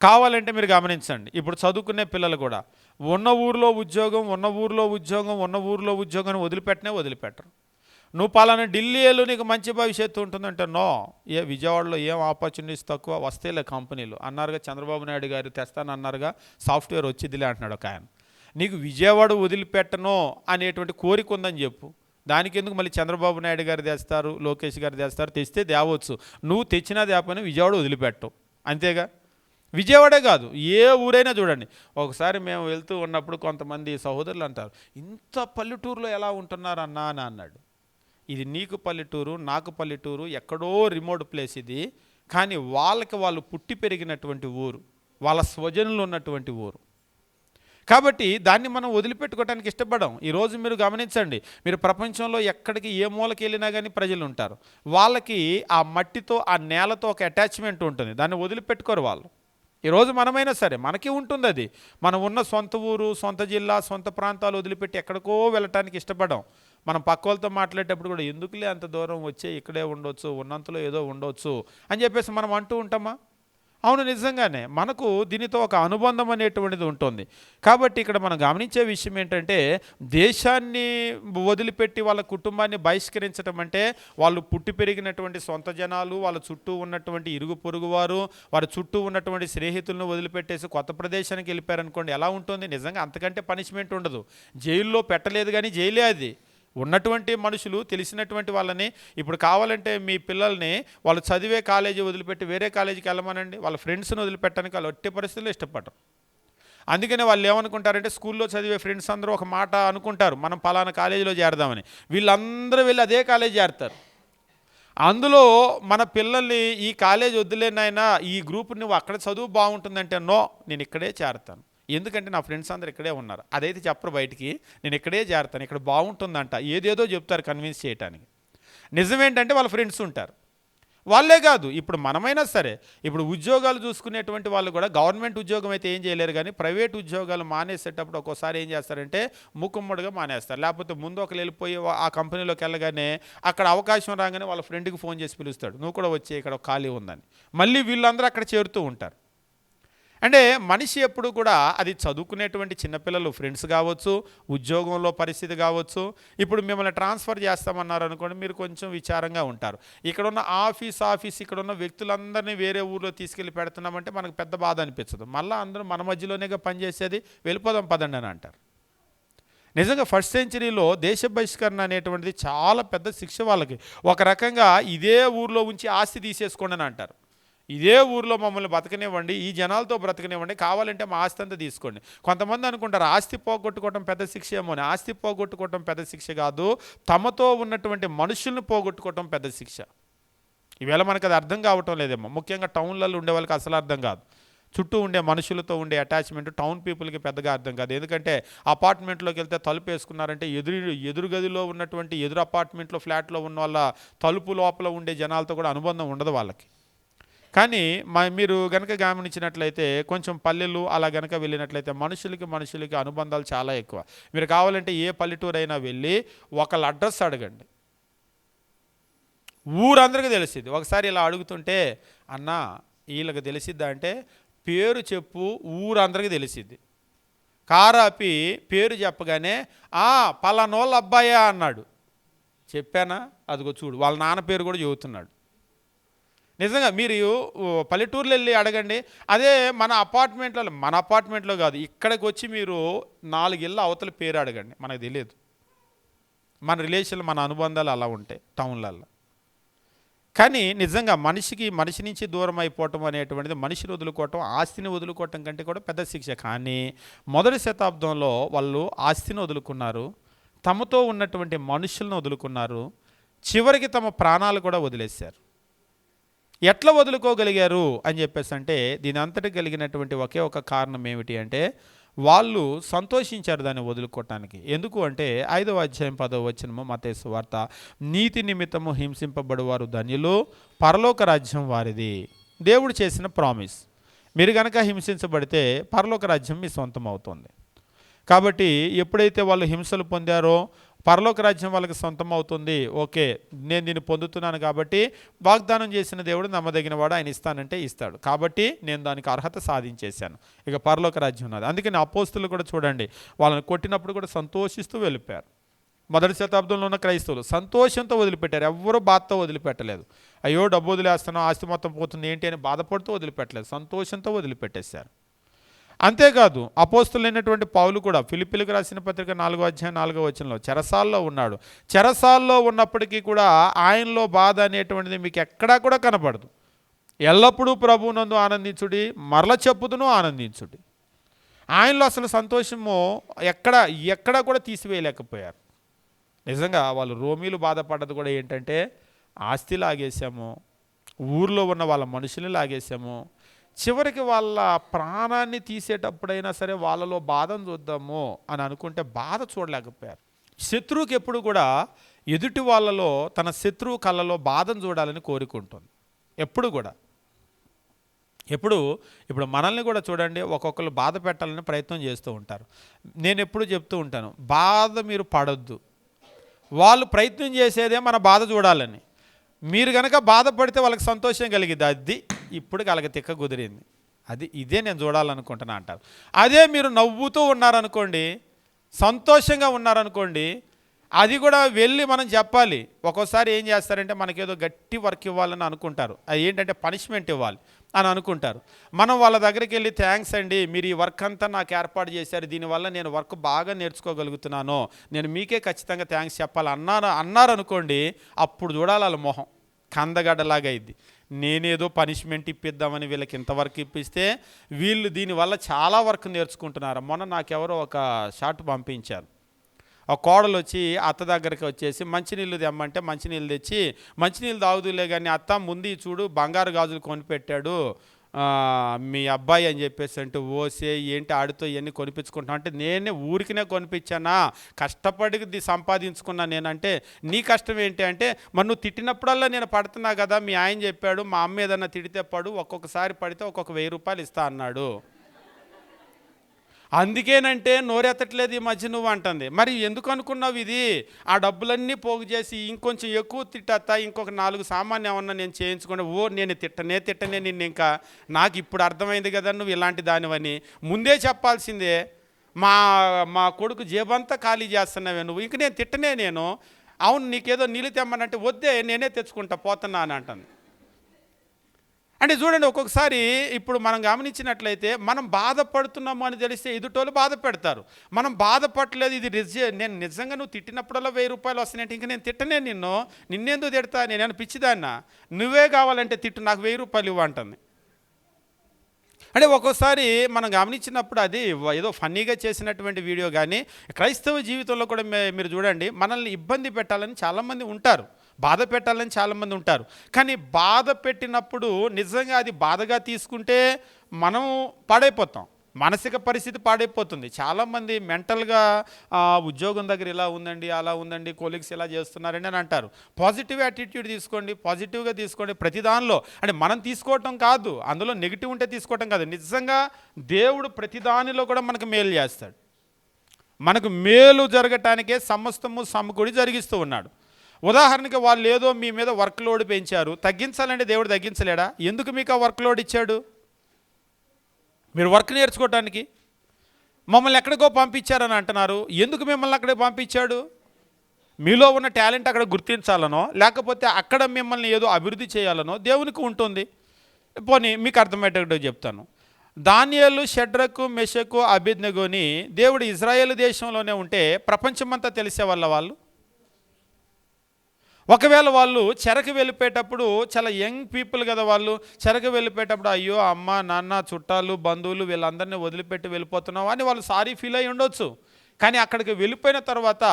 కావాలంటే మీరు గమనించండి, ఇప్పుడు చదువుకునే పిల్లలు కూడా ఉన్న ఊరిలో ఉద్యోగం వదిలిపెట్టరు. నువ్వు పలానా ఢిల్లీలో నీకు మంచి భవిష్యత్తు ఉంటుందంటే నో, విజయవాడలో ఏం ఆపర్చునిటీస్ తక్కువ, వస్తేలే కంపెనీలు అన్నారుగా చంద్రబాబు నాయుడు గారు, తెస్తానన్నారుగా, సాఫ్ట్వేర్ వచ్చిద్దిలే అంటున్నాడు ఒక ఆయన. నీకు విజయవాడ వదిలిపెట్టను అనేటువంటి కోరిక ఉందని చెప్పు, దానికి ఎందుకు మళ్ళీ చంద్రబాబు నాయుడు గారు తెస్తారు, లోకేష్ గారు తెస్తారు, తెస్తే తేవచ్చు, నువ్వు తెచ్చినా తేపని విజయవాడ వదిలిపెట్టవు, అంతేగా. విజయవాడే కాదు, ఏ ఊరైనా చూడండి. ఒకసారి మేము వెళ్తూ ఉన్నప్పుడు కొంతమంది సహోదరులు అంటారు, ఇంత పల్లెటూరులో ఎలా ఉంటున్నారు అన్నా అని అన్నాడు. ఇది నీకు పల్లెటూరు, నాకు పల్లెటూరు, ఎక్కడో రిమోట్ ప్లేస్ ఇది, కానీ వాళ్ళు పుట్టి పెరిగినటువంటి ఊరు, వాళ్ళ స్వజనులు ఉన్నటువంటి ఊరు. కాబట్టి దాన్ని మనం వదిలిపెట్టుకోవడానికి ఇష్టపడం. ఈరోజు మీరు గమనించండి, మీరు ప్రపంచంలో ఎక్కడికి ఏ మూలకి వెళ్ళినా కానీ ప్రజలు ఉంటారు, వాళ్ళకి ఆ మట్టితో ఆ నేలతో ఒక అటాచ్మెంట్ ఉంటుంది, దాన్ని వదిలిపెట్టుకోరు వాళ్ళు. ఈరోజు మనమైనా సరే మనకి ఉంటుంది అది, మనం ఉన్న సొంత ఊరు, సొంత జిల్లా, సొంత ప్రాంతాలు వదిలిపెట్టి ఎక్కడికో వెళ్ళటానికి ఇష్టపడం. మనం పక్క వాళ్ళతో మాట్లాడేటప్పుడు కూడా ఎందుకులే అంత దూరం వచ్చే, ఇక్కడే ఉండొచ్చు, ఉన్నంతలో ఏదో ఉండొచ్చు అని చెప్పేసి మనం అంటూ ఉంటామా? అవును, నిజంగానే మనకు దీనితో ఒక అనుబంధం అనేటువంటిది ఉంటుంది. కాబట్టి ఇక్కడ మనం గమనించే విషయం ఏంటంటే, దేశాన్ని వదిలిపెట్టి వాళ్ళ కుటుంబాన్ని బహిష్కరించడం అంటే, వాళ్ళు పుట్టి పెరిగినటువంటి సొంత జనాలు, వాళ్ళ చుట్టూ ఉన్నటువంటి ఇరుగు పొరుగు వారు, వారి చుట్టూ ఉన్నటువంటి స్నేహితులను వదిలిపెట్టేసి కొత్త ప్రదేశానికి వెళ్ళిపోయారనుకోండి, ఎలా ఉంటుంది? నిజంగా అంతకంటే పనిష్మెంట్ ఉండదు. జైల్లో పెట్టలేదు కానీ జైలే అది. ఉన్నటువంటి మనుషులు తెలిసినటువంటి వాళ్ళని, ఇప్పుడు కావాలంటే మీ పిల్లల్ని వాళ్ళు చదివే కాలేజీ వదిలిపెట్టి వేరే కాలేజీకి వెళ్ళమనండి, వాళ్ళ ఫ్రెండ్స్ని వదిలిపెట్టడానికి వాళ్ళు ఒట్టి పరిస్థితుల్లో ఇష్టపడరు. అందుకనే వాళ్ళు ఏమనుకుంటారంటే, స్కూల్లో చదివే ఫ్రెండ్స్ అందరూ ఒక మాట అనుకుంటారు, మనం పలానా కాలేజీలో చేరదామని. వీళ్ళందరూ వెళ్ళి అదే కాలేజీ చేరతారు. అందులో మన పిల్లల్ని ఈ కాలేజీ వద్దులేనైనా, ఈ గ్రూప్ నువ్వు అక్కడ చదువు బాగుంటుందంటే నో, నేను ఇక్కడే చేరతాను, ఎందుకంటే నా ఫ్రెండ్స్ అందరు ఇక్కడే ఉన్నారు. అదైతే చెప్పరు బయటికి, నేను ఇక్కడే చేరతాను, ఇక్కడ బాగుంటుందంట, ఏదేదో చెప్తారు కన్విన్స్ చేయడానికి. నిజమేంటంటే వాళ్ళ ఫ్రెండ్స్ ఉంటారు. వాళ్ళే కాదు, ఇప్పుడు మనమైనా సరే, ఇప్పుడు ఉద్యోగాలు చూసుకునేటువంటి వాళ్ళు కూడా గవర్నమెంట్ ఉద్యోగం అయితే ఏం చేయలేరు, కానీ ప్రైవేట్ ఉద్యోగాలు మానేసేటప్పుడు ఒక్కోసారి ఏం చేస్తారంటే మూకుమ్మడిగా మానేస్తారు. లేకపోతే ముందు ఒకరు వెళ్ళిపోయి ఆ కంపెనీలోకి వెళ్ళగానే అక్కడ అవకాశం రాగానే వాళ్ళ ఫ్రెండ్కి ఫోన్ చేసి పిలుస్తాడు, నువ్వు కూడా వచ్చి ఇక్కడ ఖాళీ ఉందని. మళ్ళీ వీళ్ళందరూ అక్కడ చేరుతూ ఉంటారు. అంటే మనిషి ఎప్పుడు కూడా, అది చదువుకునేటువంటి చిన్నపిల్లలు ఫ్రెండ్స్ కావచ్చు, ఉద్యోగంలో పరిస్థితి కావచ్చు. ఇప్పుడు మిమ్మల్ని ట్రాన్స్ఫర్ చేస్తామన్నారు అనుకోండి, మీరు కొంచెం విచారంగా ఉంటారు. ఇక్కడున్న ఆఫీస్ ఇక్కడున్న వ్యక్తులందరినీ వేరే ఊర్లో తీసుకెళ్ళి పెడుతున్నామంటే మనకు పెద్ద బాధ అనిపించదు. మళ్ళీ అందరూ మన మధ్యలోనేగా పనిచేసేది, వెళ్ళిపోదాం పదండి అని అంటారు. నిజంగా ఫస్ట్ సెంచరీలో దేశ బహిష్కరణ అనేటువంటిది చాలా పెద్ద శిక్ష వాళ్ళకి. ఒక రకంగా ఇదే ఊర్లో ఉంచి ఆస్తి తీసేసుకోండి అని అంటారు. ఇదే ఊర్లో మమ్మల్ని బతకనివ్వండి, ఈ జనాలతో బ్రతకనివ్వండి, కావాలంటే మా ఆస్తి అంతా తీసుకోండి. కొంతమంది అనుకుంటారు ఆస్తి పోగొట్టుకోవటం పెద్ద శిక్ష ఏమో అని. ఆస్తి పోగొట్టుకోవటం పెద్ద శిక్ష కాదు, తమతో ఉన్నటువంటి మనుషుల్ని పోగొట్టుకోవటం పెద్ద శిక్ష. ఈవేళ మనకు అది అర్థం కావటం లేదేమో. ముఖ్యంగా టౌన్లలో ఉండే వాళ్ళకి అసలు అర్థం కాదు. చుట్టూ ఉండే మనుషులతో ఉండే అటాచ్మెంట్ టౌన్ పీపుల్కి పెద్దగా అర్థం కాదు. ఎందుకంటే అపార్ట్మెంట్లోకి వెళ్తే తలుపు వేసుకున్నారంటే ఎదురు గదిలో ఉన్నటువంటి ఎదురు అపార్ట్మెంట్లో ఫ్లాట్లో ఉన్న వాళ్ళ తలుపు లోపల ఉండే జనాలతో కూడా అనుబంధం ఉండదు వాళ్ళకి. కానీ మీరు గనక గమనించినట్లయితే కొంచెం పల్లెలు అలా గనక వెళ్ళినట్లయితే మనుషులకి అనుబంధాలు చాలా ఎక్కువ. మీరు కావాలంటే ఏ పల్లెటూరు అయినా వెళ్ళి ఒకళ్ళ అడ్రస్ అడగండి, ఊరందరికీ తెలిసిద్ది. ఒకసారి ఇలా అడుగుతుంటే అన్న వీళ్ళకి తెలిసిద్దా అంటే పేరు చెప్పు, ఊరందరికీ తెలిసిద్ది. కారాపి పేరు చెప్పగానే పలానోళ్ళ అబ్బాయా అన్నాడు. చెప్పానా, అదిగో చూడు వాళ్ళ నాన్న పేరు కూడా చెబుతున్నాడు. నిజంగా మీరు పల్లెటూర్లు వెళ్ళి అడగండి. అదే మన అపార్ట్మెంట్లో కాదు, ఇక్కడికి వచ్చి మీరు 4 ఇళ్ళ అవతల పేరు అడగండి, మనకు తెలియదు. మన రిలేషన్లు మన అనుబంధాలు అలా ఉంటాయి టౌన్లలో. కానీ నిజంగా మనిషి నుంచి దూరం అయిపోవటం అనేటువంటిది, మనిషిని వదులుకోవటం ఆస్తిని వదులుకోవటం కంటే కూడా పెద్ద శిక్ష. కానీ మొదటి శతాబ్దంలో వాళ్ళు ఆస్తిని వదులుకున్నారు, తమతో ఉన్నటువంటి మనుషులను వదులుకున్నారు, చివరికి తమ ప్రాణాలు కూడా వదిలేశారు. ఎట్లా వదులుకోగలిగారు అని చెప్పేసి అంటే దీని అంతటి కలిగినటువంటి ఒకే ఒక కారణం ఏమిటి అంటే వాళ్ళు సంతోషించారు దాన్ని వదులుకోవటానికి. ఎందుకు అంటే 5వ అధ్యాయం 10వ వచనము మత్తయి సువార్త, నీతి నిమిత్తము హింసింపబడువారు ధన్యులు, పరలోక రాజ్యం వారిది. దేవుడు చేసిన ప్రామిస్. మీరు కనుక హింసించబడితే పరలోక రాజ్యం మీ సొంతం అవుతుంది. కాబట్టి ఎప్పుడైతే వాళ్ళు హింసలు పొందారో పరలోక రాజ్యం వాళ్ళకి సొంతం అవుతుంది. ఓకే, నేను దీన్ని పొందుతున్నాను కాబట్టి వాగ్దానం చేసిన దేవుడు నమ్మదగిన వాడు, ఆయన ఇస్తానంటే ఇస్తాడు కాబట్టి నేను దానికి అర్హత సాధించేశాను, ఇక పరలోక రాజ్యం ఉన్నది. అందుకని అపోస్తులు కూడా చూడండి, వాళ్ళని కొట్టినప్పుడు కూడా సంతోషిస్తూ వెళ్ళిపోయారు. మొదటి శతాబ్దంలో ఉన్న క్రైస్తవులు సంతోషంతో వదిలిపెట్టారు, ఎవ్వరూ బాధతో వదిలిపెట్టలేదు. అయ్యో డబ్బు వదిలేస్తున్నాం, ఆస్తి మొత్తం పోతుంది ఏంటి అని బాధపడుతూ వదిలిపెట్టలేదు, సంతోషంతో వదిలిపెట్టేశారు. అంతేకాదు అపోస్తులైనటువంటి పౌలు కూడా ఫిలిప్పీలకు రాసిన పత్రిక 4వ అధ్యాయం 4వ వచనంలో చెరసాల్లో ఉన్నాడు. చెరసాల్లో ఉన్నప్పటికీ కూడా ఆయనలో బాధ అనేటువంటిది మీకు ఎక్కడా కూడా కనపడదు. ఎల్లప్పుడూ ప్రభువునందు ఆనందించుడి, మరల చెప్పుదును ఆనందించుడి. ఆయనలో అసలు సంతోషము ఎక్కడ కూడా తీసివేయలేకపోయారు. నిజంగా వాళ్ళు రోమీలు బాధపడ్డది కూడా ఏంటంటే ఆస్తి లాగేశాము, ఊర్లో ఉన్న వాళ్ళ మనుషుల్ని లాగేశాము, చివరికి వాళ్ళ ప్రాణాన్ని తీసేటప్పుడైనా సరే వాళ్ళలో బాధను చూద్దాము అని అనుకుంటే బాధ చూడలేకపోయారు. శత్రువుకి ఎప్పుడు కూడా ఎదుటి వాళ్ళలో తన శత్రువు కళ్ళలో బాధను చూడాలని కోరుకుంటుంది ఎప్పుడు కూడా. ఇప్పుడు మనల్ని కూడా చూడండి, ఒక్కొక్కరు బాధ పెట్టాలని ప్రయత్నం చేస్తూ ఉంటారు. నేను ఎప్పుడు చెప్తూ ఉంటాను, బాధ మీరు పడొద్దు, వాళ్ళు ప్రయత్నం చేసేదే మన బాధ చూడాలని. మీరు కనుక బాధపడితే వాళ్ళకి సంతోషం కలిగిద్ది, అది ఇప్పుడు వాళ్ళకి తిక్క కుదిరింది, ఇదే నేను చూడాలనుకుంటున్నా అంటారు. అదే మీరు నవ్వుతూ ఉన్నారనుకోండి, సంతోషంగా ఉన్నారనుకోండి, అది కూడా వెళ్ళి మనం చెప్పాలి. ఒక్కోసారి ఏం చేస్తారంటే మనకేదో గట్టి వర్క్ ఇవ్వాలని అనుకుంటారు, అది ఏంటంటే పనిష్మెంట్ ఇవ్వాలి అని అనుకుంటారు. మనం వాళ్ళ దగ్గరికి వెళ్ళి థ్యాంక్స్ అండి, మీరు ఈ వర్క్ అంతా నాకు ఏర్పాటు చేశారు, దీనివల్ల నేను వర్క్ బాగా నేర్చుకోగలుగుతున్నాను, నేను మీకే ఖచ్చితంగా థ్యాంక్స్ చెప్పాలి అన్నారనుకోండి, అప్పుడు చూడాలి వాళ్ళ మొహం కందగడ్డలాగా అయింది. నేనేదో పనిష్మెంట్ ఇప్పిద్దామని వీళ్ళకి ఇంతవరకు ఇప్పిస్తే వీళ్ళు దీనివల్ల చాలా వర్క్ నేర్చుకుంటున్నారు. మొన్న నాకెవరో ఒక షార్ట్ పంపించారు, ఆ కోడలు వచ్చి అత్త దగ్గరికి వచ్చేసి మంచినీళ్ళు తెమ్మంటే మంచినీళ్ళు తెచ్చి, మంచినీళ్ళు తాగుదులే కానీ అత్త ముందు చూడు బంగారు గాజులు కొనిపెట్టాడు మీ అబ్బాయి అని చెప్పేసి అంటే, ఓసే ఏంటి ఆడితో ఇవన్నీ కొనిపించుకుంటున్నా అంటే, నేనే ఊరికినే కొనిపించానా, కష్టపడి సంపాదించుకున్నా నేనంటే, నీ కష్టం ఏంటి అంటే, మరి నువ్వు తిట్టినప్పుడల్లా నేను పడుతున్నా కదా, మీ ఆయన చెప్పాడు మా అమ్మ ఏదన్నా తిడితే పడు, ఒక్కొక్కసారి పడితే ఒక్కొక్క 1000 రూపాయలు ఇస్తా అన్నాడు, అందుకేనంటే నోరెత్తట్లేదు ఈ మధ్య నువ్వు అంటుంది. మరి ఎందుకు అనుకున్నావు ఇది, ఆ డబ్బులన్నీ పోగు చేసి ఇంకొంచెం ఎక్కువ తిట్టత్తా, ఇంకొక 4 సామాన్లు ఏమన్నా నేను చేయించుకుంటే, నేను తిట్టనే నిన్ను, ఇంకా నాకు ఇప్పుడు అర్థమైంది కదా నువ్వు ఇలాంటి దానివని, ముందే చెప్పాల్సిందే, మా కొడుకు జేబంతా ఖాళీ చేస్తున్నావే నువ్వు, ఇంక నేను తిట్టనే, నేను అవును నీకేదో నీళ్ళు తెమ్మనంటే వద్దే నేనే తెచ్చుకుంటా పోతున్నా అని అంటుంది. అంటే చూడండి, ఒక్కొక్కసారి ఇప్పుడు మనం గమనించినట్లయితే మనం బాధపడుతున్నాము అని తెలిస్తే ఎదుటోళ్ళు బాధ పెడతారు. మనం బాధపడలేదు, ఇది నేను నిజంగా నువ్వు తిట్టినప్పుడల్లా 1000 రూపాయలు వస్తున్నాయంటే ఇంక నేను తిట్టనే నిన్నెందుకు తిడతా, నేనేమైనా పిచ్చిదాన్నా, నువ్వే కావాలంటే తిట్టు, నాకు 1000 రూపాయలు ఇవ్వంటుంది. అంటే ఒక్కోసారి మనం గమనించినప్పుడు అది ఏదో ఫన్నీగా చేసినటువంటి వీడియో, కానీ క్రైస్తవ జీవితంలో కూడా మీరు చూడండి, మనల్ని ఇబ్బంది పెట్టాలని చాలామంది ఉంటారు, బాధ పెట్టాలని చాలామంది ఉంటారు. కానీ బాధ పెట్టినప్పుడు నిజంగా అది బాధగా తీసుకుంటే మనం పాడైపోతాం, మానసిక పరిస్థితి పాడైపోతుంది. చాలామంది మెంటల్గా ఉద్యోగం దగ్గర ఇలా ఉందండి, అలా ఉందండి, కొలీగ్స్ ఇలా చేస్తున్నారండి అని అంటారు. పాజిటివ్ యాటిట్యూడ్ తీసుకోండి, పాజిటివ్గా తీసుకోండి ప్రతి దానిలో. అంటే మనం తీసుకోవటం కాదు, అందులో నెగిటివ్ ఉంటే తీసుకోవటం కాదు. నిజంగా దేవుడు ప్రతి దానిలో కూడా మనకు మేలు చేస్తాడు. మనకు మేలు జరగటానికే సమస్తము సమకూడి జరిగిస్తూ ఉన్నాడు. ఉదాహరణకి వాళ్ళు ఏదో మీ మీద వర్క్ లోడ్ పెంచారు, తగ్గించాలంటే దేవుడు తగ్గించలేడా? ఎందుకు మీకు ఆ వర్క్ లోడ్ ఇచ్చాడు? మీరు వర్క్ నేర్చుకోవటానికి. మమ్మల్ని ఎక్కడికో పంపించారని అంటున్నారు, ఎందుకు మిమ్మల్ని అక్కడికి పంపించాడు? మీలో ఉన్న టాలెంట్ అక్కడ గుర్తించాలనో, లేకపోతే అక్కడ మిమ్మల్ని ఏదో అభివృద్ధి చేయాలనో దేవునికి ఉంటుంది. పోనీ మీకు అర్థమయ్యేటట్టు చెప్తాను. దానియేలు, షడ్రకు, మెషకు, అబేద్నెగోని దేవుడు ఇజ్రాయేల్ దేశంలోనే ఉంటే ప్రపంచమంతా తెలిసే వాళ్ళు. ఒకవేళ వాళ్ళు చెరకు వెళ్ళిపోయేటప్పుడు, చాలా యంగ్ పీపుల్ కదా వాళ్ళు, చెరకు వెళ్ళిపోయేటప్పుడు అయ్యో అమ్మ నాన్న చుట్టాలు బంధువులు వీళ్ళందరినీ వదిలిపెట్టి వెళ్ళిపోతున్నావు అని వాళ్ళు సారీ ఫీల్ అయి ఉండొచ్చు. కానీ అక్కడికి వెళ్ళిపోయిన తర్వాత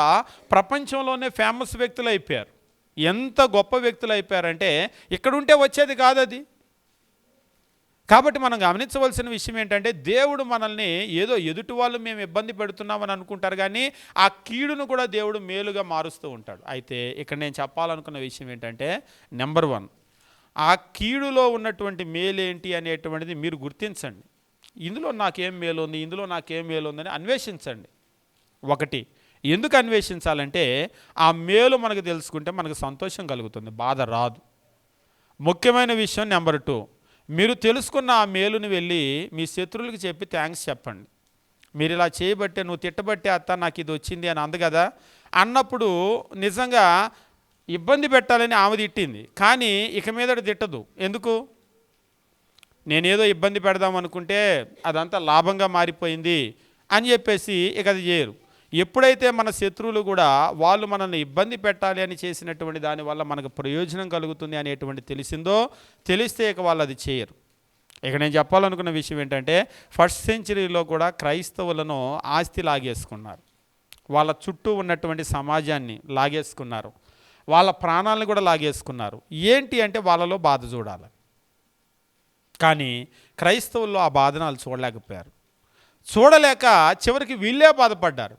ప్రపంచంలోనే ఫేమస్ వ్యక్తులు అయిపోయారు. ఎంత గొప్ప వ్యక్తులు అయిపోయారంటే ఇక్కడ ఉంటే వచ్చేది కాదు అది. కాబట్టి మనం గమనించవలసిన విషయం ఏంటంటే, దేవుడు మనల్ని ఏదో ఎదుటి వాళ్ళు మేము ఇబ్బంది పెడుతున్నామని అనుకుంటారు, కానీ ఆ కీడును కూడా దేవుడు మేలుగా మారుస్తూ ఉంటాడు. అయితే ఇక్కడ నేను చెప్పాలనుకున్న విషయం ఏంటంటే, నెంబర్ 1, ఆ కీడులో ఉన్నటువంటి మేలు ఏంటి అనేటువంటిది మీరు గుర్తించండి. ఇందులో నాకేం మేలు ఉంది, ఇందులో నాకేం మేలు ఉందని అన్వేషించండి. ఒకటి, ఎందుకు అన్వేషించాలంటే ఆ మేలు మనకు తెలుసుకుంటే మనకు సంతోషం కలుగుతుంది, బాధ రాదు. ముఖ్యమైన విషయం నెంబర్ 2, మీరు తెలుసుకున్న ఆ మేలుని వెళ్ళి మీ శత్రువులకి చెప్పి థ్యాంక్స్ చెప్పండి. మీరు ఇలా చేయబట్టే, నువ్వు తిట్టబట్టే అత్త నాకు ఇది వచ్చింది అని అంది కదా అన్నప్పుడు, నిజంగా ఇబ్బంది పెట్టాలని ఆమె తిట్టింది, కానీ ఇక మీదట తిట్టదు. ఎందుకు? నేనేదో ఇబ్బంది పెడదాం అనుకుంటే అదంతా లాభంగా మారిపోయింది అని చెప్పేసి ఇక అది చేయరు. ఎప్పుడైతే మన శత్రువులు కూడా వాళ్ళు మనల్ని ఇబ్బంది పెట్టాలి అని చేసినటువంటి దానివల్ల మనకు ప్రయోజనం కలుగుతుంది అనేటువంటి తెలిస్తే ఇక వాళ్ళు అది చేయరు. ఇక నేను చెప్పాలనుకున్న విషయం ఏంటంటే, 1st సెంచరీలో కూడా క్రైస్తవులను ఆస్తి లాగేసుకున్నారు, వాళ్ళ చుట్టూ ఉన్నటువంటి సమాజాన్ని లాగేసుకున్నారు, వాళ్ళ ప్రాణాలను కూడా లాగేసుకున్నారు. ఏంటి అంటే వాళ్ళలో బాధ చూడాలి. కానీ క్రైస్తవుల్లో ఆ బాధను వాళ్ళు చూడలేకపోయారు. చూడలేక చివరికి వీళ్ళే బాధపడ్డారు.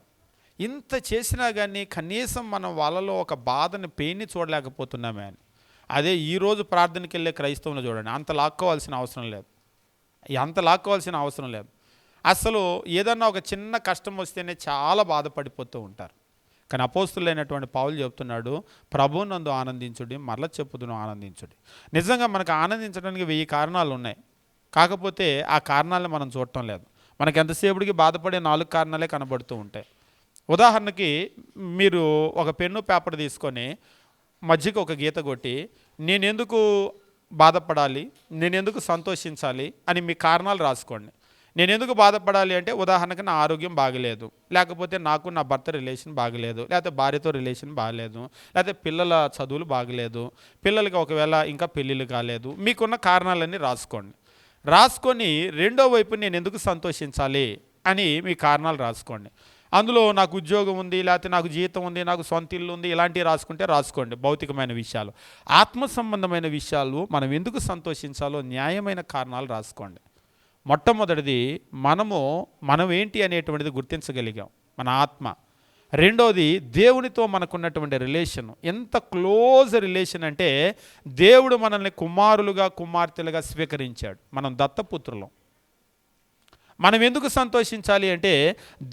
ఇంత చేసినా కానీ కనీసం మనం వాళ్ళలో ఒక బాధని, పెయిన్ని చూడలేకపోతున్నామే అని. అదే ఈరోజు ప్రార్థనకి వెళ్ళే క్రైస్తవుని చూడండి, అంత లాక్కోవాల్సిన అవసరం లేదు. అసలు ఏదన్నా ఒక చిన్న కష్టం వస్తేనే చాలా బాధపడిపోతూ ఉంటారు. కానీ అపోస్తులైనటువంటి పౌలు చెప్తున్నాడు, ప్రభువునందు ఆనందించుడి, మరల చెప్పుదును ఆనందించుడి. నిజంగా మనకు ఆనందించడానికి 1000 కారణాలు ఉన్నాయి, కాకపోతే ఆ కారణాలను మనం చూడటం లేదు. మనకు ఎంతసేపటికి బాధపడే 4 కారణాలే కనబడుతూ ఉంటాయి. ఉదాహరణకి మీరు ఒక పెన్ను పేపర్ తీసుకొని మధ్యకి ఒక గీత కొట్టి, నేనెందుకు బాధపడాలి, నేనెందుకు సంతోషించాలి అని మీ కారణాలు రాసుకోండి. నేనెందుకు బాధపడాలి అంటే, ఉదాహరణకి నా ఆరోగ్యం బాగలేదు, లేకపోతే నాకు నా భర్త రిలేషన్ బాగలేదు, లేకపోతే భార్యతో రిలేషన్ బాగలేదు, లేకపోతే పిల్లల చదువులు బాగలేదు, పిల్లలకి ఒకవేళ ఇంకా పెళ్ళిళ్ళు కాలేదు, మీకున్న కారణాలన్నీ రాసుకొని రెండో వైపు నేను ఎందుకు సంతోషించాలి అని మీ కారణాలు రాసుకోండి. అందులో నాకు ఉద్యోగం ఉంది, లేకపోతే నాకు జీతం ఉంది, నాకు సొంత ఇల్లు ఉంది, ఇలాంటివి రాసుకోండి. భౌతికమైన విషయాలు, ఆత్మ సంబంధమైన విషయాలు మనం ఎందుకు సంతోషించాలో న్యాయమైన కారణాలు రాసుకోండి. మొట్టమొదటిది మనం ఏంటి అనేటువంటిది గుర్తించగలిగాం, మన ఆత్మ. రెండోది దేవునితో మనకున్నటువంటి రిలేషన్, ఎంత క్లోజ్ రిలేషన్ అంటే దేవుడు మనల్ని కుమారులుగా కుమార్తెలుగా స్వీకరించాడు, మనం దత్తపుత్రులం. మనం ఎందుకు సంతోషించాలి అంటే,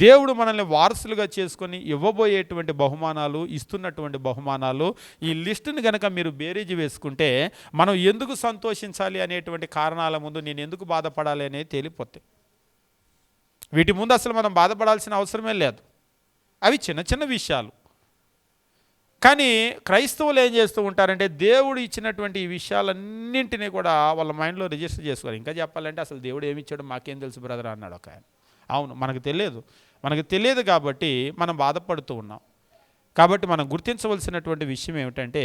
దేవుడు మనల్ని వారసులుగా చేసుకొని ఇవ్వబోయేటువంటి బహుమానాలు, ఇస్తున్నటువంటి బహుమానాలు, ఈ లిస్టుని కనుక మీరు బేరీజు వేసుకుంటే మనం ఎందుకు సంతోషించాలి అనేటువంటి కారణాల ముందు నేను ఎందుకు బాధపడాలి అనేది తేలిపోతాయి. వీటి ముందు అసలు మనం బాధపడాల్సిన అవసరమే లేదు, అవి చిన్న చిన్న విషయాలు. కానీ క్రైస్తవులు ఏం చేస్తూ ఉంటారంటే దేవుడు ఇచ్చినటువంటి ఈ విషయాలన్నింటినీ కూడా వాళ్ళ మైండ్లో రిజిస్టర్ చేసుకోవాలి. ఇంకా చెప్పాలంటే అసలు దేవుడు ఏమి ఇచ్చాడో మాకేం తెలుసు బ్రదర్ అన్నాడు ఒక ఆయన. అవును, మనకు తెలియదు కాబట్టి మనం బాధపడుతూ ఉన్నాం. కాబట్టి మనం గుర్తించవలసినటువంటి విషయం ఏమిటంటే,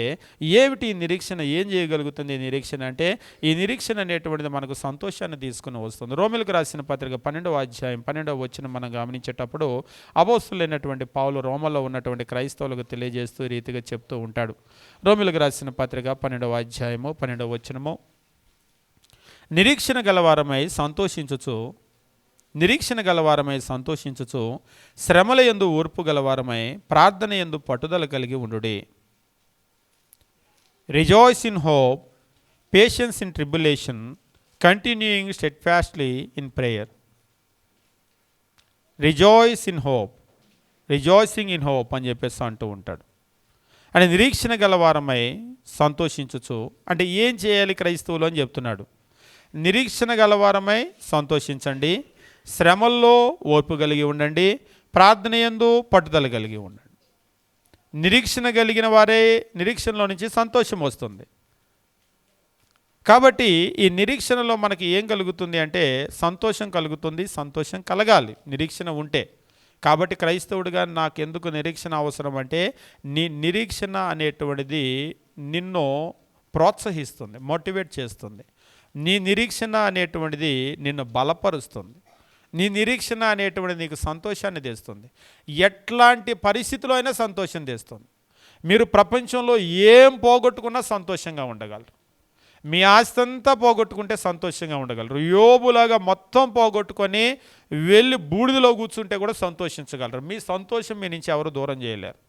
ఏమిటి ఈ నిరీక్షణ, ఏం చేయగలుగుతుంది ఈ నిరీక్షణ అంటే, ఈ నిరీక్షణ అనేటువంటిది మనకు సంతోషాన్ని తీసుకుని వస్తుంది. రోమిలకు రాసిన పత్రిక 12వ అధ్యాయం 12వ వచనం మనం గమనించేటప్పుడు అపోస్తలులైనటువంటి పౌలు రోమలో ఉన్నటువంటి క్రైస్తవులకు తెలియజేస్తూ ఈ రీతిగా చెప్తూ ఉంటాడు. రోమిలకు రాసిన పత్రిక 12వ అధ్యాయము 12వ వచనము, నిరీక్షణ గలవారమై సంతోషించుచు శ్రమల యందు ఓర్పు గలవారమై ప్రార్థన యందు పట్టుదల కలిగి ఉండుడి. Rejoice in hope, patience in tribulation, continuing steadfastly in prayer. Rejoicing in hope అని చెప్పేసి అంటూ ఉంటాడు. అంటే నిరీక్షణ గలవారమై సంతోషించుచు అంటే ఏం చేయాలి క్రైస్తవులు అని చెప్తున్నాడు. నిరీక్షణ గలవారమై సంతోషించండి, శ్రమల్లో ఓర్పు కలిగి ఉండండి, ప్రార్థన యందు పట్టుదల కలిగి ఉండండి. నిరీక్షణ కలిగిన వారే నిరీక్షణలో నుంచి సంతోషం వస్తుంది. కాబట్టి ఈ నిరీక్షణలో మనకి ఏం కలుగుతుంది అంటే సంతోషం కలుగుతుంది, సంతోషం కలగాలి నిరీక్షణ ఉంటే. కాబట్టి క్రైస్తవుడిగా నాకెందుకు నిరీక్షణ అవసరం అంటే, నీ నిరీక్షణ అనేటువంటిది నిన్ను ప్రోత్సహిస్తుంది, మోటివేట్ చేస్తుంది. నీ నిరీక్షణ అనేటువంటిది నిన్ను బలపరుస్తుంది. నీ నిరీక్షణ అనేటువంటిది నీకు సంతోషాన్ని తెస్తుంది. ఎట్లాంటి పరిస్థితిలో అయినా సంతోషం తెస్తుంది. మీరు ప్రపంచంలో ఏం పోగొట్టుకున్నా సంతోషంగా ఉండగలరు. మీ ఆస్తి అంతా పోగొట్టుకుంటే సంతోషంగా ఉండగలరు. యోబులాగా మొత్తం పోగొట్టుకొని వెళ్ళి బూడిదలో కూర్చుంటే కూడా సంతోషించగలరు. మీ సంతోషం మీ నుంచి ఎవరు దూరం చేయలేరు.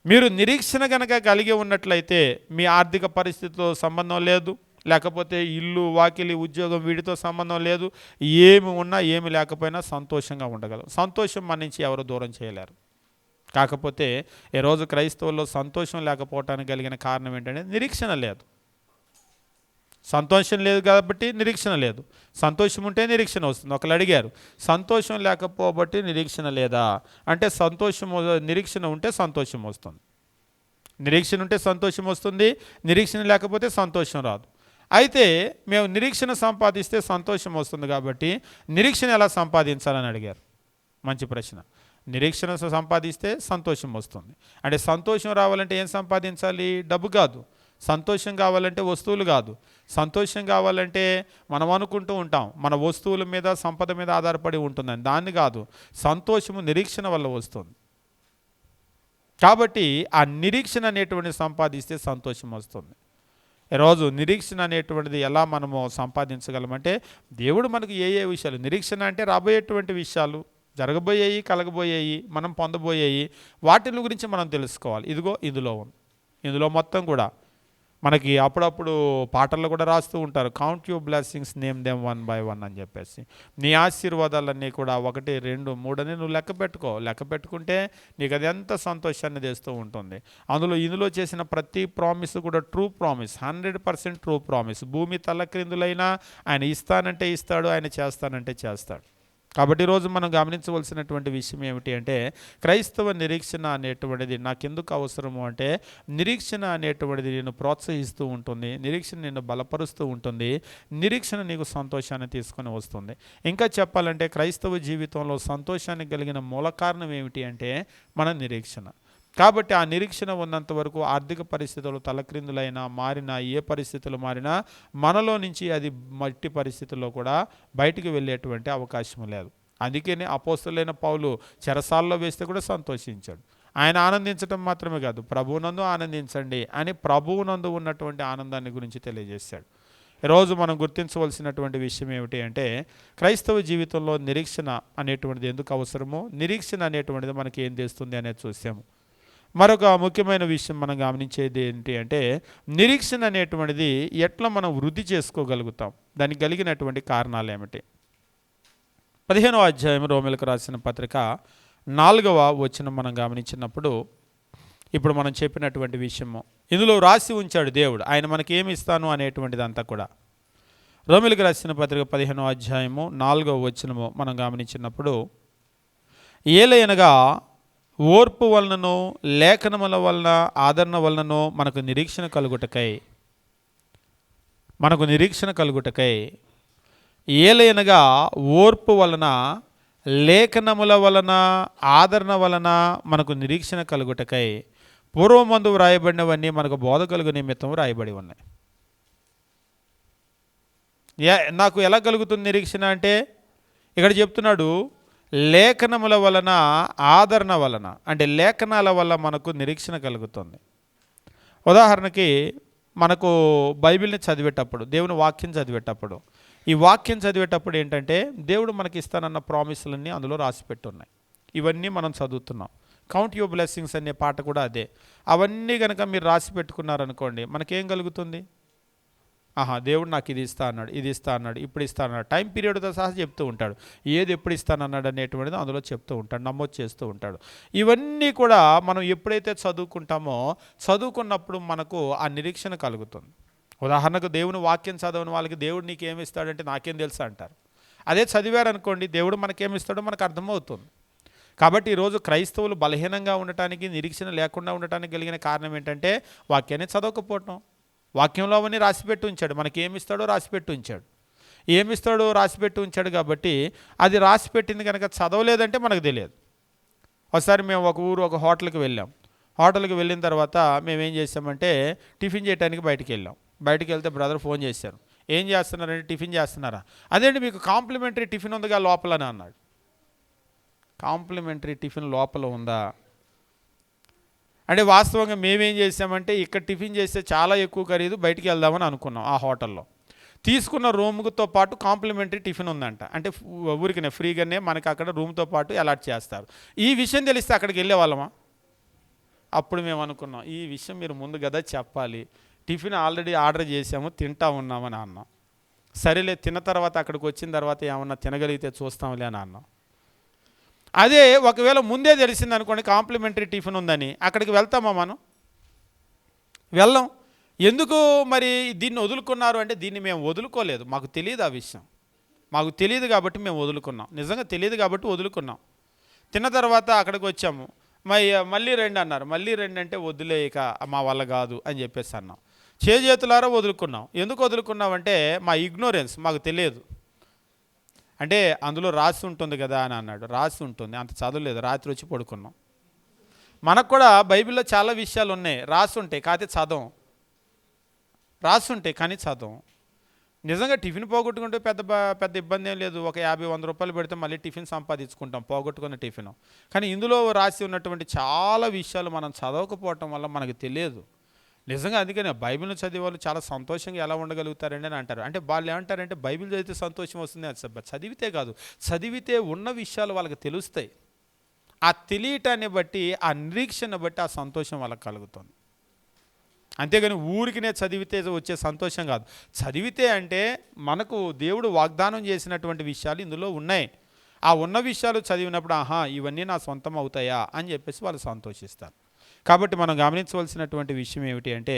మీరు నిరీక్షణ కనుక కలిగి ఉన్నట్లయితే మీ ఆర్థిక పరిస్థితితో సంబంధం లేదు, లేకపోతే ఇల్లు వాకిలి ఉద్యోగం వీటితో సంబంధం లేదు, ఏమి ఉన్నా ఏమి లేకపోయినా సంతోషంగా ఉండగలరు. సంతోషం మన నుంచి ఎవరు దూరం చేయలేరు. కాకపోతే ఈరోజు క్రైస్తవుల్లో సంతోషం లేకపోవటానికి కలిగిన కారణం ఏంటంటే నిరీక్షణ లేదు. సంతోషం లేదు కాబట్టి నిరీక్షణ లేదు. సంతోషం ఉంటే నిరీక్షణ వస్తుంది. ఒకళ్ళు అడిగారు, సంతోషం లేకపోబట్టి నిరీక్షణ లేదా అంటే, నిరీక్షణ ఉంటే సంతోషం వస్తుంది. నిరీక్షణ ఉంటే సంతోషం వస్తుంది, నిరీక్షణ లేకపోతే సంతోషం రాదు. అయితే మేము నిరీక్షణ సంపాదిస్తే సంతోషం వస్తుంది కాబట్టి నిరీక్షణ ఎలా సంపాదించాలని అడిగారు. మంచి ప్రశ్న. నిరీక్షణ సంపాదిస్తే సంతోషం వస్తుంది అంటే, సంతోషం రావాలంటే ఏం సంపాదించాలి? డబ్బు కాదు. సంతోషం కావాలంటే వస్తువులు కాదు. సంతోషం కావాలంటే మనం అనుకుంటూ ఉంటాం మన వస్తువుల మీద సంపద మీద ఆధారపడి ఉంటుందని, దాన్ని కాదు. సంతోషము నిరీక్షణ వల్ల వస్తుంది. కాబట్టి ఆ నిరీక్షణ అనేటువంటి సంపాదిస్తే సంతోషం వస్తుంది. ఈరోజు నిరీక్షణ అనేటువంటిది ఎలా మనము సంపాదించగలమంటే, దేవుడు మనకు ఏ విషయాలు, నిరీక్షణ అంటే రాబోయేటువంటి విషయాలు, జరగబోయేవి, కలగబోయేవి, మనం పొందబోయేవి, వాటి గురించి మనం తెలుసుకోవాలి. ఇదిగో ఇందులో మొత్తం కూడా మనకి అప్పుడప్పుడు పాటల్లో కూడా రాస్తూ ఉంటారు, count you blessings, name them 1 by 1 అని చెప్పేసి. నీ ఆశీర్వాదాలన్నీ కూడా 1, 2, 3 అని నువ్వు లెక్క పెట్టుకుంటే నీకు అది ఎంత సంతోషాన్ని తెస్తూ ఉంటుంది. ఇందులో చేసిన ప్రతి ప్రామిస్ కూడా ట్రూ ప్రామిస్, 100% ట్రూ ప్రామిస్. భూమి తలక్రిందులైనా ఆయన ఇస్తానంటే ఇస్తాడు, ఆయన చేస్తానంటే చేస్తాడు. కాబట్టి ఈరోజు మనం గమనించవలసినటువంటి విషయం ఏమిటి అంటే, క్రైస్తవ నిరీక్షణ అనేటువంటిది నాకెందుకు అవసరము అంటే, నిరీక్షణ అనేటువంటిది నిన్ను ప్రోత్సహిస్తూ ఉంటుంది, నిరీక్షణ నిన్ను బలపరుస్తూ ఉంటుంది, నిరీక్షణ నీకు సంతోషాన్ని తీసుకొని వస్తుంది. ఇంకా చెప్పాలంటే క్రైస్తవ జీవితంలో సంతోషాన్ని కలిగిన మూల కారణం ఏమిటి అంటే మన నిరీక్షణ. కాబట్టి ఆ నిరీక్షణ ఉన్నంత వరకు ఆర్థిక పరిస్థితులు తలక్రిందులైనా మారినా, ఏ పరిస్థితులు మారినా మనలో నుంచి అది మట్టి పరిస్థితుల్లో కూడా బయటికి వెళ్ళేటువంటి అవకాశం లేదు. అందుకనే అపోస్తలుడైన పౌలు చెరసాల్లో వేస్తే కూడా సంతోషించాడు. ఆయన ఆనందించడం మాత్రమే కాదు, ప్రభువునందు ఆనందించండి అని ప్రభువునందు ఉన్నటువంటి ఆనందాన్ని గురించి తెలియజేశాడు. ఈరోజు మనం గుర్తించవలసినటువంటి విషయం ఏమిటి అంటే, క్రైస్తవ జీవితంలో నిరీక్షణ అనేటువంటిది ఎందుకు అవసరమో, నిరీక్షణ అనేటువంటిది మనకి ఏం తెస్తుంది అనేది చూసాము. మరొక ముఖ్యమైన విషయం మనం గమనించేది ఏంటి అంటే, నిరీక్షణ అనేటువంటిది ఎట్లా మనం వృద్ధి చేసుకోగలుగుతాం, దానికి కలిగినటువంటి కారణాలు ఏమిటి? 15వ అధ్యాయం రోమీయులకు రాసిన పత్రిక 4వ వచనం మనం గమనించినప్పుడు, ఇప్పుడు మనం చెప్పినటువంటి విషయము ఇందులో రాసి ఉంచాడు దేవుడు, ఆయన మనకి ఏమి ఇస్తాను అనేటువంటిది అంతా కూడా. రోమీయులకు రాసిన పత్రిక 15వ అధ్యాయము 4వ వచనము మనం గమనించినప్పుడు, ఏలయనగా ఓర్పు వలనను లేఖనముల వలన ఆదరణ వలనను మనకు నిరీక్షణ కలుగుటకై ఏలయనగా ఓర్పు వలన లేఖనముల వలన ఆదరణ వలన మనకు నిరీక్షణ కలుగుటకై పూర్వమందు వ్రాయబడినవన్నీ మనకు బోధ కలుగు నిమిత్తం వ్రాయబడి ఉన్నాయి. నాకు ఎలా కలుగుతుంది నిరీక్షణ అంటే ఇక్కడ చెప్తున్నాడు, లేఖనముల వలన ఆదరణ వలన, అంటే లేఖనాల వల్ల మనకు నిరీక్షణ కలుగుతుంది. ఉదాహరణకి మనకు బైబిల్ని చదివేటప్పుడు, దేవుని వాక్యం చదివేటప్పుడు, ఈ వాక్యం చదివేటప్పుడు ఏంటంటే దేవుడు మనకి ఇస్తానన్న ప్రామిసులన్నీ అందులో రాసిపెట్టున్నాయి. ఇవన్నీ మనం చదువుతున్నాం. కౌంట్ యువర్ బ్లెస్సింగ్స్ అనే పాట కూడా అదే. అవన్నీ కనుక మీరు రాసి పెట్టుకున్నారనుకోండి, మనకేం కలుగుతుంది? దేవుడు నాకు ఇది ఇస్తా అన్నాడు, ఇది ఇస్తా అన్నాడు, ఇప్పుడు ఇస్తా అన్నాడు, టైం పీరియడ్తో సహా చెప్తూ ఉంటాడు. ఏది ఎప్పుడు ఇస్తానన్నాడు అనేటువంటిది అందులో చెప్తూ ఉంటాడు, నమోదు చేస్తూ ఉంటాడు. ఇవన్నీ కూడా మనం ఎప్పుడైతే చదువుకున్నప్పుడు మనకు ఆ నిరీక్షణ కలుగుతుంది. ఉదాహరణకు దేవుని వాక్యం చదవని వాళ్ళకి దేవుడు నీకు ఏమి ఇస్తాడంటే నాకేం తెలుసా అంటారు. అదే చదివారనుకోండి, దేవుడు మనకేమి ఇస్తాడో మనకు అర్థమవుతుంది. కాబట్టి ఈరోజు క్రైస్తవులు బలహీనంగా ఉండటానికి, నిరీక్షణ లేకుండా ఉండటానికి కలిగిన కారణం ఏంటంటే వాక్యాన్ని చదవకపోవటం. వాక్యంలో అవన్నీ రాసిపెట్టి ఉంచాడు, మనకి ఏమిస్తాడో రాసిపెట్టి ఉంచాడు. ఏమిస్తాడో రాసిపెట్టి ఉంచాడు కాబట్టి అది రాసిపెట్టింది కనుక చదవలేదంటే మనకు తెలియదు. ఒకసారి మేము ఒక హోటల్కి వెళ్ళాం. హోటల్కి వెళ్ళిన తర్వాత మేము ఏం చేసామంటే టిఫిన్ చేయడానికి బయటికి వెళ్తే బ్రదర్ ఫోన్ చేశారు. ఏం చేస్తున్నారంటే టిఫిన్ చేస్తున్నారా? అదేంటి మీకు కాంప్లిమెంటరీ టిఫిన్ ఉందిగా లోపలని అన్నాడు. కాంప్లిమెంటరీ టిఫిన్ లోపల ఉందా అంటే వాస్తవంగా మేమేం చేసామంటే ఇక్కడ టిఫిన్ చేస్తే చాలా ఎక్కువ ఖరీదు, బయటికి వెళ్దామని అనుకున్నాం. ఆ హోటల్లో తీసుకున్న రూమ్తో పాటు కాంప్లిమెంటరీ టిఫిన్ ఉందంట. అంటే ఊరికనే ఫ్రీగానే మనకి అక్కడ రూమ్తో పాటు అలాట్ చేస్తారు. ఈ విషయం తెలిస్తే అక్కడికి వెళ్ళే వాళ్ళమా? అప్పుడు మేము అనుకున్నాం, ఈ విషయం మీరు ముందు కదా చెప్పాలి. టిఫిన్ ఆల్రెడీ ఆర్డర్ చేసాము, తింటా ఉన్నామని అన్నాం. సరేలే, తిన్న తర్వాత అక్కడికి వచ్చిన తర్వాత ఏమన్నా తినగలిగితే చూస్తాంలే అని అన్నాం. అదే ఒకవేళ ముందే తెలిసింది అనుకోండి కాంప్లిమెంటరీ టిఫిన్ ఉందని, అక్కడికి వెళ్తామా మనం? వెళ్ళం. ఎందుకు మరి దీన్ని వదులుకున్నారు అంటే దీన్ని మేము వదులుకోలేదు, మాకు తెలియదు. ఆ విషయం మాకు తెలియదు కాబట్టి మేము వదులుకున్నాం. నిజంగా తెలియదు కాబట్టి వదులుకున్నాం. తిన్న తర్వాత అక్కడికి వచ్చాము, మళ్ళీ రండి అన్నారు. మళ్ళీ రండి అంటే వద్దులే, ఇక మా వల్ల కాదు అని చెప్పేసి అన్నాం. చేతులారా వదులుకున్నాం. ఎందుకు వదులుకున్నామంటే మా ఇగ్నోరెన్స్, మాకు తెలియదు. అంటే అందులో రాసి ఉంటుంది కదా అని అన్నాడు. రాసి ఉంటుంది, అంత చదవలేదు, రాత్రి వచ్చి పడుకున్నాం. మనకు కూడా బైబిల్లో చాలా విషయాలు ఉన్నాయి, రాసి ఉంటాయి కాకపోతే చదవం. రాసి ఉంటాయి కానీ చదవం. నిజంగా టిఫిన్ పోగొట్టుకుంటే పెద్ద ఇబ్బంది ఏం లేదు. ఒక 50-100 రూపాయలు పెడితే మళ్ళీ టిఫిన్ సంపాదించుకుంటాం, పోగొట్టుకున్న టిఫిన్. కానీ ఇందులో రాసి ఉన్నటువంటి చాలా విషయాలు మనం చదవకపోవటం వల్ల మనకు తెలియదు. నిజంగా అందుకనే బైబిల్ని చదివే వాళ్ళు చాలా సంతోషంగా ఎలా ఉండగలుగుతారండి అని అంటారు. అంటే వాళ్ళు ఏమంటారంటే బైబిల్ చదివితే సంతోషం వస్తుంది అని. చదివితే కాదు, చదివితే ఉన్న విషయాలు వాళ్ళకి తెలుస్తాయి. ఆ తెలియటాన్ని బట్టి, ఆ నిరీక్షణ బట్టి ఆ సంతోషం వాళ్ళకి కలుగుతుంది. అంతేగాని ఊరికినే చదివితే వచ్చే సంతోషం కాదు. చదివితే అంటే మనకు దేవుడు వాగ్దానం చేసినటువంటి విషయాలు ఇందులో ఉన్నాయి. ఆ ఉన్న విషయాలు చదివినప్పుడు ఇవన్నీ నా సొంతం అవుతాయా అని చెప్పేసి వాళ్ళు సంతోషిస్తారు. కాబట్టి మనం గమనించవలసినటువంటి విషయం ఏమిటి అంటే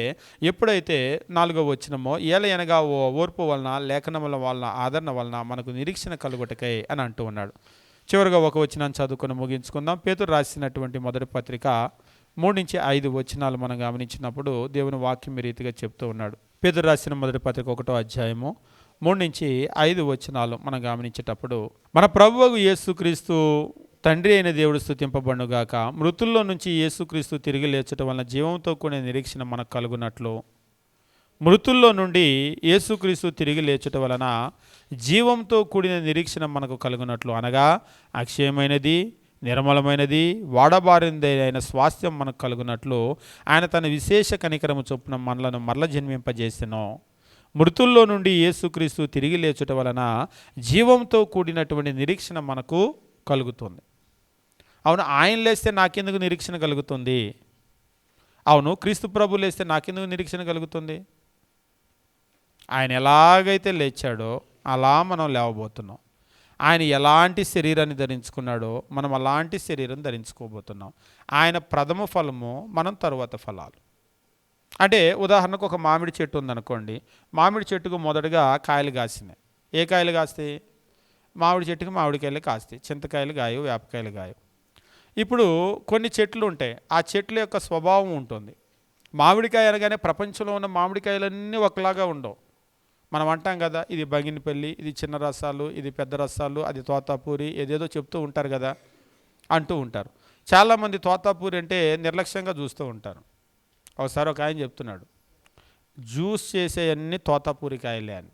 ఎప్పుడైతే 4వ వచనమో ఏలయనగా ఓర్పు వలన లేఖనముల వలన ఆదరణ వలన మనకు నిరీక్షణ కలుగుటకై అని అంటూ ఉన్నాడు. చివరిగా ఒక వచనాన్ని చదువుకొని ముగించుకుందాం. పేతురు రాసినటువంటి మొదటి పత్రిక 3-5 వచనాలు మనం గమనించినప్పుడు దేవుని వాక్యం ఈ రీతిగా చెప్తూ ఉన్నాడు. పేతురు రాసిన మొదటి పత్రిక 1వ అధ్యాయము 3-5 వచనాలు మనం గమనించేటప్పుడు, మన ప్రభువు యేసుక్రీస్తు తండ్రి అయిన దేవుడు స్తుతింపబడుగాక. మృతుల్లో నుంచి యేసుక్రీస్తు తిరిగి లేచటం వలన జీవంతో కూడిన నిరీక్షణ మనకు కలుగునట్లు, మృతుల్లో నుండి యేసుక్రీస్తు తిరిగి లేచటం వలన జీవంతో కూడిన నిరీక్షణ మనకు కలుగునట్లు, అనగా అక్షయమైనది, నిర్మలమైనది, వాడబారింది అయిన స్వాస్థ్యం మనకు కలుగునట్లు ఆయన తన విశేష కనికరము చొప్పున మనలను మరల జన్మింపజేసెను. మృతుల్లో నుండి యేసుక్రీస్తు తిరిగి లేచుట వలన జీవంతో కూడినటువంటి నిరీక్షణ మనకు కలుగుతుంది. అవును, ఆయన లేస్తే నాకెందుకు నిరీక్షణ కలుగుతుంది? అవును, క్రీస్తు ప్రభు లేస్తే నాకెందుకు నిరీక్షణ కలుగుతుంది? ఆయన ఎలాగైతే లేచాడో అలా మనం లేవబోతున్నాం. ఆయన ఎలాంటి శరీరాన్ని ధరించుకున్నాడో మనం అలాంటి శరీరం ధరించుకోబోతున్నాం. ఆయన ప్రథమ ఫలము, మనం తరువాత ఫలాలు. అంటే ఉదాహరణకు ఒక మామిడి చెట్టు ఉందనుకోండి. మామిడి చెట్టుకు మొదటగా కాయలు కాసినాయి. ఏ కాయలు కాస్తాయి? మామిడి చెట్టుకు మామిడికాయలు కాస్తాయి. చింతకాయలు గాయవు, వేపకాయలు గాయవు. ఇప్పుడు కొన్ని చెట్లు ఉంటాయి, ఆ చెట్ల యొక్క స్వభావం ఉంటుంది. మామిడికాయ అనగానే ప్రపంచంలో ఉన్న మామిడికాయలన్నీ ఒకలాగా ఉండవు. మనం అంటాం కదా, ఇది బంగినపల్లి, ఇది చిన్న రసాలు, ఇది పెద్ద రసాలు, అది తోతాపూరి, ఏదేదో చెప్తూ ఉంటారు కదా, అంటూ ఉంటారు. చాలామంది తోతాపూరి అంటే నిర్లక్ష్యంగా చూస్తూ ఉంటారు. ఒకసారి ఒక ఆయన చెప్తున్నాడు, జ్యూస్ చేసేవన్నీ తోతాపూరి కాయలే అని.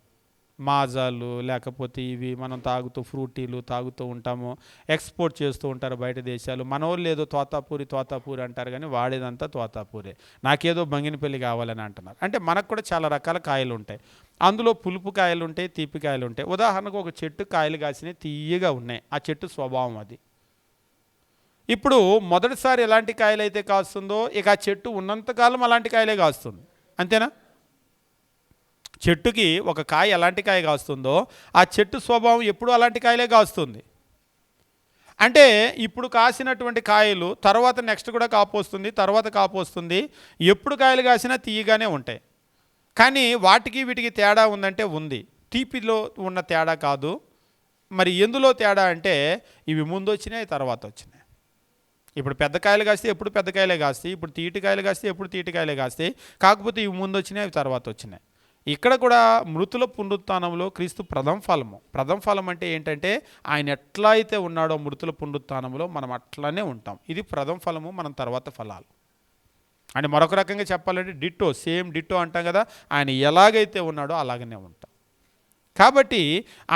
మాజాలు లేకపోతే ఇవి మనం తాగుతూ ఫ్రూటీలు తాగుతూ ఉంటాము, ఎక్స్పోర్ట్ చేస్తూ ఉంటారు బయట దేశాలు. మన వాళ్ళు ఏదో తోతాపూరి తోతాపూరి అంటారు, కానీ వాడేదంతా తోతాపూరే. నాకేదో బంగినపల్లి కావాలని అంటున్నారు. అంటే మనకు కూడా చాలా రకాల కాయలు ఉంటాయి. అందులో పులుపు కాయలు ఉంటాయి, తీపి కాయలు ఉంటాయి. ఉదాహరణకు ఒక చెట్టు కాయలు కాసినవి తీయగా ఉన్నాయి, ఆ చెట్టు స్వభావం అది. ఇప్పుడు మొదటిసారి ఎలాంటి కాయలు అయితే కాస్తుందో, ఇక ఆ చెట్టు ఉన్నంతకాలం అలాంటి కాయలే కాస్తుంది. అంతేనా? చెట్టుకి ఒక కాయ ఎలాంటి కాయ కాస్తుందో, ఆ చెట్టు స్వభావం ఎప్పుడు అలాంటి కాయలే కాస్తుంది. అంటే ఇప్పుడు కాసినటువంటి కాయలు తర్వాత నెక్స్ట్ కూడా కాపు వస్తుంది, తర్వాత కాపు వస్తుంది. ఎప్పుడు కాయలు కాసినా తీయగానే ఉంటాయి. కానీ వాటికి వీటికి తేడా ఉందంటే ఉంది. తీపిలో ఉన్న తేడా కాదు. మరి ఎందులో తేడా అంటే, ఇవి ముందు వచ్చినాయి, తర్వాత వచ్చినాయి. ఇప్పుడు పెద్ద కాయలు కాస్తే ఎప్పుడు పెద్ద కాయలే కాస్తాయి, ఇప్పుడు తీటికాయలు కాస్తే ఎప్పుడు తీటికాయలే కాస్తాయి. కాకపోతే ఇవి ముందు వచ్చినాయి, అవి తర్వాత వచ్చినాయి. ఇక్కడ కూడా మృతుల పునరుత్థానంలో క్రీస్తు ప్రథమ ఫలము. ప్రథమ ఫలం అంటే ఏంటంటే, ఆయన ఎట్లా అయితే ఉన్నాడో మృతుల పునరుత్థానంలో మనం అట్లానే ఉంటాం. ఇది ప్రథమ ఫలము, మనం తర్వాత ఫలాలు. అంటే మరొక రకంగా చెప్పాలంటే డిట్టో, సేమ్ డిట్టో అంటాం కదా, ఆయన ఎలాగైతే ఉన్నాడో అలాగనే ఉంటాం. కాబట్టి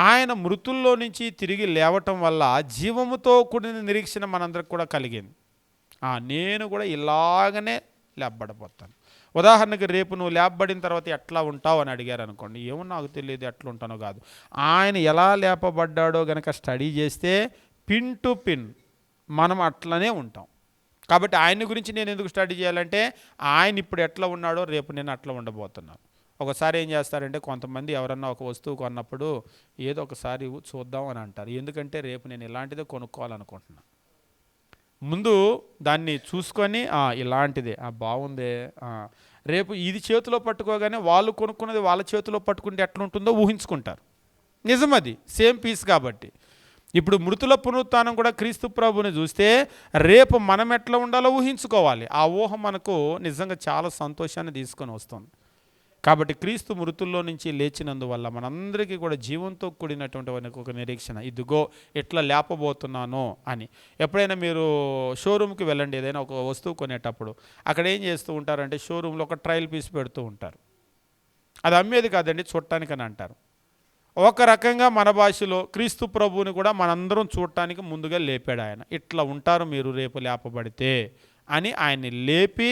ఆయన మృతుల్లో నుంచి తిరిగి లేవటం వల్ల జీవముతో కూడిన నిరీక్షణ మనందరికి కూడా కలిగింది. నేను కూడా ఇలాగనే లేపబడబోతాను. ఉదాహరణకి రేపు నువ్వు లేపబడిన తర్వాత ఎట్లా ఉంటావు అని అడిగారు అనుకోండి, ఏమో నాకు తెలియదు ఎట్లా ఉంటానో కాదు. ఆయన ఎలా లేపబడ్డాడో గనక స్టడీ చేస్తే పిన్ టు పిన్ మనం అట్లనే ఉంటాం. కాబట్టి ఆయన గురించి నేను ఎందుకు స్టడీ చేయాలంటే, ఆయన ఇప్పుడు ఎట్లా ఉన్నాడో రేపు నేను అట్లా ఉండబోతున్నాను. ఒకసారి ఏం చేస్తారంటే, కొంతమంది ఎవరన్నా ఒక వస్తువు కొన్నప్పుడు ఏదో ఒకసారి చూద్దాం అని అంటారు. ఎందుకంటే రేపు నేను ఇలాంటిదే కొనుక్కోవాలనుకుంటున్నాను. ముందు దాన్ని చూసుకొని ఇలాంటిదే బాగుందే, రేపు ఇది చేతిలో పట్టుకోగానే వాళ్ళు కొనుక్కున్నది వాళ్ళ చేతిలో పట్టుకుంటే ఎట్లుంటుందో ఊహించుకుంటారు. నిజమది, సేమ్ పీస్ కాబట్టి. ఇప్పుడు మృతుల పునరుత్థానం కూడా క్రీస్తు ప్రభుని చూస్తే రేపు మనం ఎట్లా ఉండాలో ఊహించుకోవాలి. ఆ ఊహ మనకు నిజంగా చాలా సంతోషాన్ని తీసుకొని వస్తుంది. కాబట్టి క్రీస్తు మృతుల్లో నుంచి లేచినందువల్ల మనందరికీ కూడా జీవంతో కూడినటువంటి ఒక నిరీక్షణ, ఇదిగో ఎట్లా లేపబోతున్నానో అని. ఎప్పుడైనా మీరు షోరూమ్కి వెళ్ళండి, ఏదైనా ఒక వస్తువు కొనేటప్పుడు అక్కడ ఏం చేస్తూ ఉంటారంటే, షోరూంలో ఒక ట్రయల్ పీస్ పెడుతూ ఉంటారు. అది అమ్మేది కాదండి, చూడటానికని అంటారు. ఒక రకంగా మన భాషలో క్రీస్తు ప్రభువుని కూడా మనందరం చూడటానికి ముందుగా లేపాడు ఆయన. ఇట్లా ఉంటారు మీరు రేపు లేపబడితే అని ఆయన్ని లేపి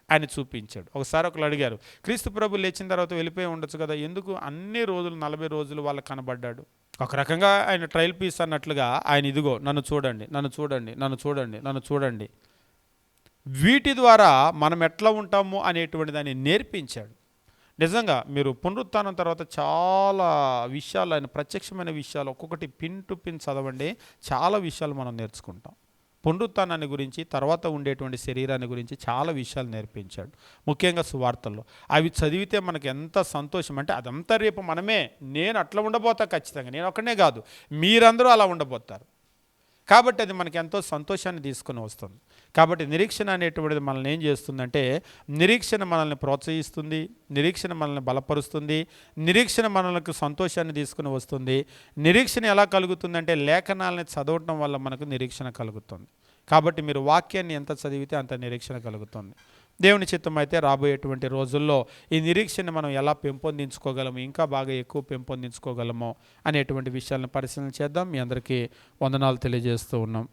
ఆయన చూపించాడు. ఒకసారి ఒకరు అడిగారు, క్రీస్తు ప్రభు లేచిన తర్వాత వెళ్ళిపోయి ఉండొచ్చు కదా, ఎందుకు అన్ని రోజులు 40 రోజులు వాళ్ళకి కనబడ్డాడు? ఒక రకంగా ఆయన ట్రయల్ పీస్ అన్నట్లుగా ఆయన ఇదిగో నన్ను చూడండి, నన్ను చూడండి, నన్ను చూడండి, నన్ను చూడండి, వీటి ద్వారా మనం ఎట్లా ఉంటాము అనేటువంటి దాన్ని నేర్పించాడు. నిజంగా మీరు పునరుత్థానం తర్వాత చాలా విషయాలు, ఆయన ప్రత్యక్షమైన విషయాలు ఒక్కొక్కటి పిన్ టు పిన్ చదవండి, చాలా విషయాలు మనం నేర్చుకుంటాం. పునరుత్థానాన్ని గురించి, తర్వాత ఉండేటువంటి శరీరాన్ని గురించి చాలా విషయాలు నేర్పించాడు, ముఖ్యంగా సువార్తల్లో. అవి చదివితే మనకు ఎంత సంతోషం అంటే, అదంతా రేపు మనమే. నేను అట్లా ఉండబోతా ఖచ్చితంగా, నేను ఒక్కనే కాదు, మీరందరూ అలా ఉండబోతారు. కాబట్టి అది మనకి ఎంతో సంతోషాన్ని తీసుకొని వస్తుంది. కాబట్టి నిరీక్షణ అనేటువంటిది మనల్ని ఏం చేస్తుందంటే, నిరీక్షణ మనల్ని ప్రోత్సహిస్తుంది, నిరీక్షణ మనల్ని బలపరుస్తుంది, నిరీక్షణ మనకు సంతోషాన్ని తీసుకుని వస్తుంది. నిరీక్షణ ఎలా కలుగుతుందంటే, లేఖనాలని చదవటం వల్ల మనకు నిరీక్షణ కలుగుతుంది. కాబట్టి మీరు వాక్యాన్ని ఎంత చదివితే అంత నిరీక్షణ కలుగుతుంది. దేవుని చిత్తం అయితే రాబోయేటువంటి రోజుల్లో ఈ నిరీక్షణ మనం ఎలా పెంపొందించుకోగలము, ఇంకా బాగా ఎక్కువ పెంపొందించుకోగలమో అనేటువంటి విషయాలను పరిశీలన చేద్దాం. మీ అందరికీ వందనాలు తెలియజేస్తూ ఉన్నాం.